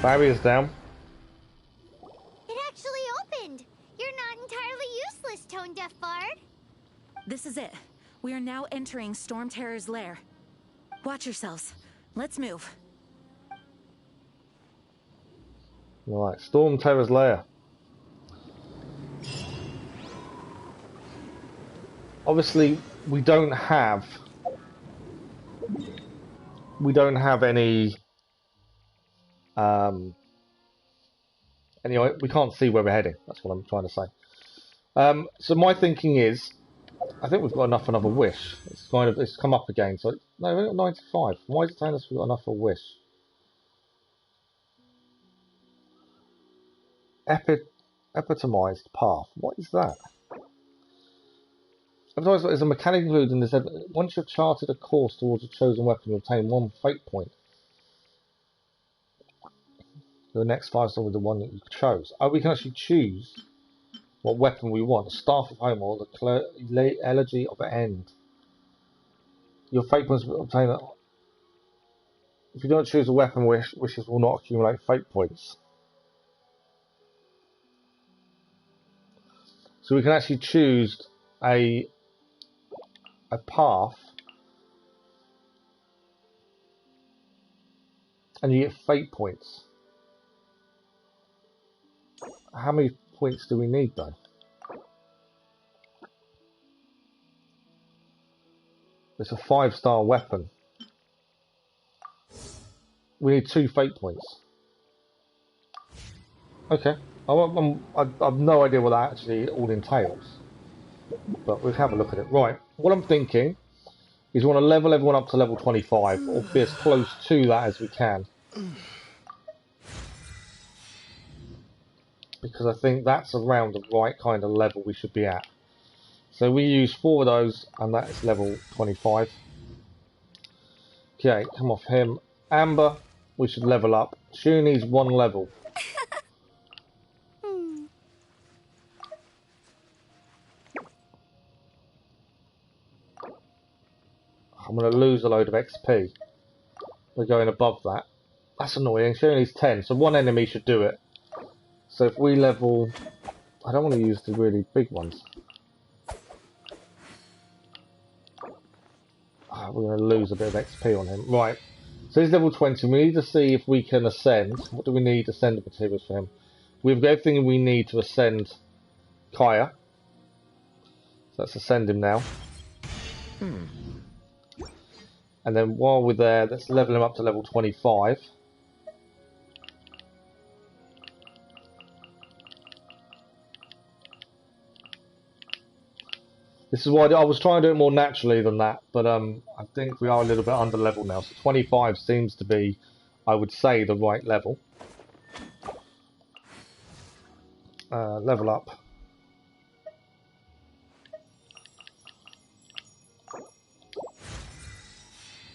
Barrier's down. It actually opened. You're not entirely useless, Tone Deaf Bard. This is it. We are now entering Storm Terror's lair. Watch yourselves. Let's move. Right, Storm Terror's lair. Obviously, we don't have any. Anyway, we can't see where we're heading. That's what I'm trying to say. So my thinking is, I think we've got enough for another wish. It's come up again. So no, we've got 95. Why is it telling us we've got enough for a wish? Epitomized path. What is that? Advertised as a mechanic included in this. Once you've charted a course towards a chosen weapon, you obtain 1 fate point. Your next 5-star with the one that you chose. Oh, we can actually choose what weapon we want. Staff of Home or the Elegy of End. Your fate points will obtain. If you don't choose a weapon, wishes will not accumulate fate points. So we can actually choose a path, and you get fate points. How many points do we need though? It's a 5-star weapon. We need 2 fate points. Okay. I've no idea what that actually all entails. But we'll have a look at it. Right. What I'm thinking is we want to level everyone up to level 25, or be as close to that as we can. Because I think that's around the right kind of level we should be at. So we use 4 of those, and that is level 25. Okay, come off him. Amber, we should level up. She needs 1 level. I'm going to lose a load of XP. We're going above that. That's annoying. She only needs 10, so one enemy should do it. So if we level... I don't want to use the really big ones. We're going to lose a bit of XP on him. Right. So he's level 20. We need to see if we can ascend. What do we need to ascend the materials for him? We've got everything we need to ascend Kaya. So let's ascend him now. And then while we're there, let's level him up to level 25. This is why I was trying to do it more naturally than that, but I think we are a little bit under level now. So 25 seems to be, I would say, the right level. Level up.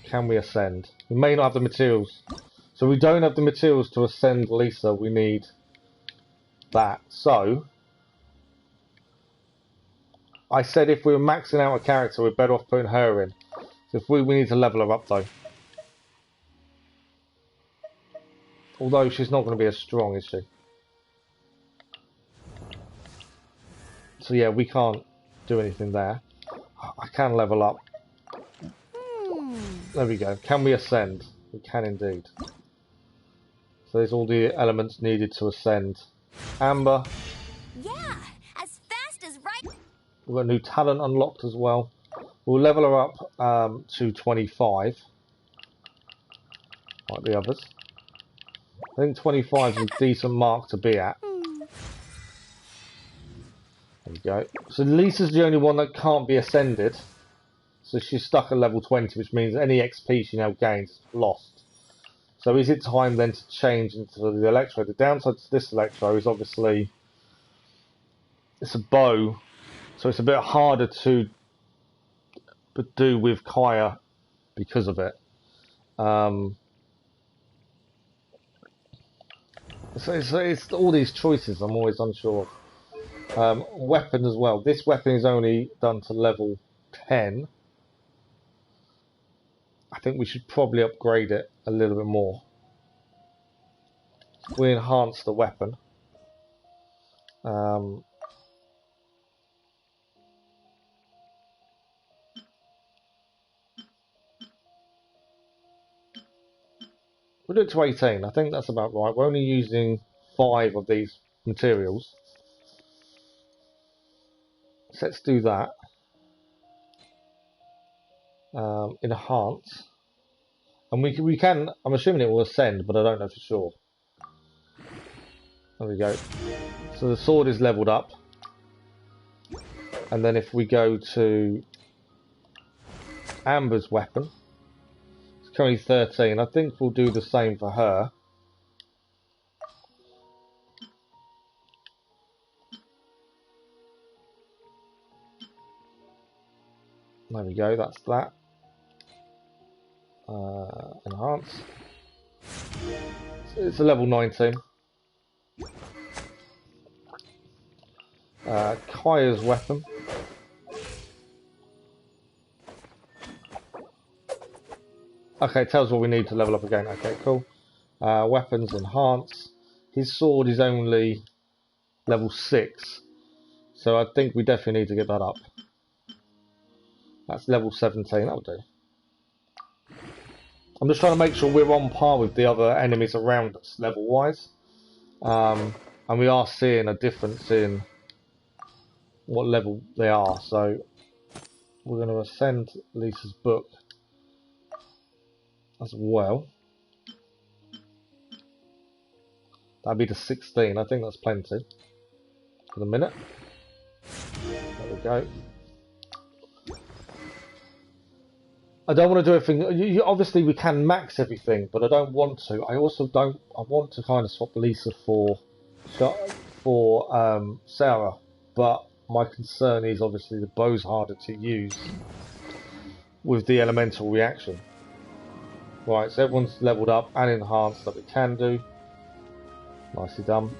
Can we ascend? We may not have the materials. So we don't have the materials to ascend Lisa. We need that. So I said if we were maxing out a character, we're better off putting her in. So if we need to level her up though. Although she's not going to be as strong, is she? So yeah, we can't do anything there. I can level up. There we go. Can we ascend? We can indeed. So there's all the elements needed to ascend. Amber. Yeah, as fast as right. We've got a new talent unlocked as well. We'll level her up to 25. Like the others. I think 25 is a decent mark to be at. There we go. So Lisa's the only one that can't be ascended. So she's stuck at level 20, which means any XP she now gains is lost. So is it time then to change into the Electro? The downside to this Electro is obviously it's a bow, so it's a bit harder to do with Kaya because of it. So it's all these choices I'm always unsure of. Weapon as well. This weapon is only done to level 10. I think we should probably upgrade it a little bit more. We enhance the weapon. We'll do it to 18. I think that's about right. We're only using 5 of these materials. So let's do that. Enhance. And we can, I'm assuming it will ascend, but I don't know for sure. There we go. So the sword is leveled up. And then if we go to Amber's weapon, it's currently 13. I think we'll do the same for her. There we go, that's that. Enhance. It's a level 19. Kaya's weapon. Okay, it tells what we need to level up again. Okay, cool. Weapons enhance. His sword is only level 6. So I think we definitely need to get that up. That's level 17, that'll do. I'm just trying to make sure we're on par with the other enemies around us, level-wise. And we are seeing a difference in what level they are. So we're going to ascend Lisa's book as well. That'd be to 16. I think that's plenty for the minute. There we go. I don't want to do everything. Obviously, we can max everything, but I don't want to. I also don't. I want to kind of swap Lisa for Sarah, but my concern is obviously the bow's harder to use with the elemental reaction. Right, so everyone's leveled up and enhanced that we can do. Nicely done.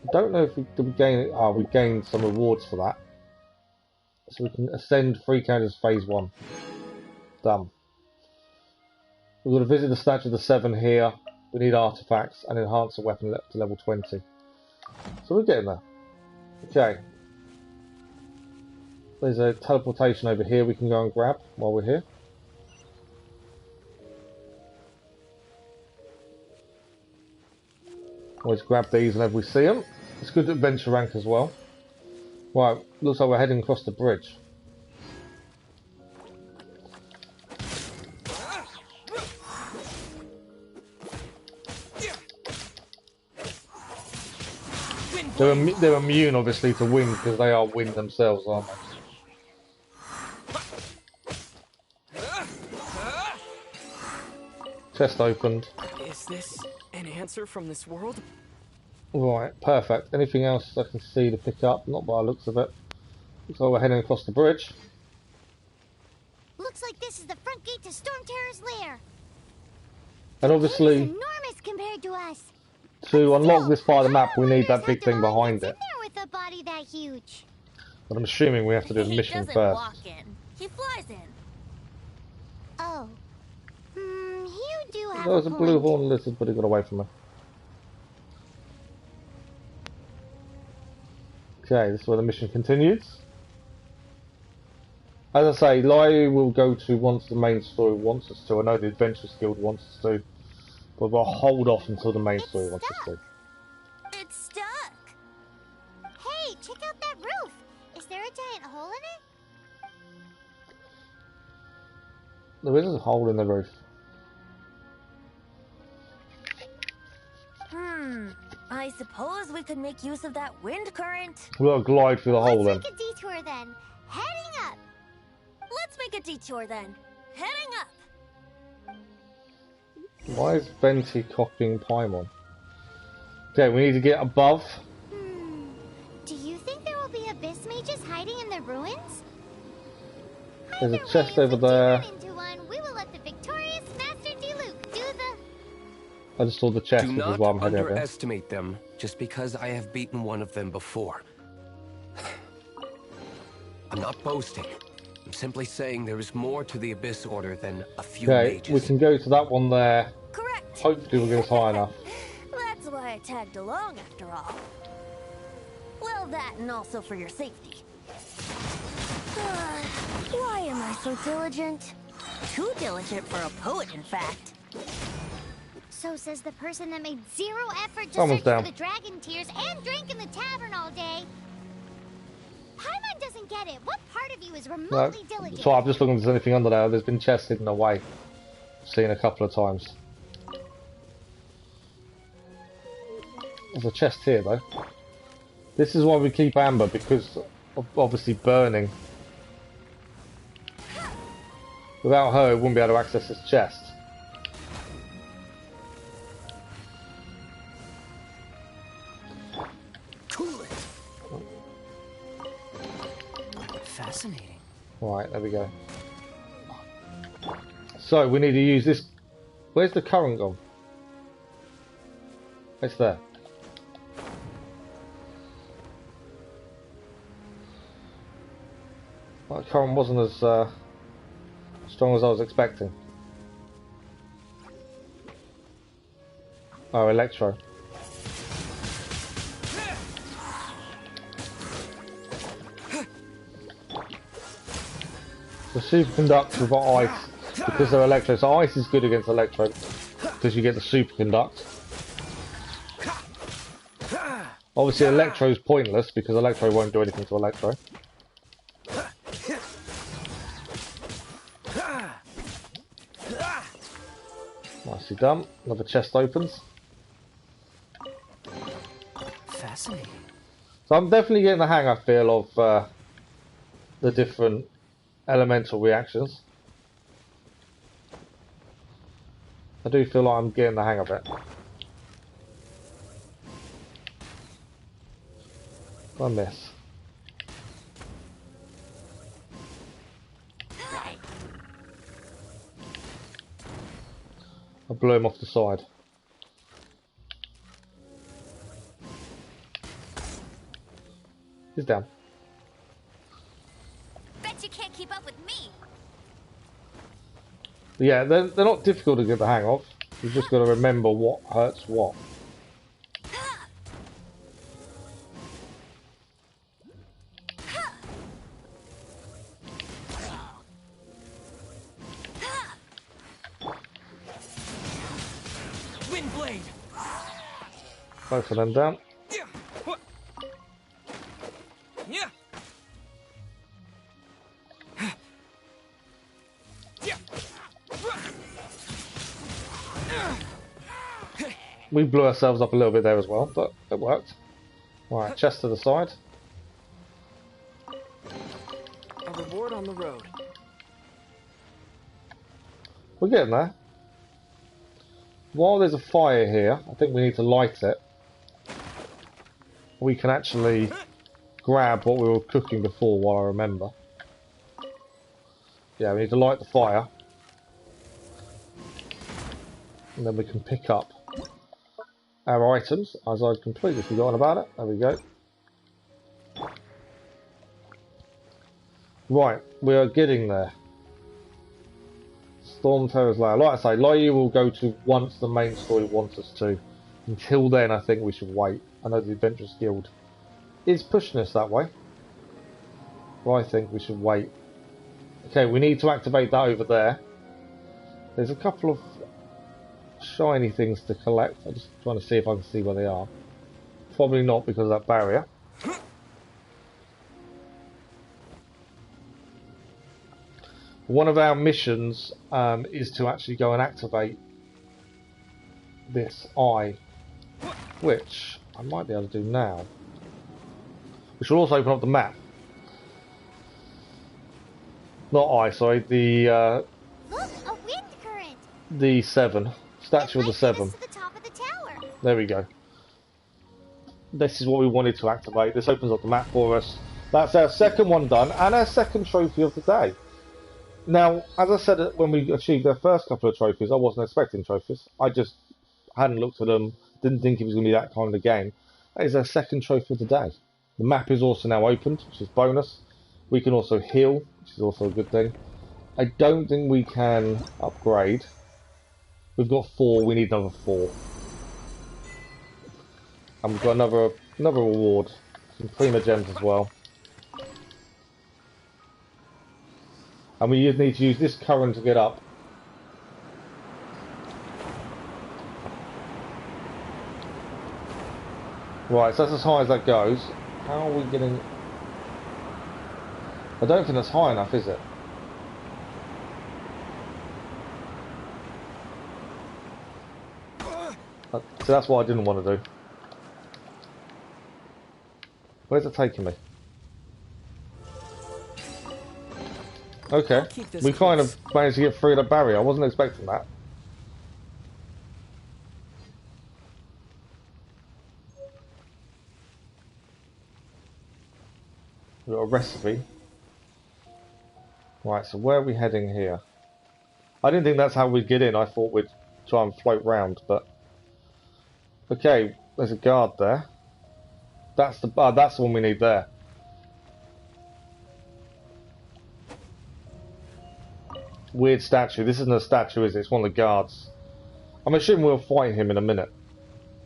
I don't know if we gain. We gained some rewards for that, so we can ascend 3 characters phase 1. done. We're going to visit the statue of the Seven here. We need artifacts and enhance the weapon to level 20. So we're getting there. Okay. There's a teleportation over here we can go and grab while we're here. Always grab these whenever we see them. It's good adventure rank as well. Right, looks like we're heading across the bridge. They're immune, obviously, to wind because they are wind themselves, aren't they? Chest opened. Is this an answer from this world? Right, perfect. Anything else I can see to pick up? Not by the looks of it. Looks like we're heading across the bridge. Looks like this is the front gate to Storm Terror's lair. And obviously, enormous compared to us. to unlock this part of the map, we need that big thing behind it. There with a body that huge. But I'm assuming we have to do the mission He doesn't first. walk in. He flies in. Oh. You do have There was a point. blue horn lizard, but he got away from me. Okay, this is where the mission continues. As I say, Lair will go to once the main story wants us to. I know the Adventurers Guild wants us to, but we'll hold off until the main story wants us to. It's stuck. Hey, check out that roof. Is there a giant hole in it? There is a hole in the roof. I suppose we could make use of that wind current. We'll glide through the hole then. Let's make a detour then. Heading up. Let's make a detour then. Heading up. Why is Venti copying Paimon? Okay, we need to get above. Do you think there will be abyss mages hiding in the ruins? There's a chest over there. Into one, we will let the victorious Master Diluc do the... I just saw the chest, Do which is not why I'm heading over. underestimate them just because I have beaten one of them before. I'm not boasting. I'm simply saying there is more to the Abyss Order than a few mages. We can go to that one there. Correct. Hopefully we'll get us high enough. That's why I tagged along after all. Well, that and also for your safety. Why am I so diligent? Too diligent for a poet, in fact. So says the person that made zero effort to Someone's search down. for the dragon tears and drank in the tavern all day. Paimon doesn't get it. What part of you is remotely diligent? So I'm just looking if there's anything under there. There's been chests hidden away. Seen a couple of times. There's a chest here though. This is why we keep Amber, because of obviously burning. Without her, we wouldn't be able to access this chest. Fascinating. Right, there we go. So we need to use this. Where's the current gone? It's there. That current wasn't as strong as I was expecting. Oh, electro. The superconduct with ice, because they're electro. So ice is good against electro, because you get the superconduct. Obviously electro is pointless, because electro won't do anything to electro. Nicely done. Another chest opens. Fascinating. So I'm definitely getting the hang, I feel, of the different elemental reactions. I do feel like I'm getting the hang of it. I miss. I blew him off the side. He's down. Bet you can't keep up with me. Yeah, they're not difficult to get the hang of. You've just got to remember what hurts what. Windblade. Both of them down. Yeah. We blew ourselves up a little bit there as well, but it worked. Right, chest to the side. A reward on the road. We're getting there. While there's a fire here, I think we need to light it. We can actually grab what we were cooking before, while I remember. Yeah, we need to light the fire. And then we can pick up our items, as I'd completely forgotten about it. There we go. Right, we are getting there. Storm Terror's Lair. Like I say, Lair will go to once the main story wants us to. Until then, I think we should wait. I know the Adventurers Guild is pushing us that way. But I think we should wait. Okay, we need to activate that over there. There's a couple of shiny things to collect. I'm just trying to see if I can see where they are. Probably not because of that barrier. One of our missions is to actually go and activate this eye, which I might be able to do now. Which will also open up the map. Not eye, sorry, the Look, a wind current. The Seven. Statue of the Seven. To the top of the tower. There we go. This is what we wanted to activate. This opens up the map for us. That's our second one done, and our second trophy of the day. Now, as I said when we achieved our first couple of trophies, I wasn't expecting trophies. I just hadn't looked at them, didn't think it was going to be that kind of game. That is our second trophy of the day. The map is also now opened, which is bonus. We can also heal, which is also a good thing. I don't think we can upgrade. We've got 4, we need another 4. And we've got another reward. Some Prima Gems as well. And we need to use this current to get up. Right, so that's as high as that goes. How are we getting... I don't think that's high enough, is it? So that's what I didn't want to do. Where's it taking me? Okay, we kind of managed to get through the barrier. I wasn't expecting that. We've got a recipe. Right, so where are we heading here? I didn't think that's how we'd get in. I thought we'd try and float round, but... Okay, there's a guard there. That's the one we need there. Weird statue. This isn't a statue, is it? It's one of the guards. I'm assuming we'll fight him in a minute.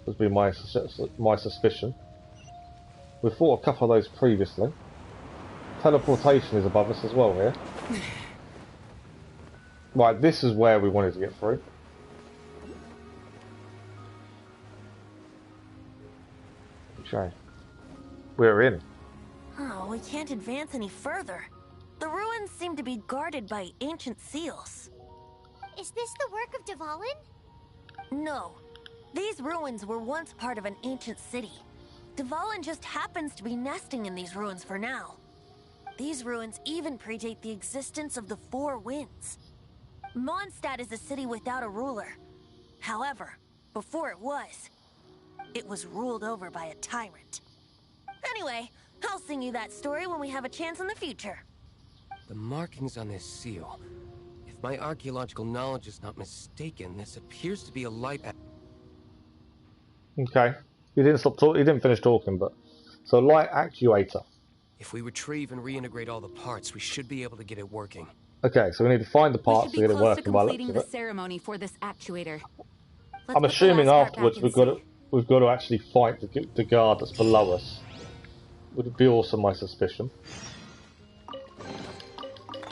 Would be my suspicion. We've fought a couple of those previously. Teleportation is above us as well here. Right, this is where we wanted to get through. Okay. We're in. Oh, we can't advance any further. The ruins seem to be guarded by ancient seals. Is this the work of Devout? No. These ruins were once part of an ancient city. Devout just happens to be nesting in these ruins for now. These ruins even predate the existence of the Four Winds. Mondstadt is a city without a ruler. However, before it was ruled over by a tyrant. Anyway, I'll sing you that story when we have a chance in the future. The markings on this seal. If my archaeological knowledge is not mistaken, this appears to be a light... Okay. He didn't stop talking. He didn't finish talking, but... So, light actuator. If we retrieve and reintegrate all the parts, we should be able to get it working. Okay, so we need to find the We parts should to be get it close to working by the looks completing of the it. ceremony for this actuator. Let's I'm put the assuming last part afterwards back we've and got see. to actually fight the guard that's below us. Would be also my suspicion.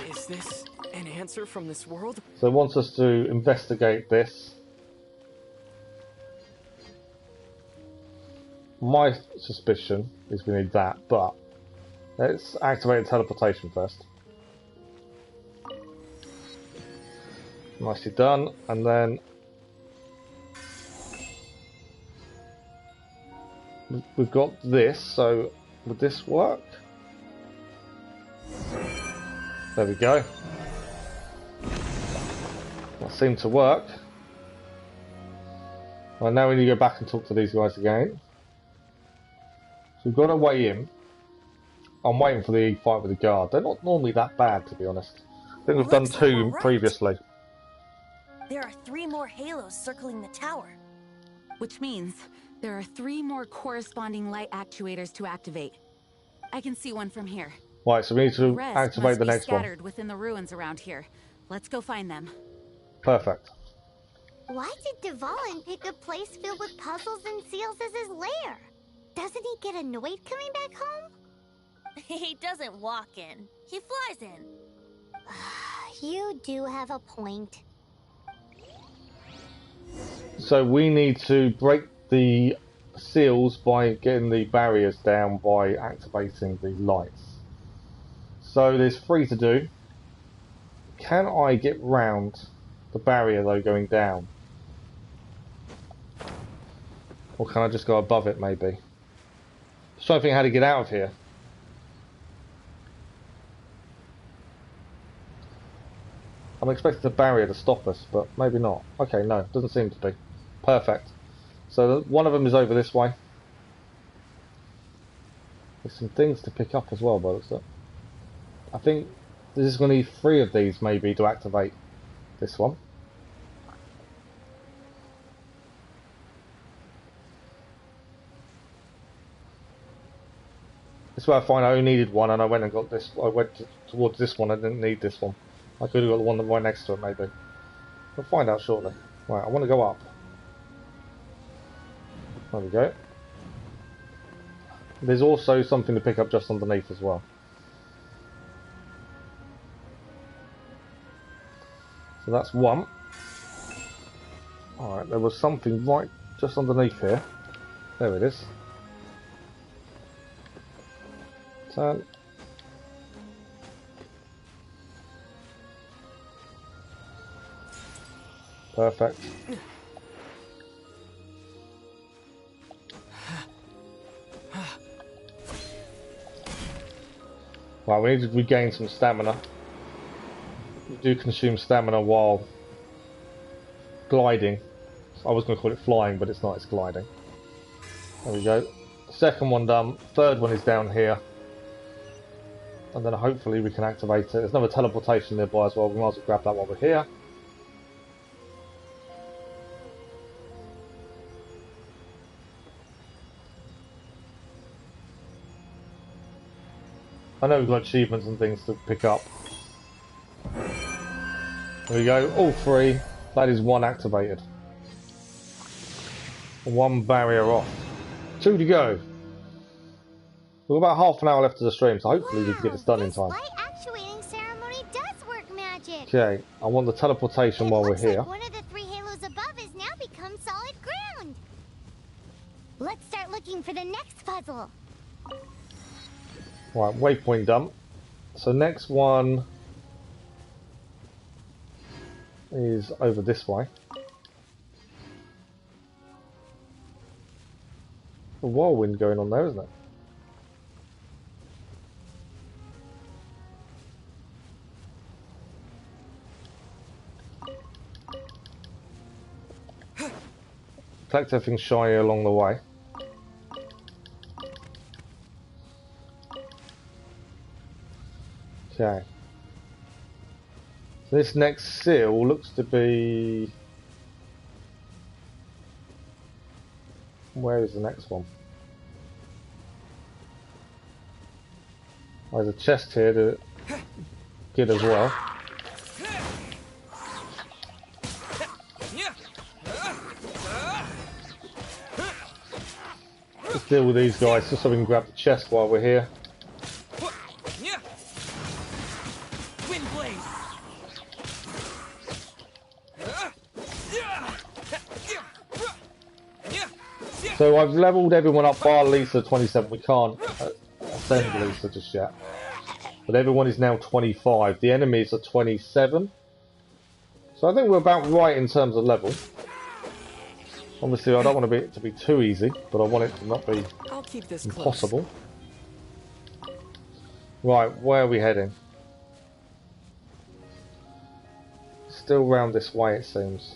Is this an answer from this world? So it wants us to investigate this. My suspicion is we need that, but let's activate the teleportation first. Nicely done, and then we've got this, so would this work? There we go. That seemed to work. Well, now we need to go back and talk to these guys again. So we've got a way in. I'm waiting for the fight with the guard. They're not normally that bad, to be honest. I think we've done Looks like 2 we're right. previously. There are 3 more halos circling the tower. Which means there are 3 more corresponding light actuators to activate. I can see one from here. Right, so we need The to rest activate must the be next one. scattered within the ruins around here. Let's go find them. Perfect. Why did Devout pick a place filled with puzzles and seals as his lair? Doesn't he get annoyed coming back home? He doesn't walk in. He flies in. You do have a point. So we need to break the seals by getting the barriers down by activating the lights. So there's 3 to do. Can I get round the barrier though going down? Or can I just go above it maybe? Just trying to think how to get out of here. I'm expecting the barrier to stop us, but maybe not. Okay, no, doesn't seem to be. Perfect. So one of them is over this way. There's some things to pick up as well, by the looks of it. I think this is going to need 3 of these maybe to activate this one. This is where I find I only needed one, and I went and got this. I went towards this one. I didn't need this one. I could have got the one right next to it, maybe. We'll find out shortly. Right, I want to go up. There we go. There's also something to pick up just underneath as well. So that's one. Alright, there was something right just underneath here. There it is. Turn. Perfect. Right, we need to regain some stamina. We do consume stamina while gliding. I was going to call it flying, but it's not, it's gliding. There we go. Second one done. Third one is down here. And then hopefully we can activate it. There's another teleportation nearby as well. We might as well grab that while we're here. I know we've got achievements and things to pick up. There we go, all 3. That is 1 activated. 1 barrier off. 2 to go. We've got about half an hour left of the stream, so hopefully we can get this done in time. Light actuating ceremony does work magic. Okay, I want the teleportation while we're here. Like one of the 3 halos above has now become solid ground. Let's start looking for the next puzzle. Right, waypoint done. So next one is over this way. A whirlwind going on there, isn't it? Collect everything shiny along the way. Okay. So this next seal looks to be... Where is the next one? There's a chest here to get as well. deal with these guys just so we can grab the chest while we're here. Wind blade. So I've leveled everyone up bar Lisa 27. We can't ascend Lisa just yet. But everyone is now 25. The enemies are 27. So I think we're about right in terms of level. Obviously I don't want it to be too easy, but I want it to not be impossible. Right, where are we heading? Still round this way it seems.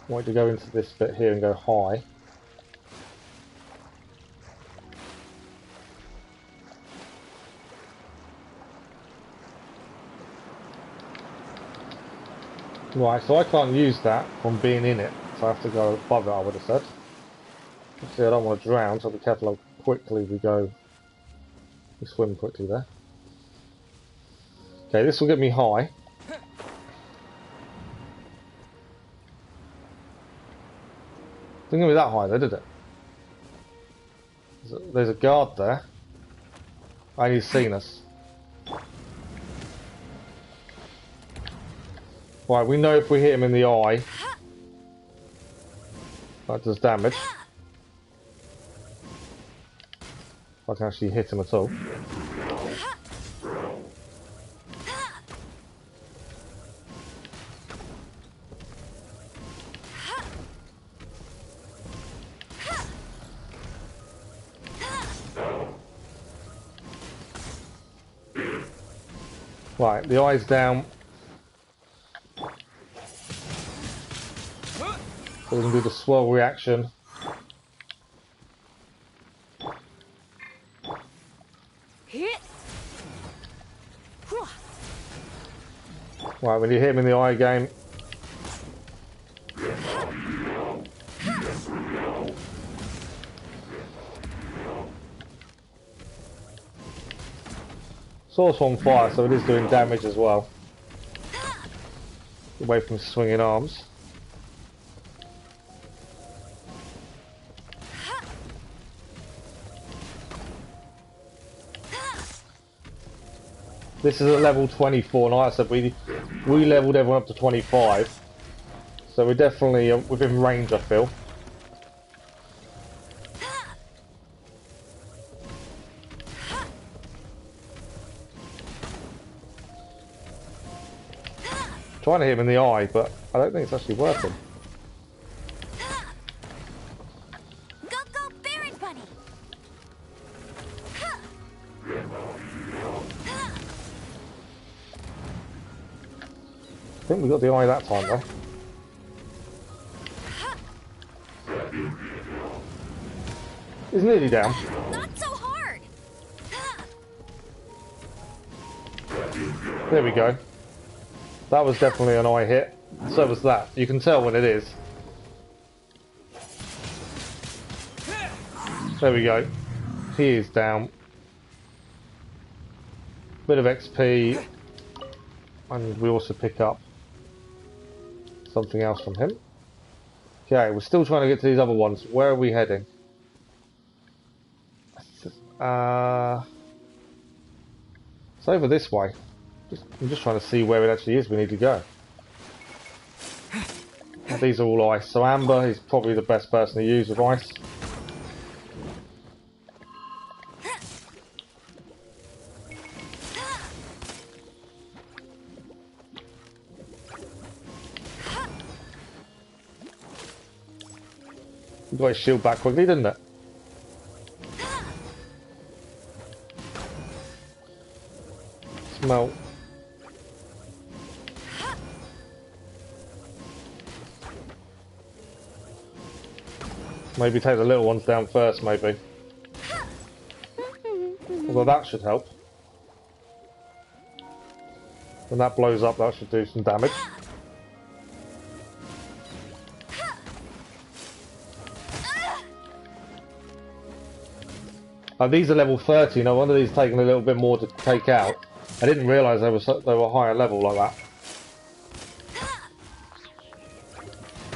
I want to go into this bit here and go high. Right, so I can't use that from being in it, so I have to go above it, I would have said. Obviously I don't want to drown, so be careful how quickly we go. We swim quickly there. Okay, this will get me high. Didn't get me that high though, did it? There's a guard there. And he's seen us. Right, we know if we hit him in the eye, that does damage. If I can actually hit him at all. Right, the eye's down. So we can do the swirl reaction. Right, when you hit him in the eye again. Sword's on fire, so it is doing damage as well. Away from swinging arms. This is at level 24, and like I said, we leveled everyone up to 25. So we're definitely within range, I feel. Trying to hit him in the eye, but I don't think it's actually working. Go, Baron Bunny! I think we got the eye that time though. He's nearly down. Not so hard! There we go. That was definitely an eye hit. So was that. You can tell when it is. There we go. He is down. Bit of XP. And we also pick up something else from him. Okay, we're still trying to get to these other ones. Where are we heading? It's over this way. I'm just trying to see where it actually is we need to go. These are all ice, so Amber is probably the best person to use with ice. He got his shield back quickly, didn't it? Smell. Maybe take the little ones down first, maybe. Although that should help. When that blows up, that should do some damage. These are level 30. No wonder these taking a little bit more to take out. I didn't realise they were higher level like that.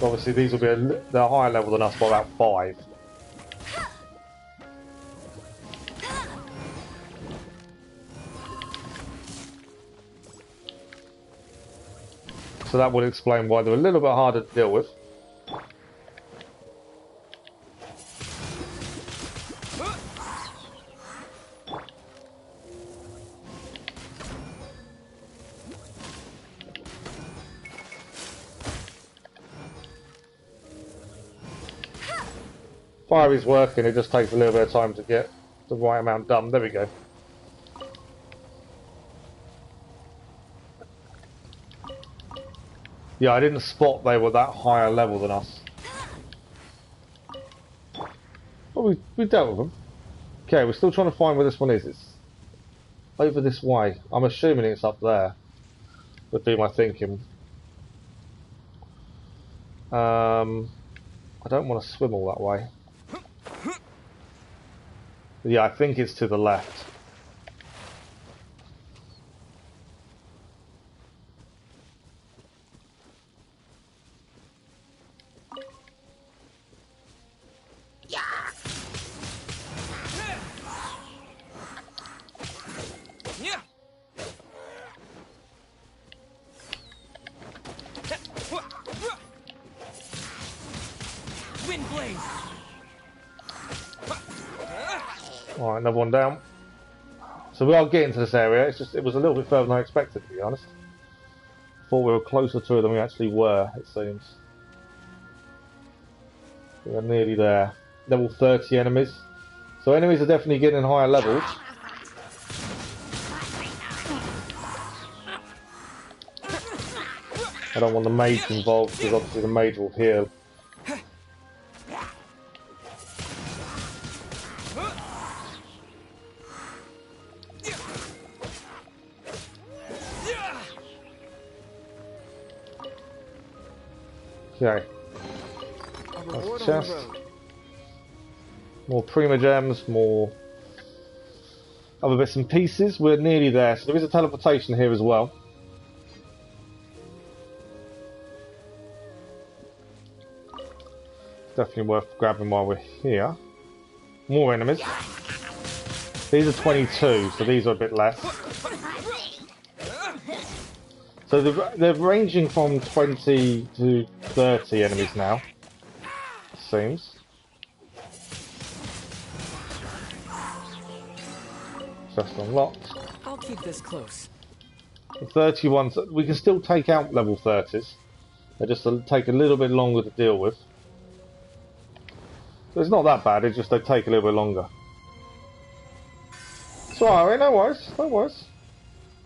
Obviously, these will be they're higher level than us by about 5. So that would explain why they're a little bit harder to deal with. Fire is working, it just takes a little bit of time to get the right amount done. There we go. Yeah, I didn't spot they were that higher level than us. Well, we dealt with them. Okay, we're still trying to find where this one is. It's over this way. I'm assuming it's up there. Would be my thinking. I don't want to swim all that way. Yeah, I think it's to the left. Alright, another one down. So we are getting to this area, it's just it was a little bit further than I expected, to be honest. Thought we were closer to it than we actually were, it seems. We're nearly there. Level 30 enemies. So enemies are definitely getting higher levels. I don't want the mage involved because obviously the mage will heal. Okay. That's chest. More Prima Gems, more other bits and pieces. We're nearly there. So there is a teleportation here as well. Definitely worth grabbing while we're here. More enemies. These are 22, so these are a bit less. So they're ranging from 20 to 30 enemies now, it seems. Just unlocked. I'll keep this close. The 31s, we can still take out level 30s. They just take a little bit longer to deal with. So it's not that bad, it's just they take a little bit longer. Sorry, no worries, no worries.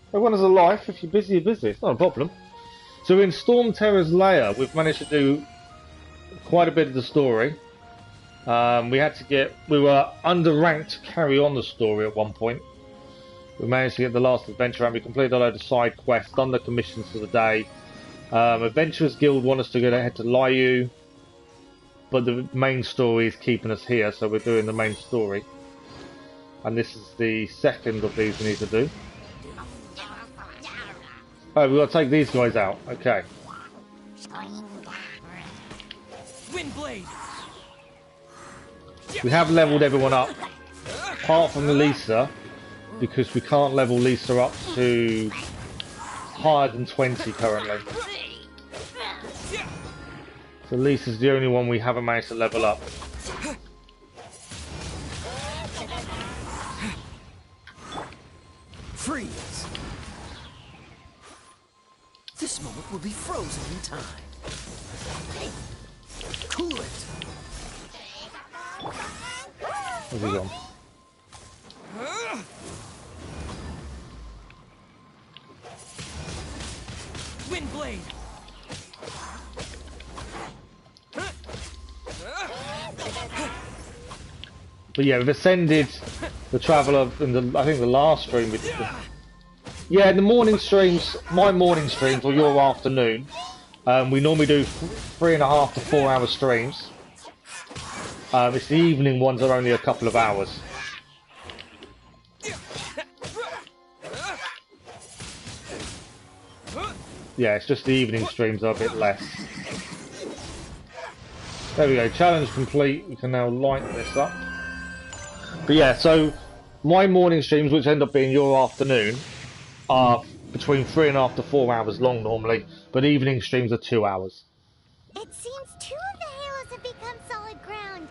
Everyone has a life. If you're busy, you're busy. It's not a problem. So in Storm Terror's Lair, we've managed to do quite a bit of the story. We were underranked to carry on the story at one point. We managed to get the last adventure and we completed a load of side quests, done the commissions for the day. Adventurers Guild want us to go ahead to Liu, but the main story is keeping us here, so we're doing the main story. And this is the second of these we need to do. Oh, we've got to take these guys out. Okay. Windblade. We have leveled everyone up, apart from Lisa, because we can't level Lisa up to higher than 20 currently. So Lisa's the only one we haven't managed to level up. Freeze. This moment will be frozen in time. Cool it. Where's he gone? Windblade. But yeah, we've ascended the Traveller in I think the last stream we did. Yeah, in the morning streams, my morning streams, or your afternoon, we normally do 3.5 to 4 hour streams. It's the evening ones are only a couple of hours. Yeah, it's just the evening streams are a bit less. There we go, challenge complete. We can now light this up. But yeah, so my morning streams, which end up being your afternoon, are between 3.5 to 4 hours long normally, but evening streams are 2 hours. It seems 2 of the halos have become solid ground.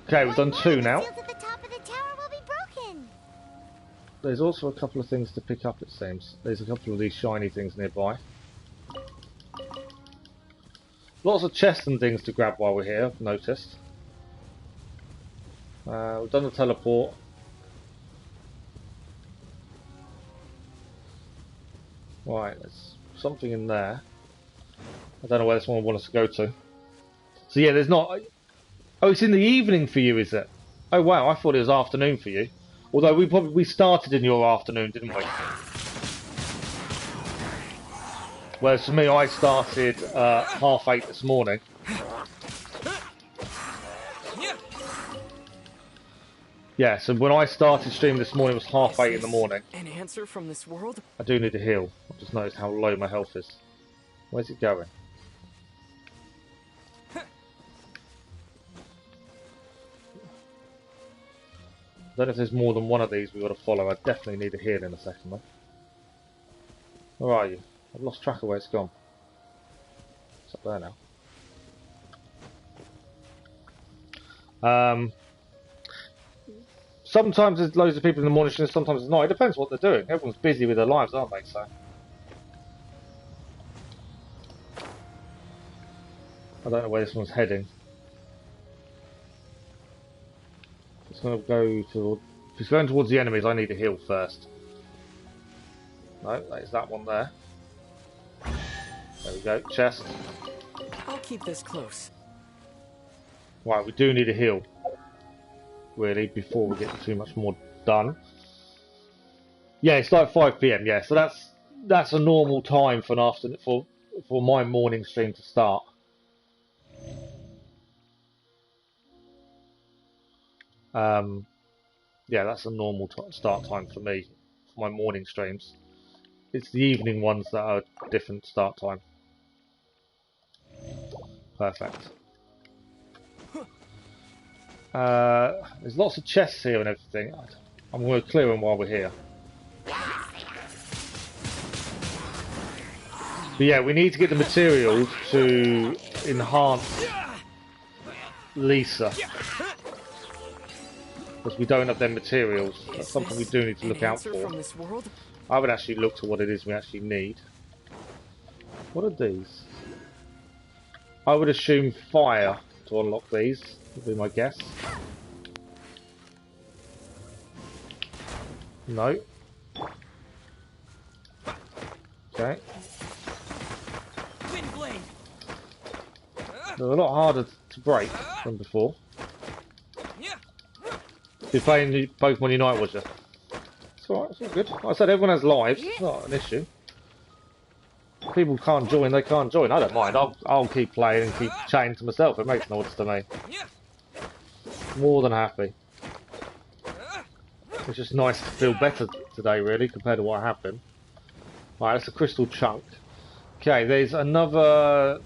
Okay, we've done 2 now. The seals at the top of the tower will be broken. There's also a couple of things to pick up, it seems. There's a couple of these shiny things nearby. Lots of chests and things to grab while we're here, I've noticed. We've done the teleport. Right, there's something in there. I don't know where this one will want us to go to. So yeah, there's not... Oh, it's in the evening for you, is it? Oh wow, I thought it was afternoon for you. Although we started in your afternoon, didn't we? Whereas for me, I started 8:30 this morning. Yeah, so when I started streaming this morning, it was 8:30 in the morning. An answer from this world? I do need to heal. I've just noticed how low my health is. Where's it going? I don't know if there's more than one of these we've got to follow. I definitely need a heal in a second though. Where are you? I've lost track of where it's gone. It's up there now. Sometimes there's loads of people in the morning and sometimes there's not. It depends what they're doing. Everyone's busy with their lives, aren't they? So I don't know where this one's heading. It's going to go to... If it's going towards the enemies, I need to heal first. No, that is that one there. There we go, chest. I'll keep this close. Right, we do need a heal. Really, before we get too much more done. Yeah, it's like 5 PM, yeah, so that's a normal time for an afternoon for my morning stream to start. Yeah, that's a normal start time for me, for my morning streams. It's the evening ones that are different start time. Perfect. There's lots of chests here and everything. I'm going to clear them while we're here. But yeah, we need to get the materials to enhance Lisa. Because we don't have them materials. That's something we do need to look out for. I haven't actually looked at what it is we actually need. What are these? I would assume fire to unlock these, would be my guess. No. Okay. They're a lot harder to break than before. You're playing Pokemon Unite, was you? It's alright, it's all good. Like I said, everyone has lives, it's not an issue. If people can't join, they can't join. I don't mind, I'll keep playing and keep chatting to myself, it makes no odds to me. More than happy. It's just nice to feel better today, really, compared to what happened. Right, that's a crystal chunk. Okay, there's another...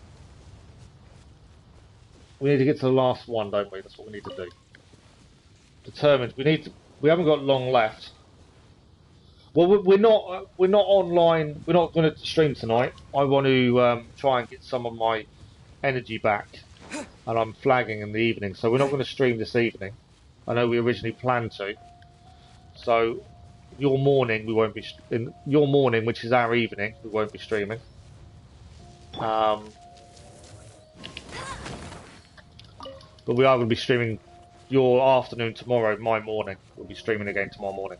We need to get to the last one, don't we? That's what we need to do. Determined. We haven't got long left. Well, we're not online. We're not going to stream tonight. I want to try and get some of my energy back, and I'm flagging in the evening. So we're not going to stream this evening. I know we originally planned to. So your morning we won't be in your morning, which is our evening. We won't be streaming. But we are going to be streaming your afternoon tomorrow, my morning. We'll be streaming again tomorrow morning.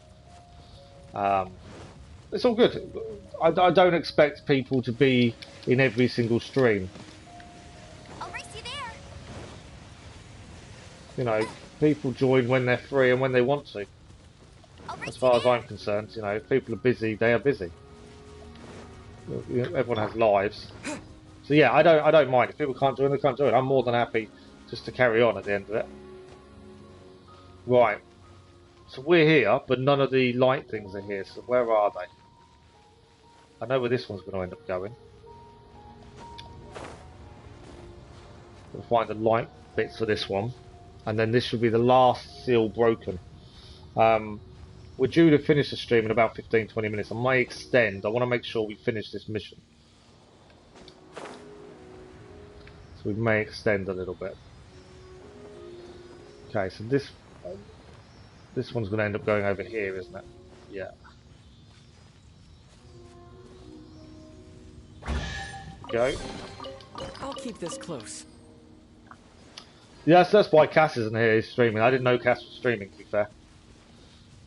It's all good. I don't expect people to be in every single stream. I'll race you there. You know, people join when they're free and when they want to. As far as I'm concerned, you know, if people are busy, they are busy. You know, everyone has lives. So yeah, I don't mind. If people can't join, they can't join. I'm more than happy just to carry on at the end of it. Right. So we're here, but none of the light things are here. So where are I know where this one's going to end up going. We'll find the light bits for this one. And then this should be the last seal broken. We're due to finish the stream in about 15-20 minutes. I may extend. I want to make sure we finish this mission. So we may extend a little bit. Okay, so this one's going to end up going over here, isn't it? Yeah. Go. I'll keep this close. Yes, that's why Cass isn't here. He's streaming. I didn't know Cass was streaming, to be fair.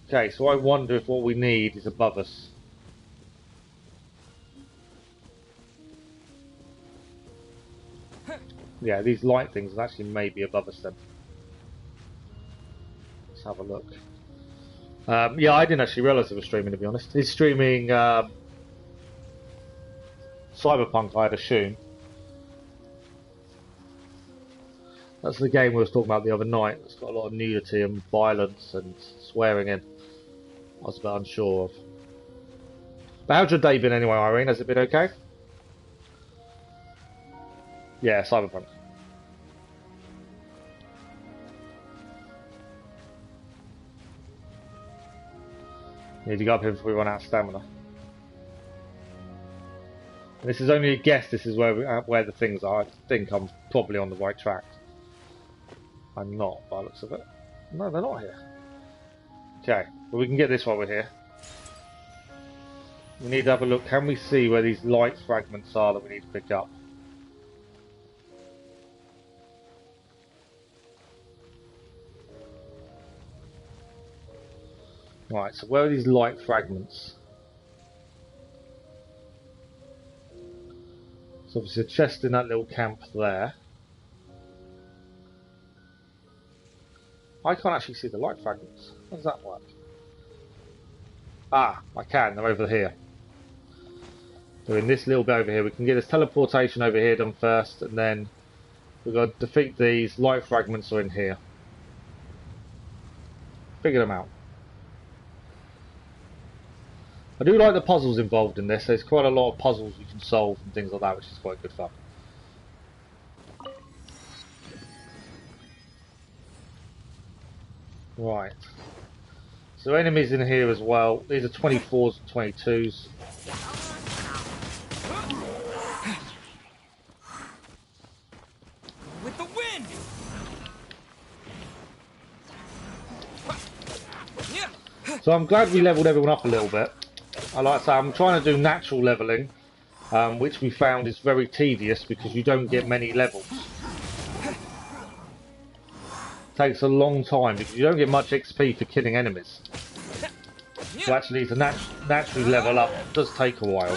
Okay, so I wonder if what we need is above us. Yeah, these light things actually may be above us then. Let's have a look. Yeah, I didn't actually realise it was streaming, to be honest. He's streaming Cyberpunk, I'd assume. That's the game we was talking about the other night. It's got a lot of nudity and violence and swearing in. I was a bit unsure of. But how's your day been anyway, Irene? Has it been okay? Yeah, Cyberpunk. Need to go up here before we run out of stamina. And this is only a guess. This is where the things are. I think I'm probably on the right track. I'm not, by the looks of it. No, they're not here. Okay, well we can get this while we're here. We need to have a look. Can we see where these light fragments are that we need to pick up? Right, so where are these light fragments? So obviously a chest in that little camp there. I can't actually see the light fragments. How does that work? Ah, I can. They're over here. They're in this little bit over here. We can get this teleportation over here done first, and then we've got to defeat these. Light fragments are in here. Figure them out. I do like the puzzles involved in this. There's quite a lot of puzzles you can solve and things like that, which is quite good fun. Right. So enemies in here as well. These are 24s and 22s. With the wind. So I'm glad we leveled everyone up a little bit. I like to say I'm trying to do natural leveling, which we found is very tedious because you don't get many levels. Takes a long time because you don't get much XP for killing enemies. So actually to naturally level up does take a while.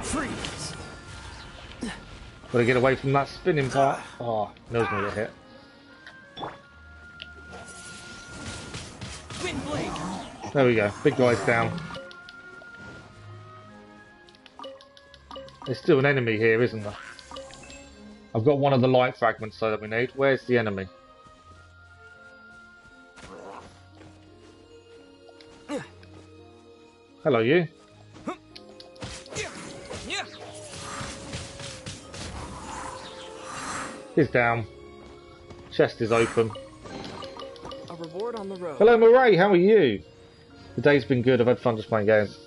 Freeze. Gotta get away from that spinning part. Oh, nose gonna get hit. Wind blade. There we go. Big guy's down. There's still an enemy here, isn't there? I've got one of the light fragments so that we need. Where's the enemy? Hello, you. He's down. Chest is open. A reward on the road. Hello, Murray. How are you? The day's been good. I've had fun just playing games.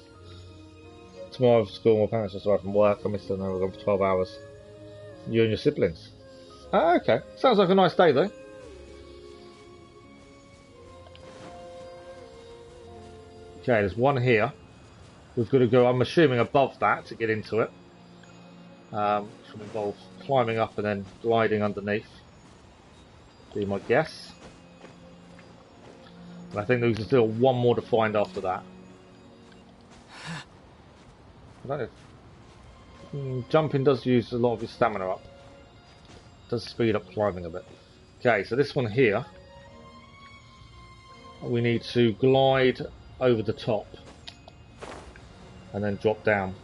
Tomorrow I've school. My parents just arrived from work. I missed them. We're gone for 12 hours. You and your siblings. Ah, okay. Sounds like a nice day, though. Okay, there's one here. We've got to go, I'm assuming, above that to get into it. Which will involve climbing up and then gliding underneath. Be my guess. And I think there's still one more to find after that. I don't know if jumping does use a lot of your stamina up. Does speed up climbing a bit. Okay, so this one here, we need to glide over the top and then drop down.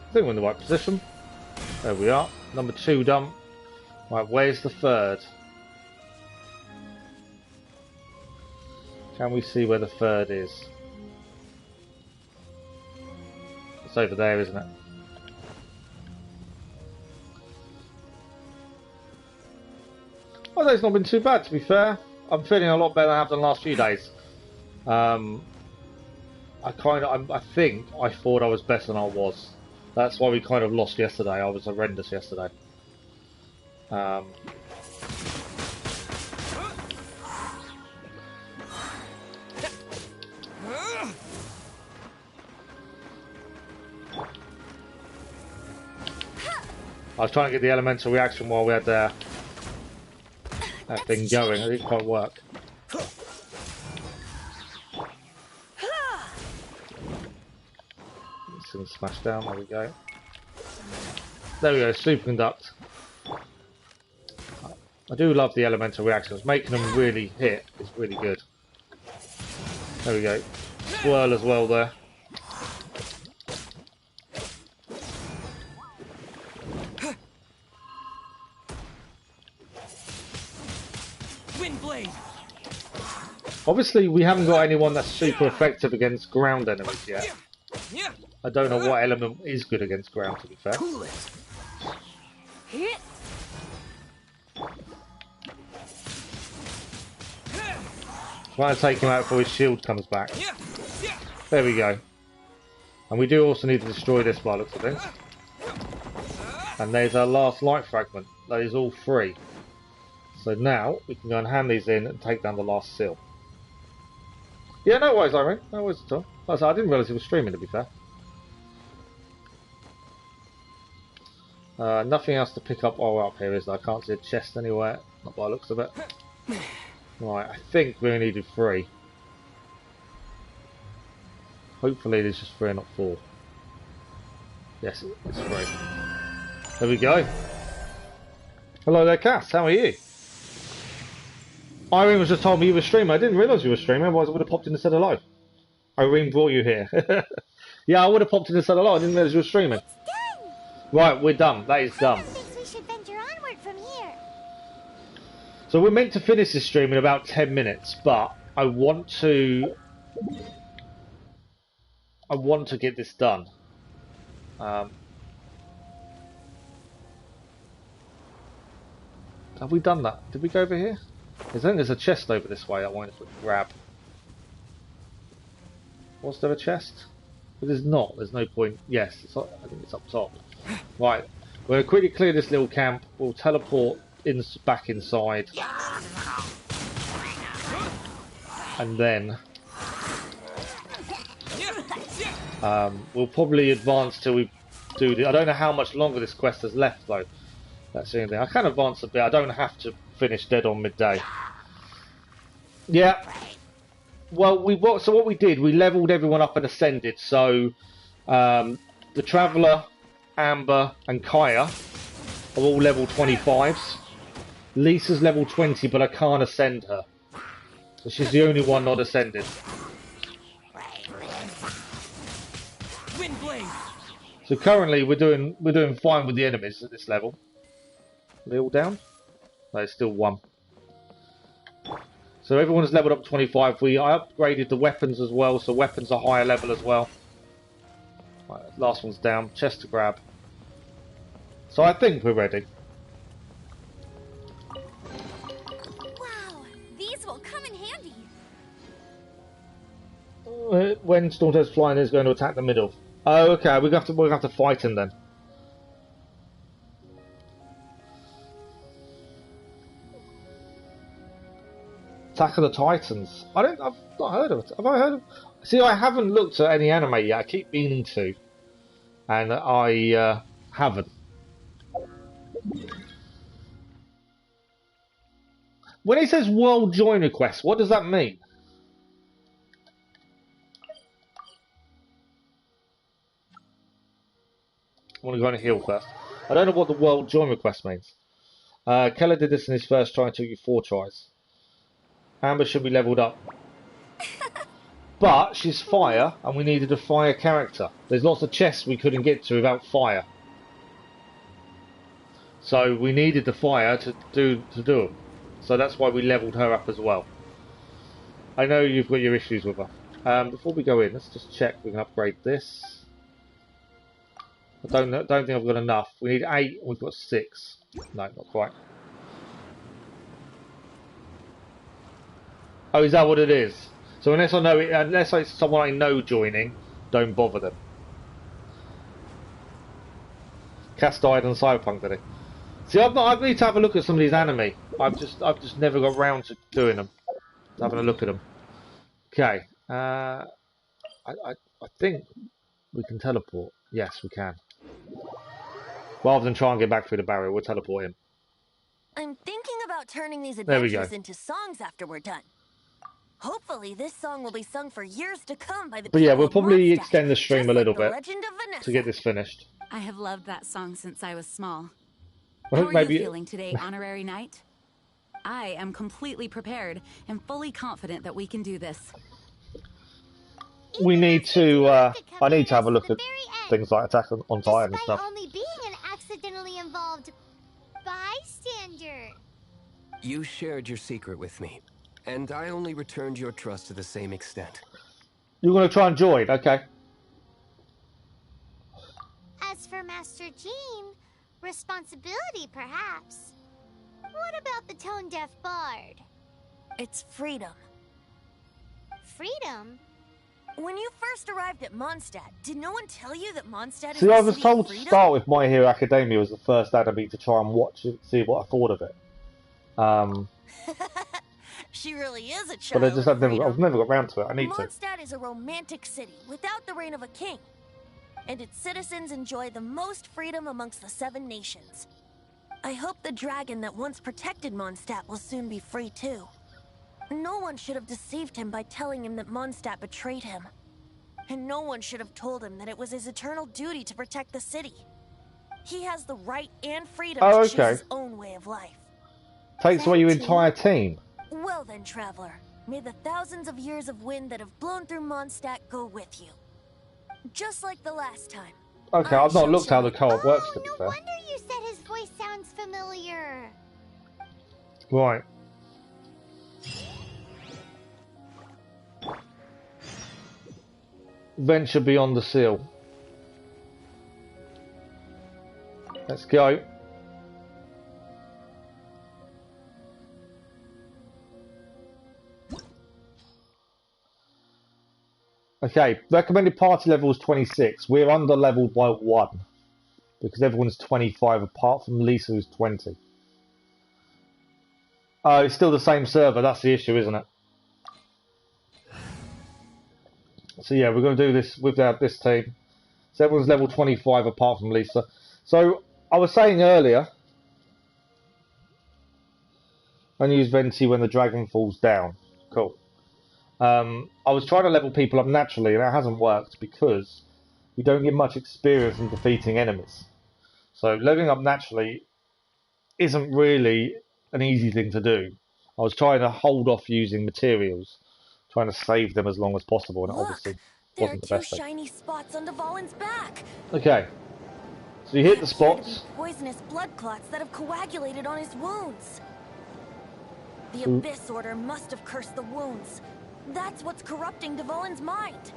I think we're in the right position. There we are. Number 2 done. Right, where's the third? Can we see where the third is? It's over there, isn't it? Well, it's not been too bad, to be fair. I'm feeling a lot better than I have done the last few days. I think I thought I was better than I was. That's why we kind of lost yesterday. I was horrendous yesterday. I was trying to get the elemental reaction while we had that thing going. It didn't quite work. It's going to smash down. There we go. There we go. Superconduct. I do love the elemental reactions. Making them really hit is really good. There we go. Swirl as well there. Obviously, we haven't got anyone that's super effective against ground enemies yet. I don't know what element is good against ground, to be fair. Trying to take him out before his shield comes back. There we go. And we do also need to destroy this by the looks of things. And there's our last light fragment. That is all 3. So now we can go and hand these in and take down the last seal. Yeah, no worries, Irene. No worries at all. I didn't realise he was streaming, to be fair. Nothing else to pick up while we're up here, is there? I can't see a chest anywhere. Not by the looks of it. Right, I think we only needed 3. Hopefully there's just 3 and not 4. Yes, it's 3. There we go. Hello there, Cass. How are you? Irene was just told me you were streaming. I didn't realise you were streaming, otherwise I would have popped in and said hello. Irene brought you here. Yeah, I would have popped in and said hello. I didn't realise you were streaming. Right, we're done. That is done. We should venture onward from here. So we're meant to finish this stream in about 10 minutes, but I want to get this done. Have we done that? Did we go over here? I think there's a chest over this way I wanted to grab. Was there a chest? But there's not. There's no point. Yes, I think it's up top. Right, we're going to quickly clear this little camp. We'll teleport back inside. And then we'll probably advance till we do the... I don't know how much longer this quest has left, though. That's the only thing. I can advance a bit. I don't have to finish dead on midday. Yeah. Well, so what we did, we leveled everyone up and ascended. So the Traveller, Amber, and Kaya are all level 25s. Lisa's level 20, but I can't ascend her. So she's the only one not ascended. So currently we're doing fine with the enemies at this level. Are they all down? No, it's still 1. So everyone's leveled up 25. I upgraded the weapons as well, so weapons are higher level as well. Right, last one's down. Chest to grab. So I think we're ready. Wow, these will come in handy. When Stormtail's flying, is going to attack the middle. Oh, okay. We're going to have to fight him then. Attack of the Titans. I've not heard of it. Have I heard of? See, I haven't looked at any anime yet. I keep meaning to, and I haven't. When it says World Join Request, what does that mean? I want to go and heal first. I don't know what the World Join Request means. Keller did this in his first try and took you 4 tries. Amber should be leveled up. But she's fire, and we needed a fire character. There's lots of chests we couldn't get to without fire. So we needed the fire to do them. So that's why we leveled her up as well. I know you've got your issues with her. Before we go in, let's just check we can upgrade this. I don't think I've got enough. We need 8, and we've got 6. No, not quite. Oh, is that what it is? So unless I know it, unless it's someone I know joining, don't bother them. Cass died on Cyberpunk, did he? See, I need to have a look at some of these anime. I've just never got round to doing them, having a look at them. Okay, I think we can teleport. Yes, we can. Rather than try and get back through the barrier, we'll teleport in. I'm thinking about turning these There we go. adventures into songs after we're done. Hopefully, this song will be sung for years to come by the But yeah, people we'll of probably Mondstadt, extend the stream just a little like the bit Legend of Vanessa. to get this finished. I have loved that song since I was small. I How think are maybe you feeling today, Honorary Knight? I am completely prepared and fully confident that we can do this. we need to. I need to have a look at things like Attack on Titan and Despite stuff. only being an accidentally involved bystander. You shared your secret with me, and I only returned your trust to the same extent. You're going to try and join, okay? As for Master Jean, responsibility perhaps. What about the tone-deaf bard? It's freedom. Freedom? When you first arrived at Mondstadt, did no one tell you that Mondstadt is See, the I was city told of to freedom? start with My Hero Academia as the first anime to try and watch it, see what I thought of it. She really is a But child I just of freedom. I've never got round to it. I need to. Mondstadt is a romantic city without the reign of a king, and its citizens enjoy the most freedom amongst the 7 nations. I hope the dragon that once protected Mondstadt will soon be free too. No one should have deceived him by telling him that Mondstadt betrayed him. And no one should have told him that it was his eternal duty to protect the city. He has the right and freedom to choose his own way of life. Takes away your entire team. Well then, traveler, may the thousands of years of wind that have blown through Mondstadt go with you. Just like the last time. Okay, I've not looked how the co-op works, to be No fair. wonder you said his voice sounds familiar. Right. Venture beyond the seal. Let's go. Okay, recommended party level is 26. We're under leveled by 1 because everyone's 25 apart from Lisa who's 20. Oh, it's still the same server. That's the issue, isn't it? So yeah, we're going to do this without this team. So everyone's level 25 apart from Lisa. So I was saying earlier, only use Venti when the dragon falls down. Cool. I was trying to level people up naturally, and that hasn't worked because we don't get much experience in defeating enemies. So leveling up naturally isn't really an easy thing to do. I was trying to hold off using materials, trying to save them as long as possible, and it obviously There are wasn't the 2 best thing. shiny spots on Dvalin's back. Okay, so you hit the Appear to be spots. poisonous blood clots that have coagulated on his wounds. The Ooh. Abyss Order must have cursed the wounds. That's what's corrupting Dvalin's mind.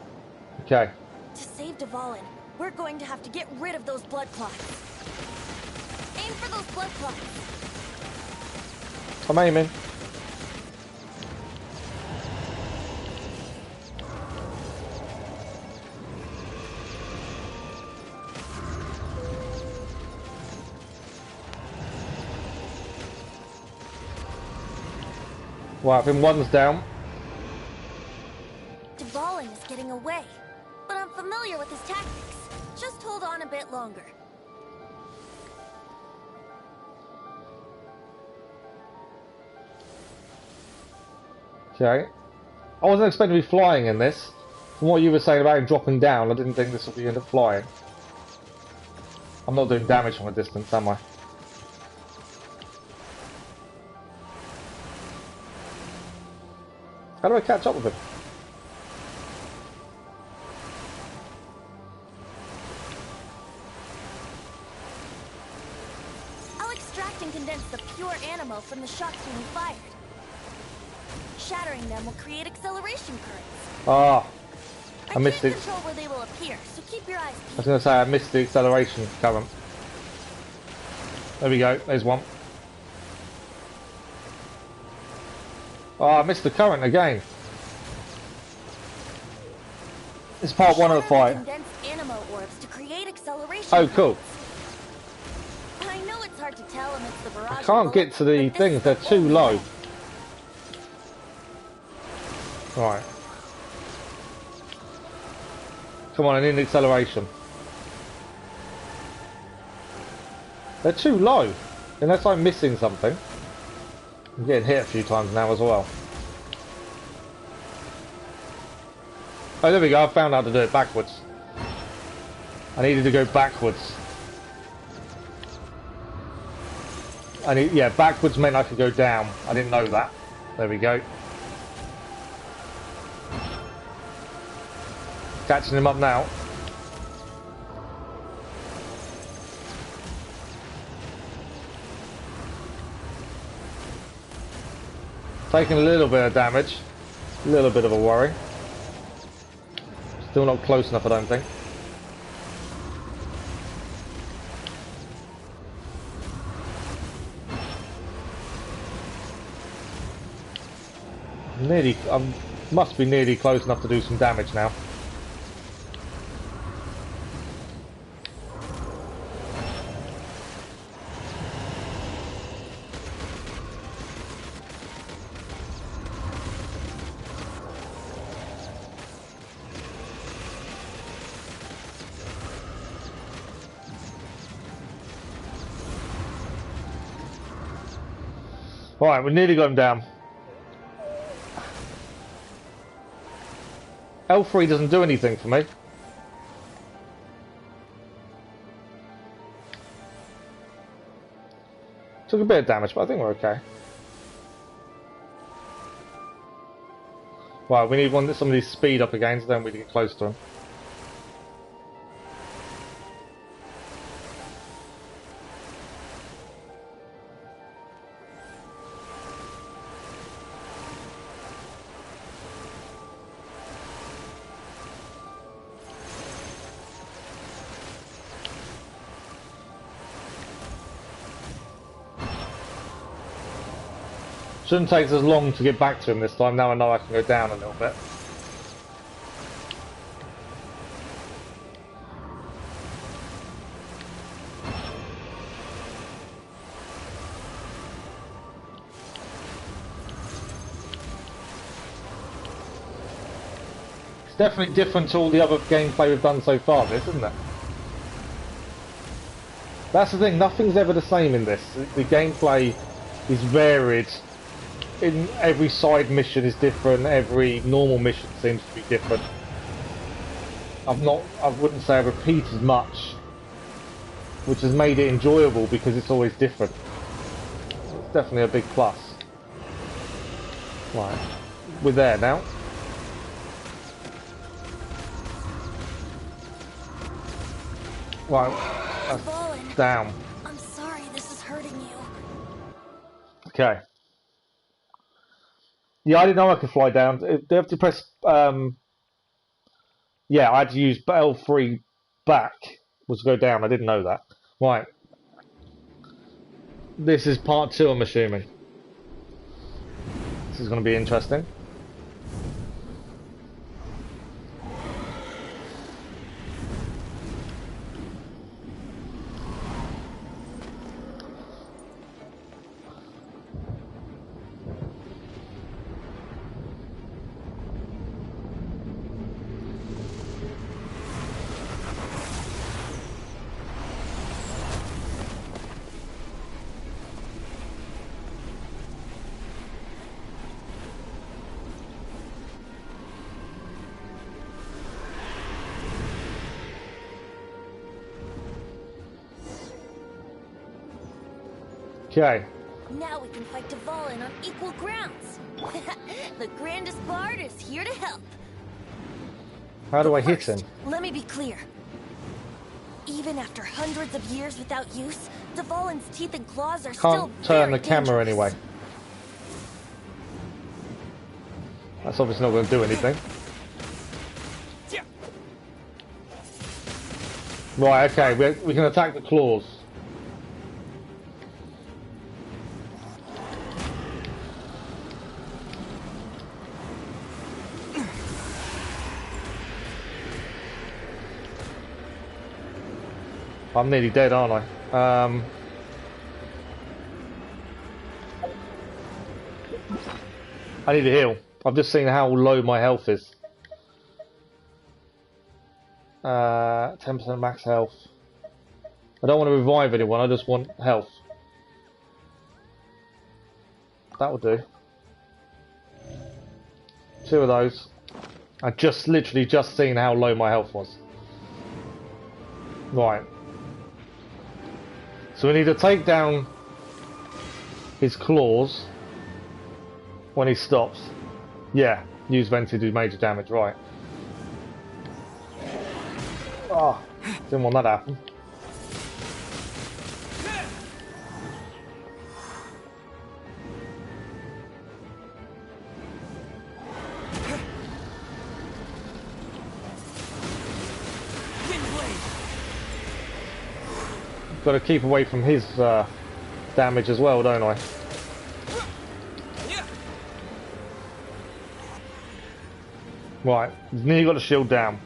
Okay, To save Dvalin, we're going to have to get rid of those blood clots. Aim for those blood clots. I'm aiming. Right, I think one's down. Dvalin is getting away, but I'm familiar with his tactics. Just hold on a bit longer. Okay. I wasn't expecting to be flying in this. From what you were saying about him dropping down, I didn't think this would be end up flying. I'm not doing damage from a distance, am I? How do I catch up with him? I'll extract and condense the pure animo from the shots being fired. Shattering them will create acceleration currents. Ah, I missed can't it. control where they will appear, so keep your eyes I peeled. was going to say I missed the acceleration current. There we go. There's one. Oh, I missed the current again. It's part one of the fight. Condensed animo orbs to create acceleration. Oh, cool. I know it's hard to tell amidst the barrage. I can't get to the things. They're too low. Right. Come on, I need acceleration. They're too low. Unless I'm missing something. I'm getting hit a few times now as well. Oh, there we go. I found out how to do it backwards. I needed to go backwards. Yeah, backwards meant I could go down. I didn't know that. There we go. Catching him up now. Taking a little bit of damage. A little bit of a worry. Still not close enough, I don't think. Nearly, must be nearly close enough to do some damage now. Alright, we nearly got him down. L3 doesn't do anything for me. Took a bit of damage, but I think we're okay. Right, we need somebody's speed up again, so then we can get close to him. Shouldn't take as long to get back to him this time. Now I know I can go down a little bit. It's definitely different to all the other gameplay we've done so far, this, isn't it? That's the thing, nothing's ever the same in this. The gameplay is varied. In every side mission is different, every normal mission seems to be different. I wouldn't say I've repeated much, which has made it enjoyable because it's always different. It's definitely a big plus. Right, we're there now. Right, that's down. I'm sorry this is hurting you. Okay. Yeah, I didn't know I could fly down. They have to press... yeah, I had to use L3 back was to go down. I didn't know that. Right. This is part 2, I'm assuming. This is going to be interesting. Okay. Now we can fight Dvalin on equal grounds. The grandest bard is here to help. How do I hit him? Let me be clear. Even after hundreds of years without use, Dvalin's teeth and claws are still Can't turn the very camera dangerous. anyway. That's obviously not going to do anything. Right, okay, we can attack the claws. I'm nearly dead, aren't I? I need to heal. I've just seen how low my health is. 10% max health. I don't want to revive anyone, I just want health. That will do. 2 of those. I just literally just seen how low my health was. Right. So we need to take down his claws when he stops. Yeah, use vent to do major damage, right. Oh, didn't want that to happen. Got to keep away from his damage as well, don't I? Right, he's nearly got a shield down.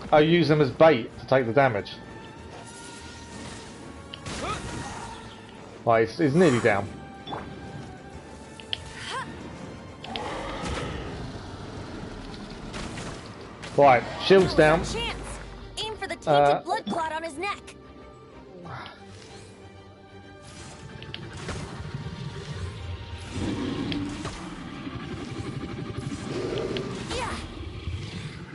I use them as bait to take the damage. Right, he's nearly down. Right, shield's down. Aim for the tainted blood clot on his neck.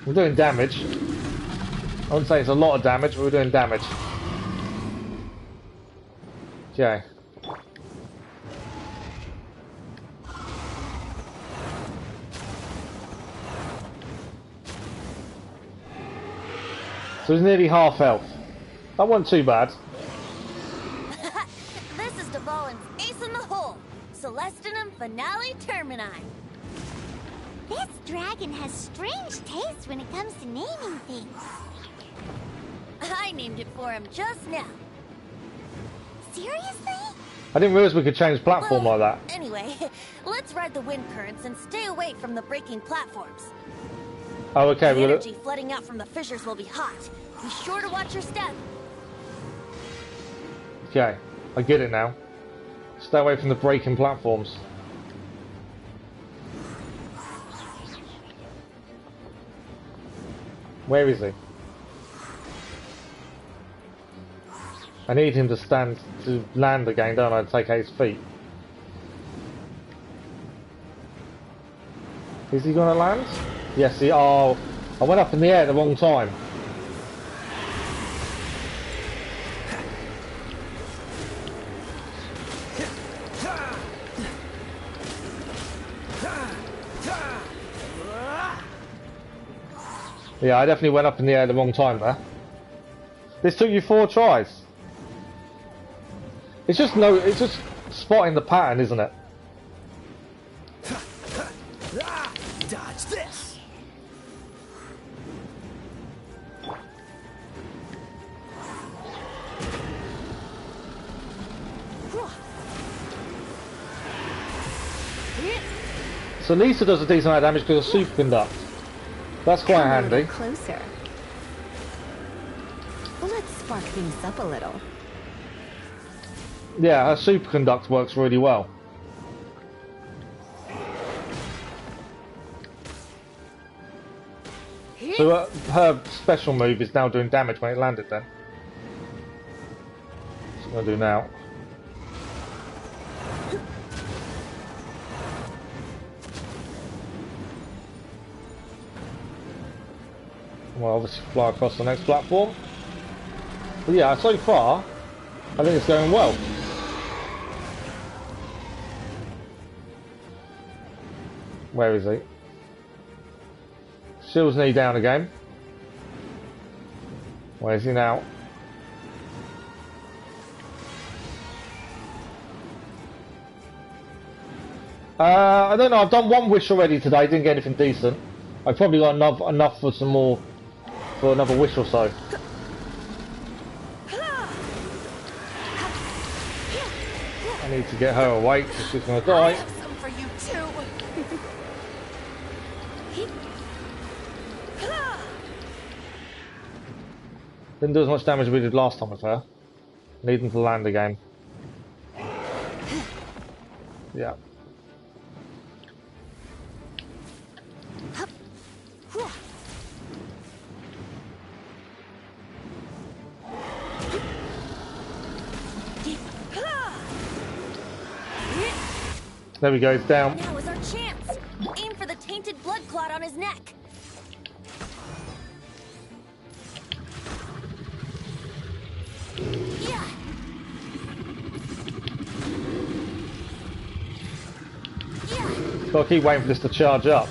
We're doing damage. I wouldn't say it's a lot of damage, but we're doing damage. Okay. So he's nearly half health. That wasn't too bad. This is Devout's ace in the hole. Celestinum Finale Termini. This dragon has strange taste when it comes to naming things. I named it for him just now. Seriously? I didn't realize we could change platform like that. Anyway, let's ride the wind currents and stay away from the breaking platforms. Oh, okay. The energy flooding out from the fissures will be hot. Be sure to watch your step. Okay, I get it now. Stay away from the breaking platforms. Where is he? I need him to land again, don't I, and take out his feet. Is he gonna land? Yes, he. Oh, I went up in the air at the wrong time. Yeah, I definitely went up in the air at the wrong time there. This took you 4 tries. It's just spotting the pattern, isn't it? Dodge this. So Lisa does a decent amount of damage because of superconduct. That's quite handy. Closer. Let's spark things up a little. Yeah, her superconduct works really well. So her special move is now doing damage when it landed then. That's what I'm going to do now. Well, obviously fly across the next platform. But yeah, so far, I think it's going well. Where is he? Shield's knee down again. Where is he now? I don't know. I've done one wish already today. Didn't get anything decent. I've probably got enough for some more, for another wish or so. I need to get her awake because she's going to die. I have some for you too. Didn't do as much damage as we did last time with her. Needing to land again. Yeah. There we go, it's down. Now is our chance. Aim for the tainted blood clot on his neck. Yeah. Gotta keep waiting for this to charge up.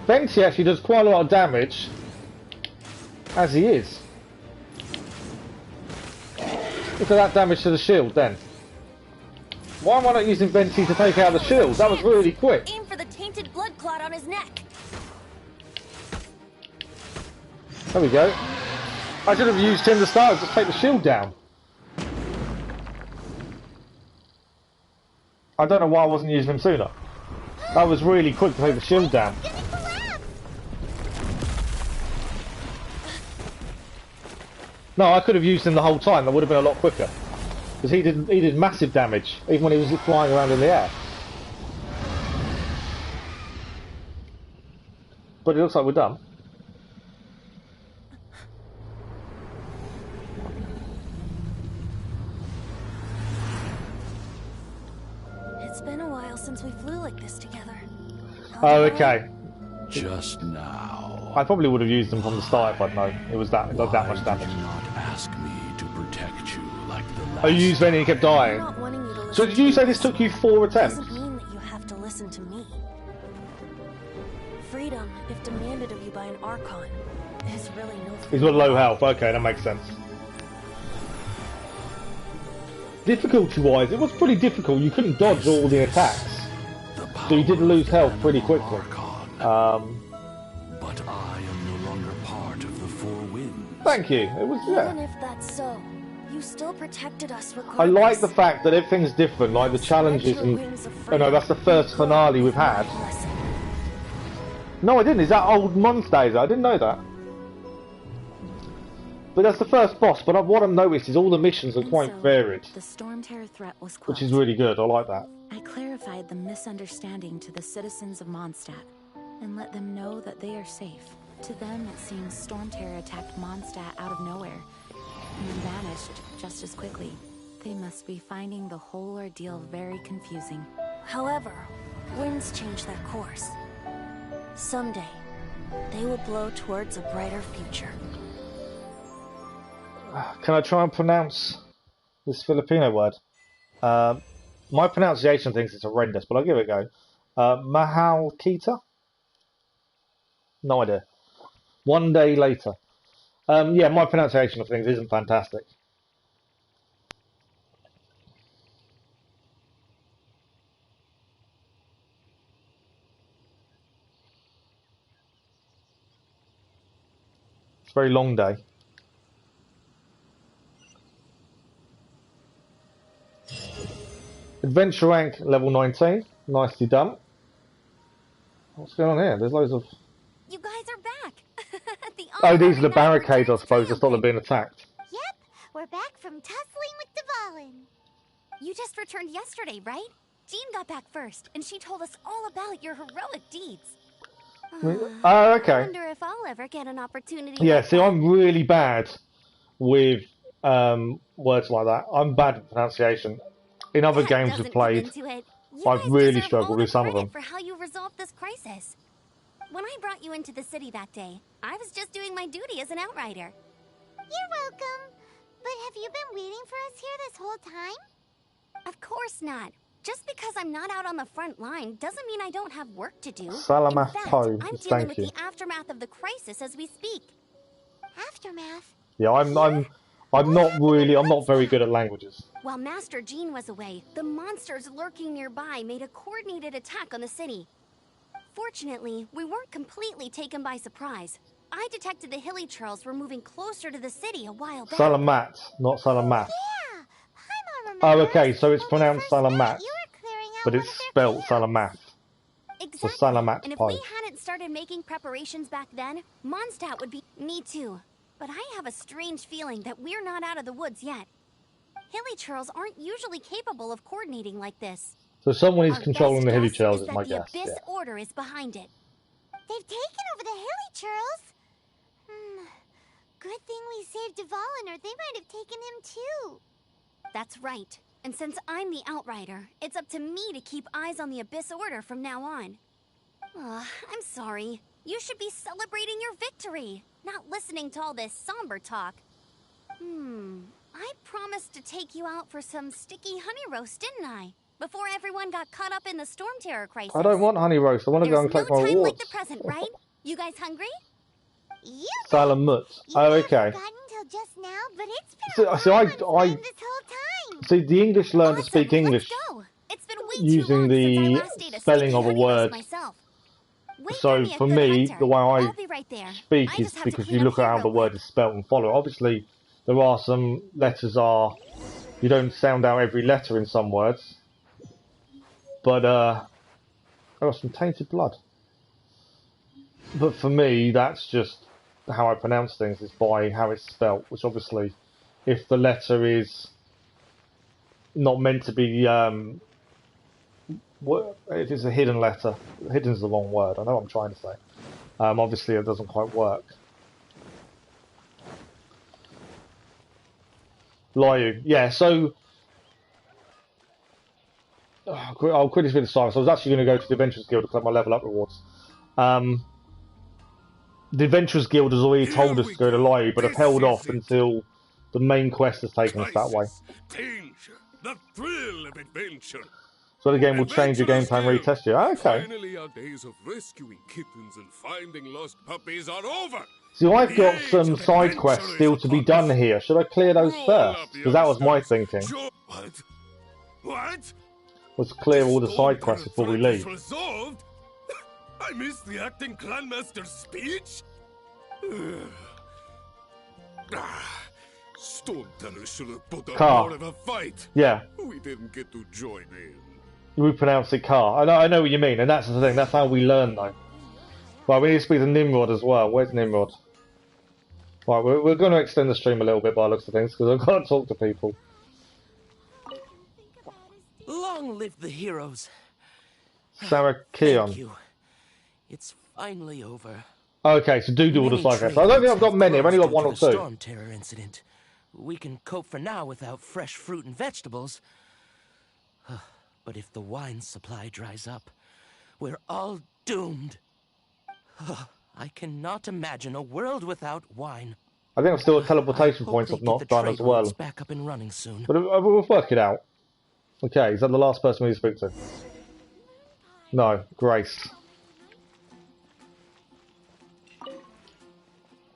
Banksy actually does quite a lot of damage, as he is. Look at that damage to the shield then. Why am I not using Banksy to take out the shield? That was really quick. Aim for the tainted blood clot on his neck. There we go. I should have used him to start to take the shield down. I don't know why I wasn't using him sooner. That was really quick to take the shield down. No, I could have used him the whole time. That would have been a lot quicker. Because he did massive damage, even when he was flying around in the air. But it looks like we're done. It's been a while since we flew like this together. Oh, okay. Just now. I probably would have used them from the start if I'd known it was that much damage. Not ask me to protect you like the last. Oh, you used Venny and kept dying. So did you say this took you 4 attempts? Doesn't mean that you have to listen to me. Freedom, if demanded of you by an Archon, is really no freedom. He's got low health. Okay, that makes sense. Difficulty-wise, it was pretty difficult. You couldn't dodge all the attacks, so you did lose health pretty quickly. But I am no longer part of the Four Winds. Thank you. It was, yeah. Even if that's so, you still protected us regardless. I like the fact that everything's different, like the challenges and... Oh no, that's the first finale we've had. No, I didn't. Is that old Mondstadt? I didn't know that. But that's the first boss, but what I've noticed is all the missions are quite varied. The Storm Terror threat was closed. Which is really good, I like that. I clarified the misunderstanding to the citizens of Mondstadt and let them know that they are safe. To them, it seems Storm Terror attacked Mondstadt out of nowhere and then vanished just as quickly. They must be finding the whole ordeal very confusing. However, winds change their course. Someday, they will blow towards a brighter future. Can I try and pronounce this Filipino word? My pronunciation thinks it's horrendous, but I'll give it a go. Mahal Kita? No idea. One day later. Yeah, my pronunciation of things isn't fantastic. It's a very long day. Adventure rank level 19. Nicely done. What's going on here? There's loads of... You guys are back. Oh, these are the barricades, I suppose, to stop them being attacked. Yep, we're back from tussling with Devout. You just returned yesterday, right? Jean got back first, and she told us all about your heroic deeds. Oh, okay. I wonder if I'll ever get an opportunity. Yeah, see, I'm really bad with words like that. I'm bad at pronunciation. In other games we've played, I've really struggled with some of them. For how you resolved this crisis. When I brought you into the city that day, I was just doing my duty as an outrider. You're welcome. But have you been waiting for us here this whole time? Of course not. Just because I'm not out on the front line doesn't mean I don't have work to do. Salamath In fact, Poe, I'm dealing thank with you. the aftermath of the crisis as we speak. Aftermath? Yeah, I'm not very good at languages. While Master Jean was away, the monsters lurking nearby made a coordinated attack on the city. Fortunately, we weren't completely taken by surprise. I detected the hilly trails were moving closer to the city a while back. Salamat, not Salamat. Yeah, Paimon Oh, remembers. okay, so it's When we pronounced first met, Salamat, you were clearing out but one it's of their spelt camps. Salamath. Exactly. So Salamat And if Poe. we hadn't started making preparations back then, Mondstadt would be... Me too. But I have a strange feeling that we're not out of the woods yet. Hilly Churls aren't usually capable of coordinating like this. So someone is Our controlling best the hilly guess trails, is is that my the guess. Abyss Yeah. Order is behind it. They've taken over the Hilly Churls. Good thing we saved Devout, or they might have taken him too. That's right. And since I'm the Outrider, it's up to me to keep eyes on the Abyss Order from now on. I'm sorry. You should be celebrating your victory, not listening to all this somber talk. I promised to take you out for some sticky honey roast, didn't I? Before everyone got caught up in the Storm Terror crisis. I don't want honey roast. I want to go and collect my There's no time rewards. like the present, right? You guys hungry? Salamut. Oh, okay. Until just now, but it's been So I this whole time. see the English learn to speak English It's been way using too long since I the last ate a spelling sticky of a honey roast word. myself. Wait So for for me, me, Hunter. the way I I'll be right there. speak I is just have to because clean you up look at here how real the word is spelt and follow. Obviously, there are some letters you don't sound out every letter in some words. But I got some tainted blood. But for me, that's just how I pronounce things, is by how it's spelt, which obviously, if the letter is not meant to be, if it's a hidden letter, hidden is the wrong word, I know what I'm trying to say. Obviously it doesn't quite work. Liu, yeah, so I'll quickly spin the side. So I was actually going to go to the Adventurers Guild to collect my level up rewards. The Adventurers Guild has already told us to go to Liu, but have held off until the main quest has taken us that way. Danger, the thrill of adventure. So the game will change your game plan, retest you. Okay. Finally, our days of rescuing kittens and finding lost puppies are over. So I've got some side quests still to be done here. Should I clear those first? Because that was my thinking. What? Was to clear all the side quests before we leave. Resolved? I missed the acting clanmaster's speech? Storm Terror should have put up Car. more of a fight. Yeah. We didn't get to join in. We pronounce it car. I know what you mean, and that's the thing. That's how we learn, though. Right, we need to speak to Nimrod as well. Where's Nimrod? Right, we're going to extend the stream a little bit by the looks of things, because I've got to talk to people. Long live the heroes. Sarah Keon. Thank you. It's finally over. Okay, so do all the side quests. I don't think I've got many. I've only got one or two. Storm Terror incident. We can cope for now without fresh fruit and vegetables. But if the wine supply dries up, we're all doomed. I cannot imagine a world without wine. I think I'm still at teleportation points I've not done as well. Back up and running soon. But we'll work it out. Okay, is that the last person we need to speak to? No, Grace.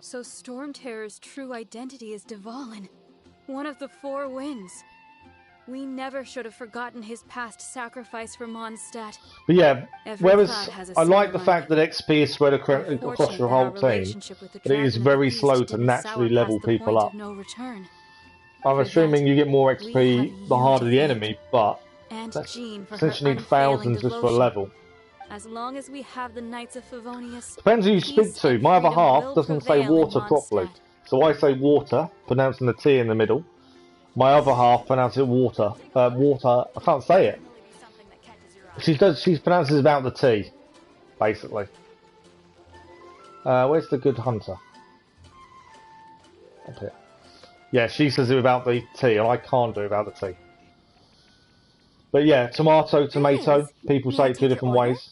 So Storm Terror's true identity is Dvalin, one of the four winds. We never should have forgotten his past sacrifice for Mondstadt. But yeah, whereas I like the ceremony. fact that XP is spread across your whole team, but it is very slow to naturally level people up. No return. I'm assuming you get more XP the harder the enemy, but And Jean for since her you need unfailing thousands just for a devotion. level. As long as we have the Knights of Favonius, Depends who you speak peace to. and My other freedom half will doesn't say prevail in water properly. Mondstadt. So I say water, pronouncing the T in the middle. My other half pronounces it water. Water, I can't say it. She pronounces it without the T, basically. Where's the good hunter? Up here. Yeah, she says it without the T, and I can't do it without the T. But yeah, tomato, tomato. People say it two different ways.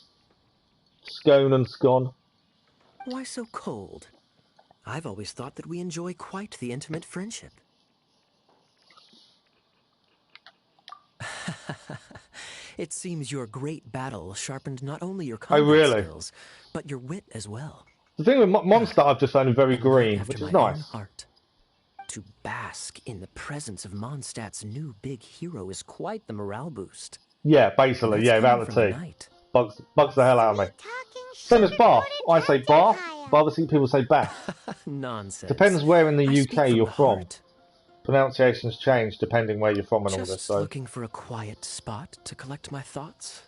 Scone and scone. Why so cold? I've always thought that we enjoy quite the intimate friendship. It seems your great battle sharpened not only your Oh, combat really? skills, but your wit as well. The thing with Mondstadt, I've just found it very green, After which is my own nice. heart. To bask in the presence of Mondstadt's new big hero is quite the morale boost. Yeah, basically, yeah, without the tea. Bugs the hell out of me. Same as Bath. I say Bath, but obviously people say Bath. Nonsense. Depends where in the I speak UK from you're the from. heart. Pronunciations change depending where you're from and all this. Just So looking for a quiet spot to collect my thoughts.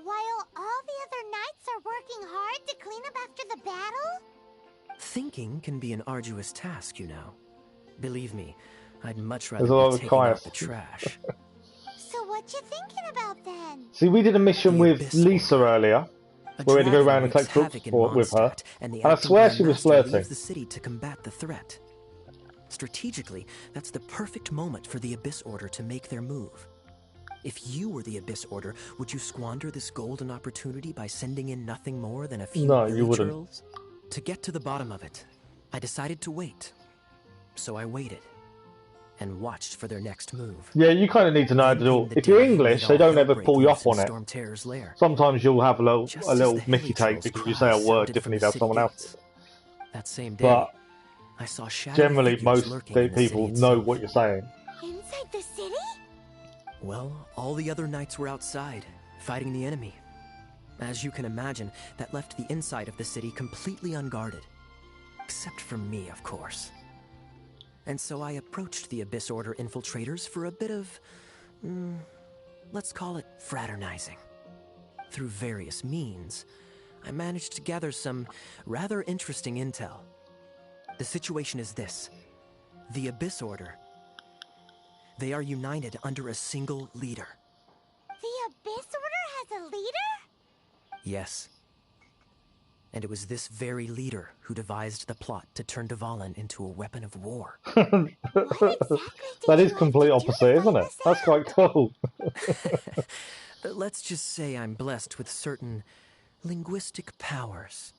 While all the other knights are working hard to clean up after the battle? Thinking can be an arduous task, you know. Believe me, I'd much There's rather a lot be of taking out chaos. the trash. So what you thinking about then? see, we did a mission with Lisa earlier, where we had to go around and Wreaks collect books havoc in with her, Mondstadt, and the and I acting swear Grand she was Master flirting. leaves the city to combat the threat. Strategically, that's the perfect moment for the Abyss Order to make their move. If you were the Abyss Order, would you squander this golden opportunity by sending in nothing more than a few No, you village wouldn't. earls? To get to the bottom of it, I decided to wait. So I waited and watched for their next move. Yeah, you kind of need to know how to do. If you're English, they don't ever pull you up on it. Stormterror's Lair. Sometimes you'll have a little the Mickey take helitrolls' because you say a cries word sounded differently from than the someone city else. That same day, But I saw shadowy generally, figures most lurking in the people city know itself. what you're saying. Inside the city? Well, all the other knights were outside, fighting the enemy. As you can imagine, that left the inside of the city completely unguarded. Except for me, of course. And so I approached the Abyss Order infiltrators for a bit of, let's call it fraternizing. Through various means, I managed to gather some rather interesting intel. The situation is this. The Abyss Order, they are united under a single leader. The Abyss Order has a leader? Yes. And it was this very leader who devised the plot to turn Dvalin into a weapon of war. That is complete opposite, isn't it? That's quite cool. Let's just say I'm blessed with certain linguistic powers.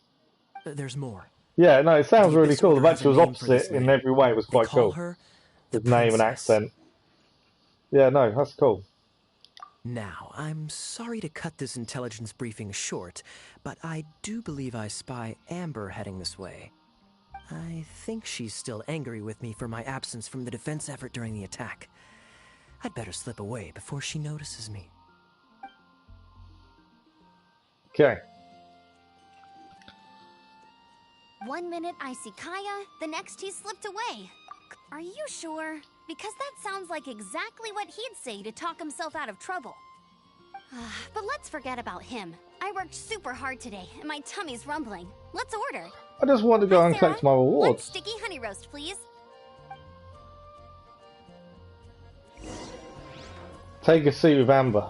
There's more. Yeah, no, it sounds The really Abyss cool. The Order fact has she a was name for this opposite in lady. every way was They quite call cool. her the With name and Princess. accent. Yeah, no, that's cool. Now, I'm sorry to cut this intelligence briefing short, but I do believe I spy Amber heading this way. I think she's still angry with me for my absence from the defense effort during the attack. I'd better slip away before she notices me. Okay. 1 minute I see Kaya, the next he slipped away. Are you sure? Because that sounds like exactly what he'd say to talk himself out of trouble. But let's forget about him. I worked super hard today, and my tummy's rumbling. Let's order. I just want to go and collect my One rewards. sticky honey roast, please. Take a seat with Amber.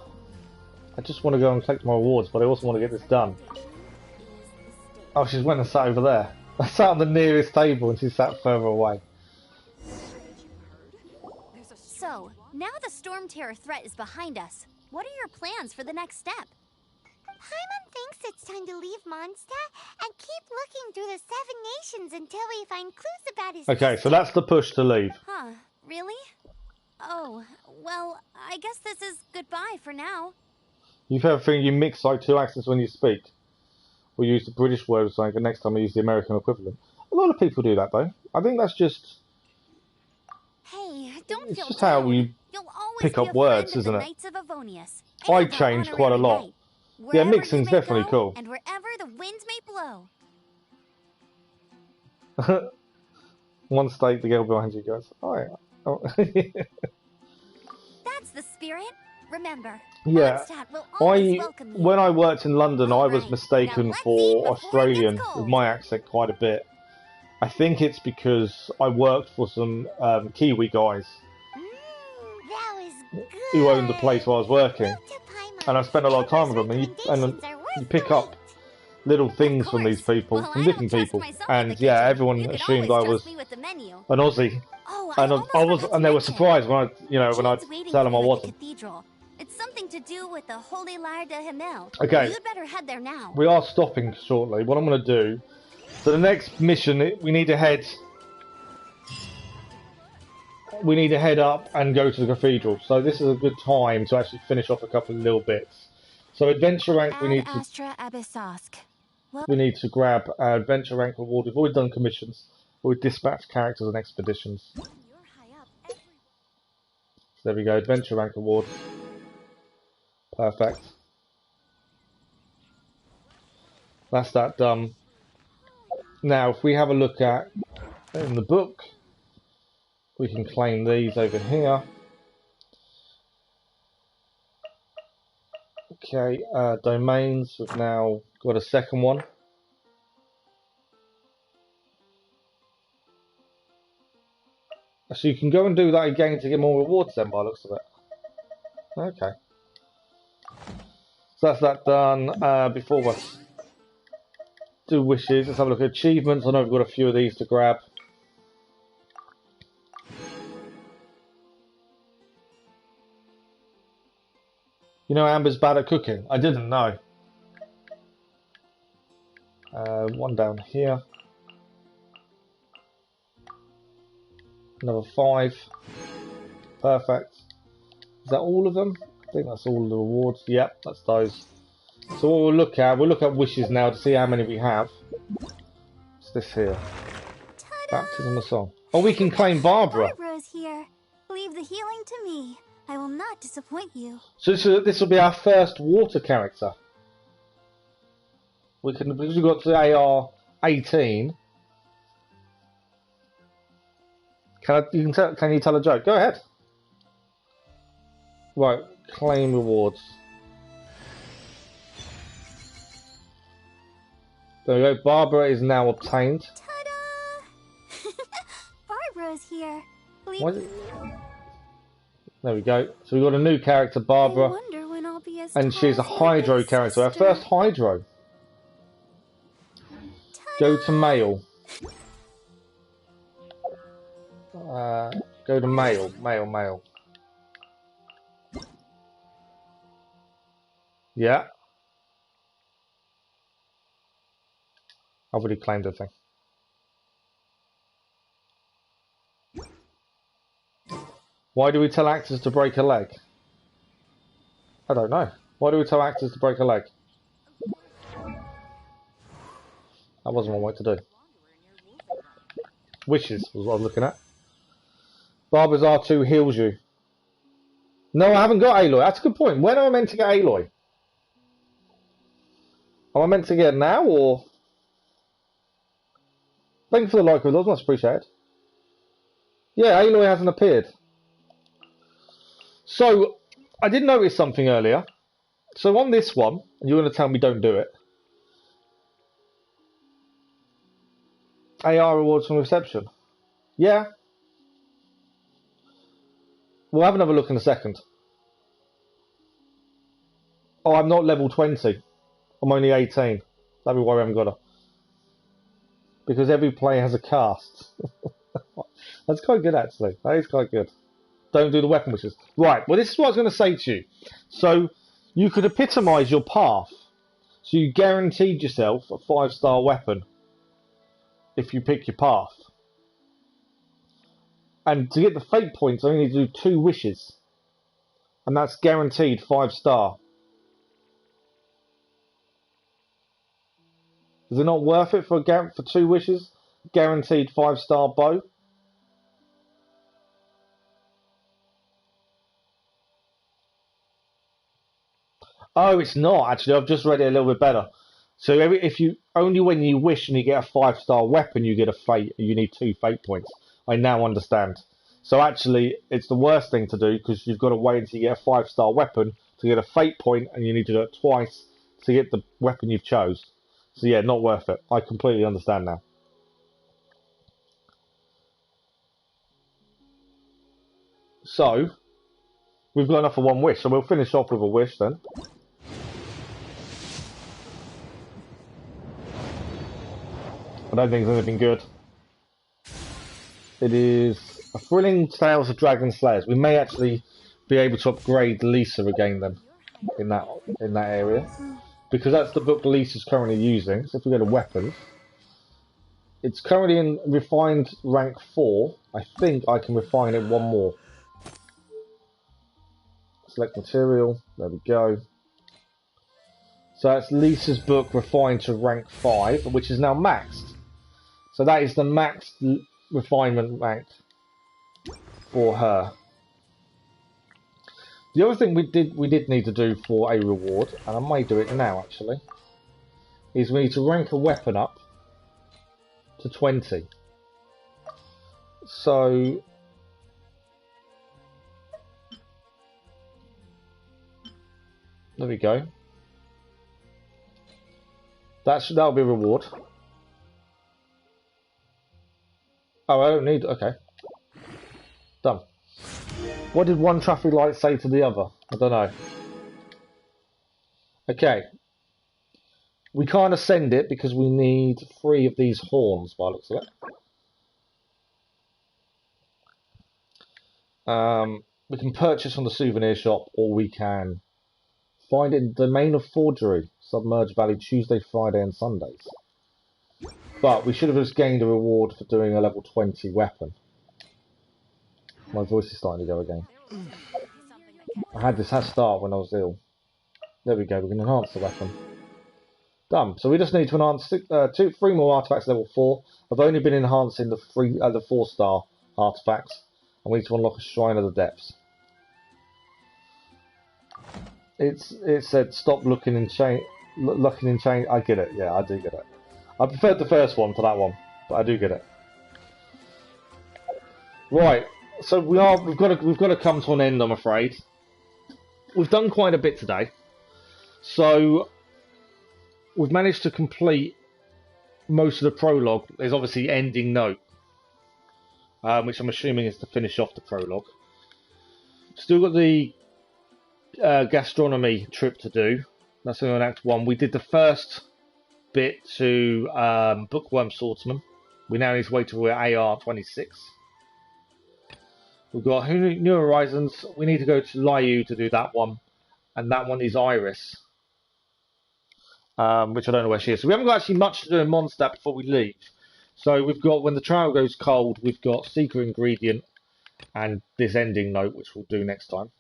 I just want to go and collect my rewards, but I also want to get this done. Oh, she's went and sat over there. I sat on the nearest table and she sat further away. So, now the Storm Terror threat is behind us. What are your plans for the next step? Paimon thinks it's time to leave Mondstadt and keep looking through the Seven Nations until we find clues about his Okay, so that's the push to leave. Huh, really? Oh, well, I guess this is goodbye for now. You've heard a thing, you mix like two accents when you speak. Or use the British word or something, but next time you use the American equivalent. A lot of people do that though. I think that's just... Hey, don't It's feel just how down. we You'll always pick be up a words, friend of isn't the it? Knights of Avonius. I And our changed quite a honorary lot. knight. Yeah, Wherever mixing's you may definitely go, cool. And wherever the winds may blow. One state, the girl behind you goes, oh yeah. Oh. That's the spirit. Remember, Yeah, Mondstadt will always welcome you. when I worked in London, I was mistaken for Australian with my accent quite a bit. I think it's because I worked for some Kiwi guys who owned the place where I was working, and I spent a lot of time with them. And you pick up little things from these people, from different people, and yeah, everyone assumed I was an Aussie, and they were surprised when I tell them I wasn't. Cathedral. It's something to do with the Holy Lair de Himmel. Okay. You'd better head there now. We are stopping shortly. What I'm going to do, so the next mission, we need to head we need to head up and go to the cathedral. So this is a good time to actually finish off a couple of little bits. So adventure rank, we need to grab our adventure rank reward. We've already done commissions. We've dispatched characters and expeditions. So there we go, adventure rank reward. Perfect. That's that done. Now, if we have a look at in the book, we can claim these over here. Okay, domains, we've now got a second one. So you can go and do that again to get more rewards then, by the looks of it. Okay. So that's that done. Before we do wishes, let's have a look at achievements. I know we've got a few of these to grab. You know Amber's bad at cooking? I didn't know. One down here. Another 5. Perfect. Is that all of them? I think that's all the rewards. Yep, that's those. So what we'll look at wishes now to see how many we have. What's this here? Baptism of Song. Oh, we can claim Barbara. Barbara's here. Leave the healing to me. I will not disappoint you. So this will be our first water character. We can, because we've got to AR 18. Can you tell a joke? Go ahead. Right, claim rewards. There we go. Barbara is now obtained. Ta-da! Barbara's here. There we go. So we've got a new character, Barbara. I wonder when I'll be as and she's a Hydro character. Our first Hydro. Go to mail. Go to mail. Mail. Yeah. I've already claimed the thing. Why do we tell actors to break a leg? I don't know. Why do we tell actors to break a leg? That wasn't one way to do. Wishes was what I was looking at. Barbara's R2 heals you. No, I haven't got Aloy. That's a good point. When am I meant to get Aloy? Am I meant to get it now or? Thank you for the like with those, much appreciated. Yeah, Aloy hasn't appeared. So, I did notice something earlier. So on this one, and you're going to tell me don't do it. AR rewards from reception. Yeah. We'll have another look in a second. Oh, I'm not level 20. I'm only 18. That'd be why we haven't got her. Because every player has a cast. That's quite good, actually. That is quite good. Don't do the weapon wishes. Right, well, this is what I was going to say to you. So, you could epitomise your path. So you guaranteed yourself a 5-star weapon if you pick your path. And to get the fate points, I only need to do 2 wishes. And that's guaranteed 5-star. Is it not worth it for 2 wishes? Guaranteed 5-star bow? Oh, it's not actually. I've just read it a little bit better. So if you only when you wish and you get a 5-star weapon, you get a fate. You need 2 fate points. I now understand. So actually, it's the worst thing to do because you've got to wait until you get a 5-star weapon to get a fate point, and you need to do it twice to get the weapon you've chose. So yeah, not worth it. I completely understand now. So we've got enough for 1 wish, so we'll finish off with a wish then. I don't think there's anything good. It is a thrilling tales of dragon slayers. We may actually be able to upgrade Lisa again then in that area, because that's the book Lisa's currently using. So if we go to weapons, It's currently in refined rank 4. I think I can refine it one more. Select material. There we go. So that's Lisa's book refined to rank 5, which is now maxed. So that is the maxed refinement rank for her. The other thing we did need to do for a reward, and I may do it now actually, is we need to rank a weapon up to 20. So there we go. That'll be a reward. Oh, I don't need. Okay, done. What did one traffic light say to the other? I don't know. Okay. We can't ascend it because we need 3 of these horns by the looks of it. We can purchase from the souvenir shop, or we can find it in the Domain of Forgery, Submerged Valley, Tuesday, Friday and Sundays. But we should have just gained a reward for doing a level 20 weapon. My voice is starting to go again. I had this start when I was ill. There we go, we can enhance the weapon. Done. So we just need to enhance 3 more artifacts level 4. I've only been enhancing the 4-star artifacts. And we need to unlock a Shrine of the Depths. It said stop looking in chain. I get it. Yeah, I do get it. I preferred the first one to that one, but I do get it. Right. So we've got to come to an end, I'm afraid. We've done quite a bit today. So we've managed to complete most of the prologue. There's obviously ending note, which I'm assuming is to finish off the prologue. Still got the gastronomy trip to do. That's on Act 1. We did the first bit to Bookworm Swordsman. We now need to wait till we're AR 26. We've got New Horizons. We need to go to Liu to do that one. And that one is Iris. Which I don't know where she is. So we haven't got actually much to do in Mondstadt before we leave. So we've got When the Trail Goes Cold, we've got Secret Ingredient, and this ending note, which we'll do next time.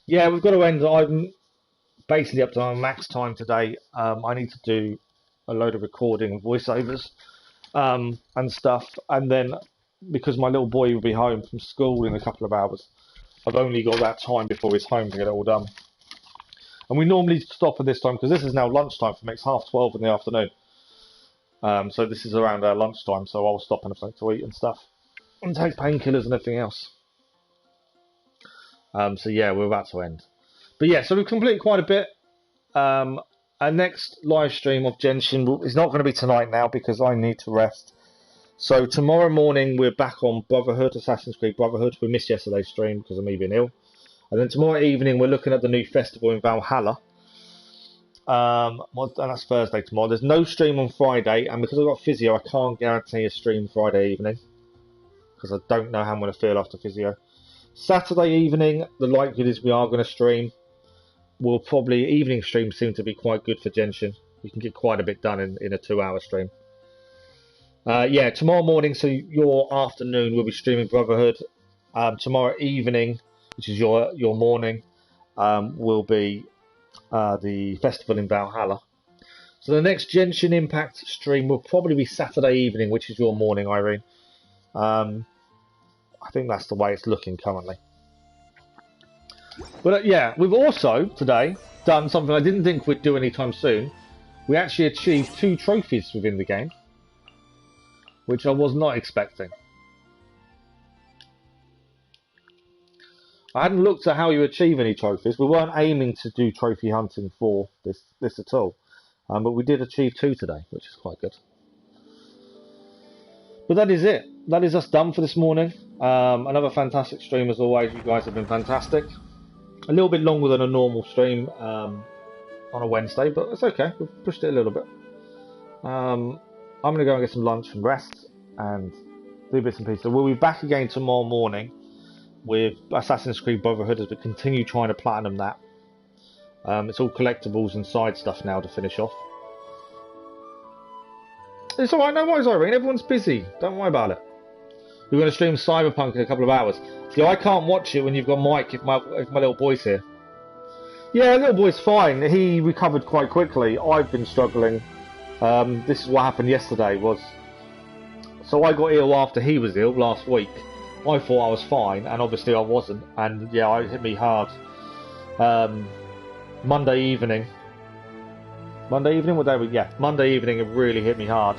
Yeah, we've got to end. I'm basically up to my max time today. I need to do a load of recording and voiceovers and stuff. And then, because my little boy will be home from school in a couple of hours, I've only got that time before he's home to get it all done. And we normally stop at this time, because this is now lunchtime for me. It's 12:30 in the afternoon. So this is around our lunchtime, so I'll stop and have something to eat and stuff. And take painkillers and everything else. So yeah, we're about to end. But yeah, so we've completed quite a bit. Our next live stream of Genshin is not going to be tonight now, because I need to rest. So tomorrow morning we're back on Brotherhood, Assassin's Creed Brotherhood. We missed yesterday's stream because of me being ill. And then tomorrow evening we're looking at the new festival in Valhalla. And that's Thursday tomorrow. There's no stream on Friday, and because I've got physio, I can't guarantee a stream Friday evening, because I don't know how I'm going to feel after physio. Saturday evening, the likelihood is we are going to stream. We'll probably, evening streams seem to be quite good for Genshin. You can get quite a bit done in a 2-hour stream. Yeah, tomorrow morning, so your afternoon, we'll be streaming Brotherhood. Tomorrow evening, which is your morning, will be the festival in Valhalla. So the next Genshin Impact stream will probably be Saturday evening, which is your morning, Irene. I think that's the way it's looking currently. But yeah, we've also today done something I didn't think we'd do anytime soon. We actually achieved 2 trophies within the game, which I was not expecting. I hadn't looked at how you achieve any trophies. We weren't aiming to do trophy hunting for this at all. But we did achieve 2 today, which is quite good. But that is it. That is us done for this morning. Another fantastic stream as always. You guys have been fantastic. A little bit longer than a normal stream on a Wednesday, but it's okay. We've pushed it a little bit. I'm going to go and get some lunch and rest and do bits and pieces. So we'll be back again tomorrow morning with Assassin's Creed Brotherhood as we continue trying to platinum that. It's all collectibles and side stuff now to finish off. It's alright, no worries, Irene. Everyone's busy. Don't worry about it. We're going to stream Cyberpunk in a couple of hours. See, I can't watch it when you've got Mike if my little boy's here. Yeah, little boy's fine. He recovered quite quickly. I've been struggling. This is what happened yesterday. So I got ill after he was ill last week. I thought I was fine, and obviously I wasn't. And yeah, it hit me hard. Monday evening. Monday evening? What day was it? Yeah, Monday evening it really hit me hard.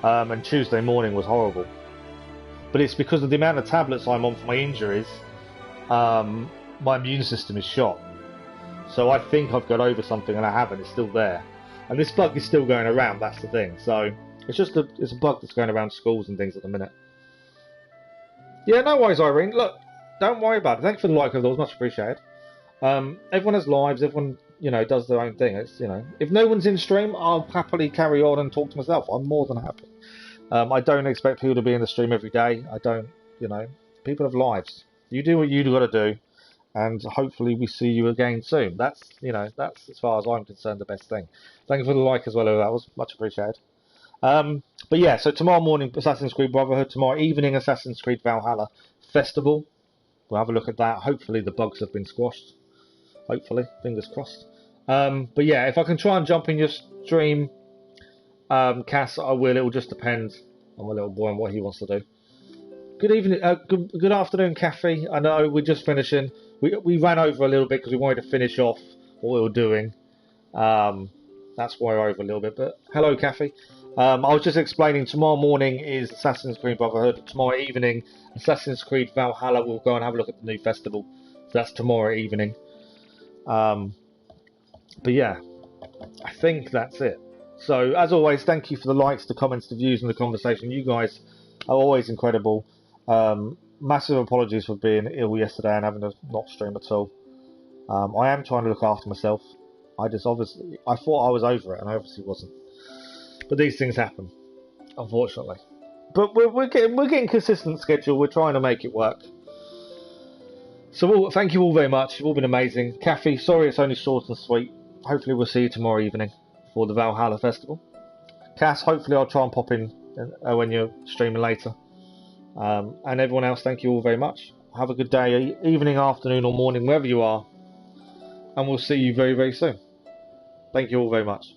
And Tuesday morning was horrible. But it's because of the amount of tablets I'm on for my injuries. My immune system is shot. So I think I've got over something and I haven't. It's still there. And this bug is still going around, that's the thing. So it's just it's a bug that's going around schools and things at the minute. Yeah, no worries, Irene. Look, don't worry about it. Thanks for the like of those, much appreciated. Everyone has lives, everyone, does their own thing. It's, if no one's in stream, I'll happily carry on and talk to myself. I'm more than happy. I don't expect people to be in the stream every day. I don't, people have lives. You do what you got to do, and hopefully we see you again soon. That's, that's as far as I'm concerned the best thing. Thank you for the like as well. That was much appreciated. But yeah, so tomorrow morning Assassin's Creed Brotherhood, tomorrow evening Assassin's Creed Valhalla Festival. We'll have a look at that. Hopefully the bugs have been squashed. Hopefully, fingers crossed. But yeah, if I can try and jump in your stream, Cass, I will. It will just depend on my little boy and what he wants to do. Good evening, good afternoon, Kathy. I know we're just finishing. We ran over a little bit because we wanted to finish off what we were doing. That's why we're over a little bit. But hello, Kathy. I was just explaining. Tomorrow morning is Assassin's Creed Brotherhood. Tomorrow evening, Assassin's Creed Valhalla. We'll go and have a look at the new festival. So that's tomorrow evening. But yeah, I think that's it. So as always, thank you for the likes, the comments, the views, and the conversation. You guys are always incredible. Massive apologies for being ill yesterday and having to not stream at all. I am trying to look after myself. I thought I was over it, and I obviously wasn't. But these things happen, unfortunately. But we're getting consistent schedule. We're trying to make it work. So thank you all very much. You've all been amazing. Kathy, sorry it's only short and sweet. Hopefully we'll see you tomorrow evening for the Valhalla Festival. Cass, hopefully I'll try and pop in when you're streaming later. And everyone else, thank you all very much. Have a good day, evening, afternoon or morning, wherever you are. And we'll see you very, very soon. Thank you all very much.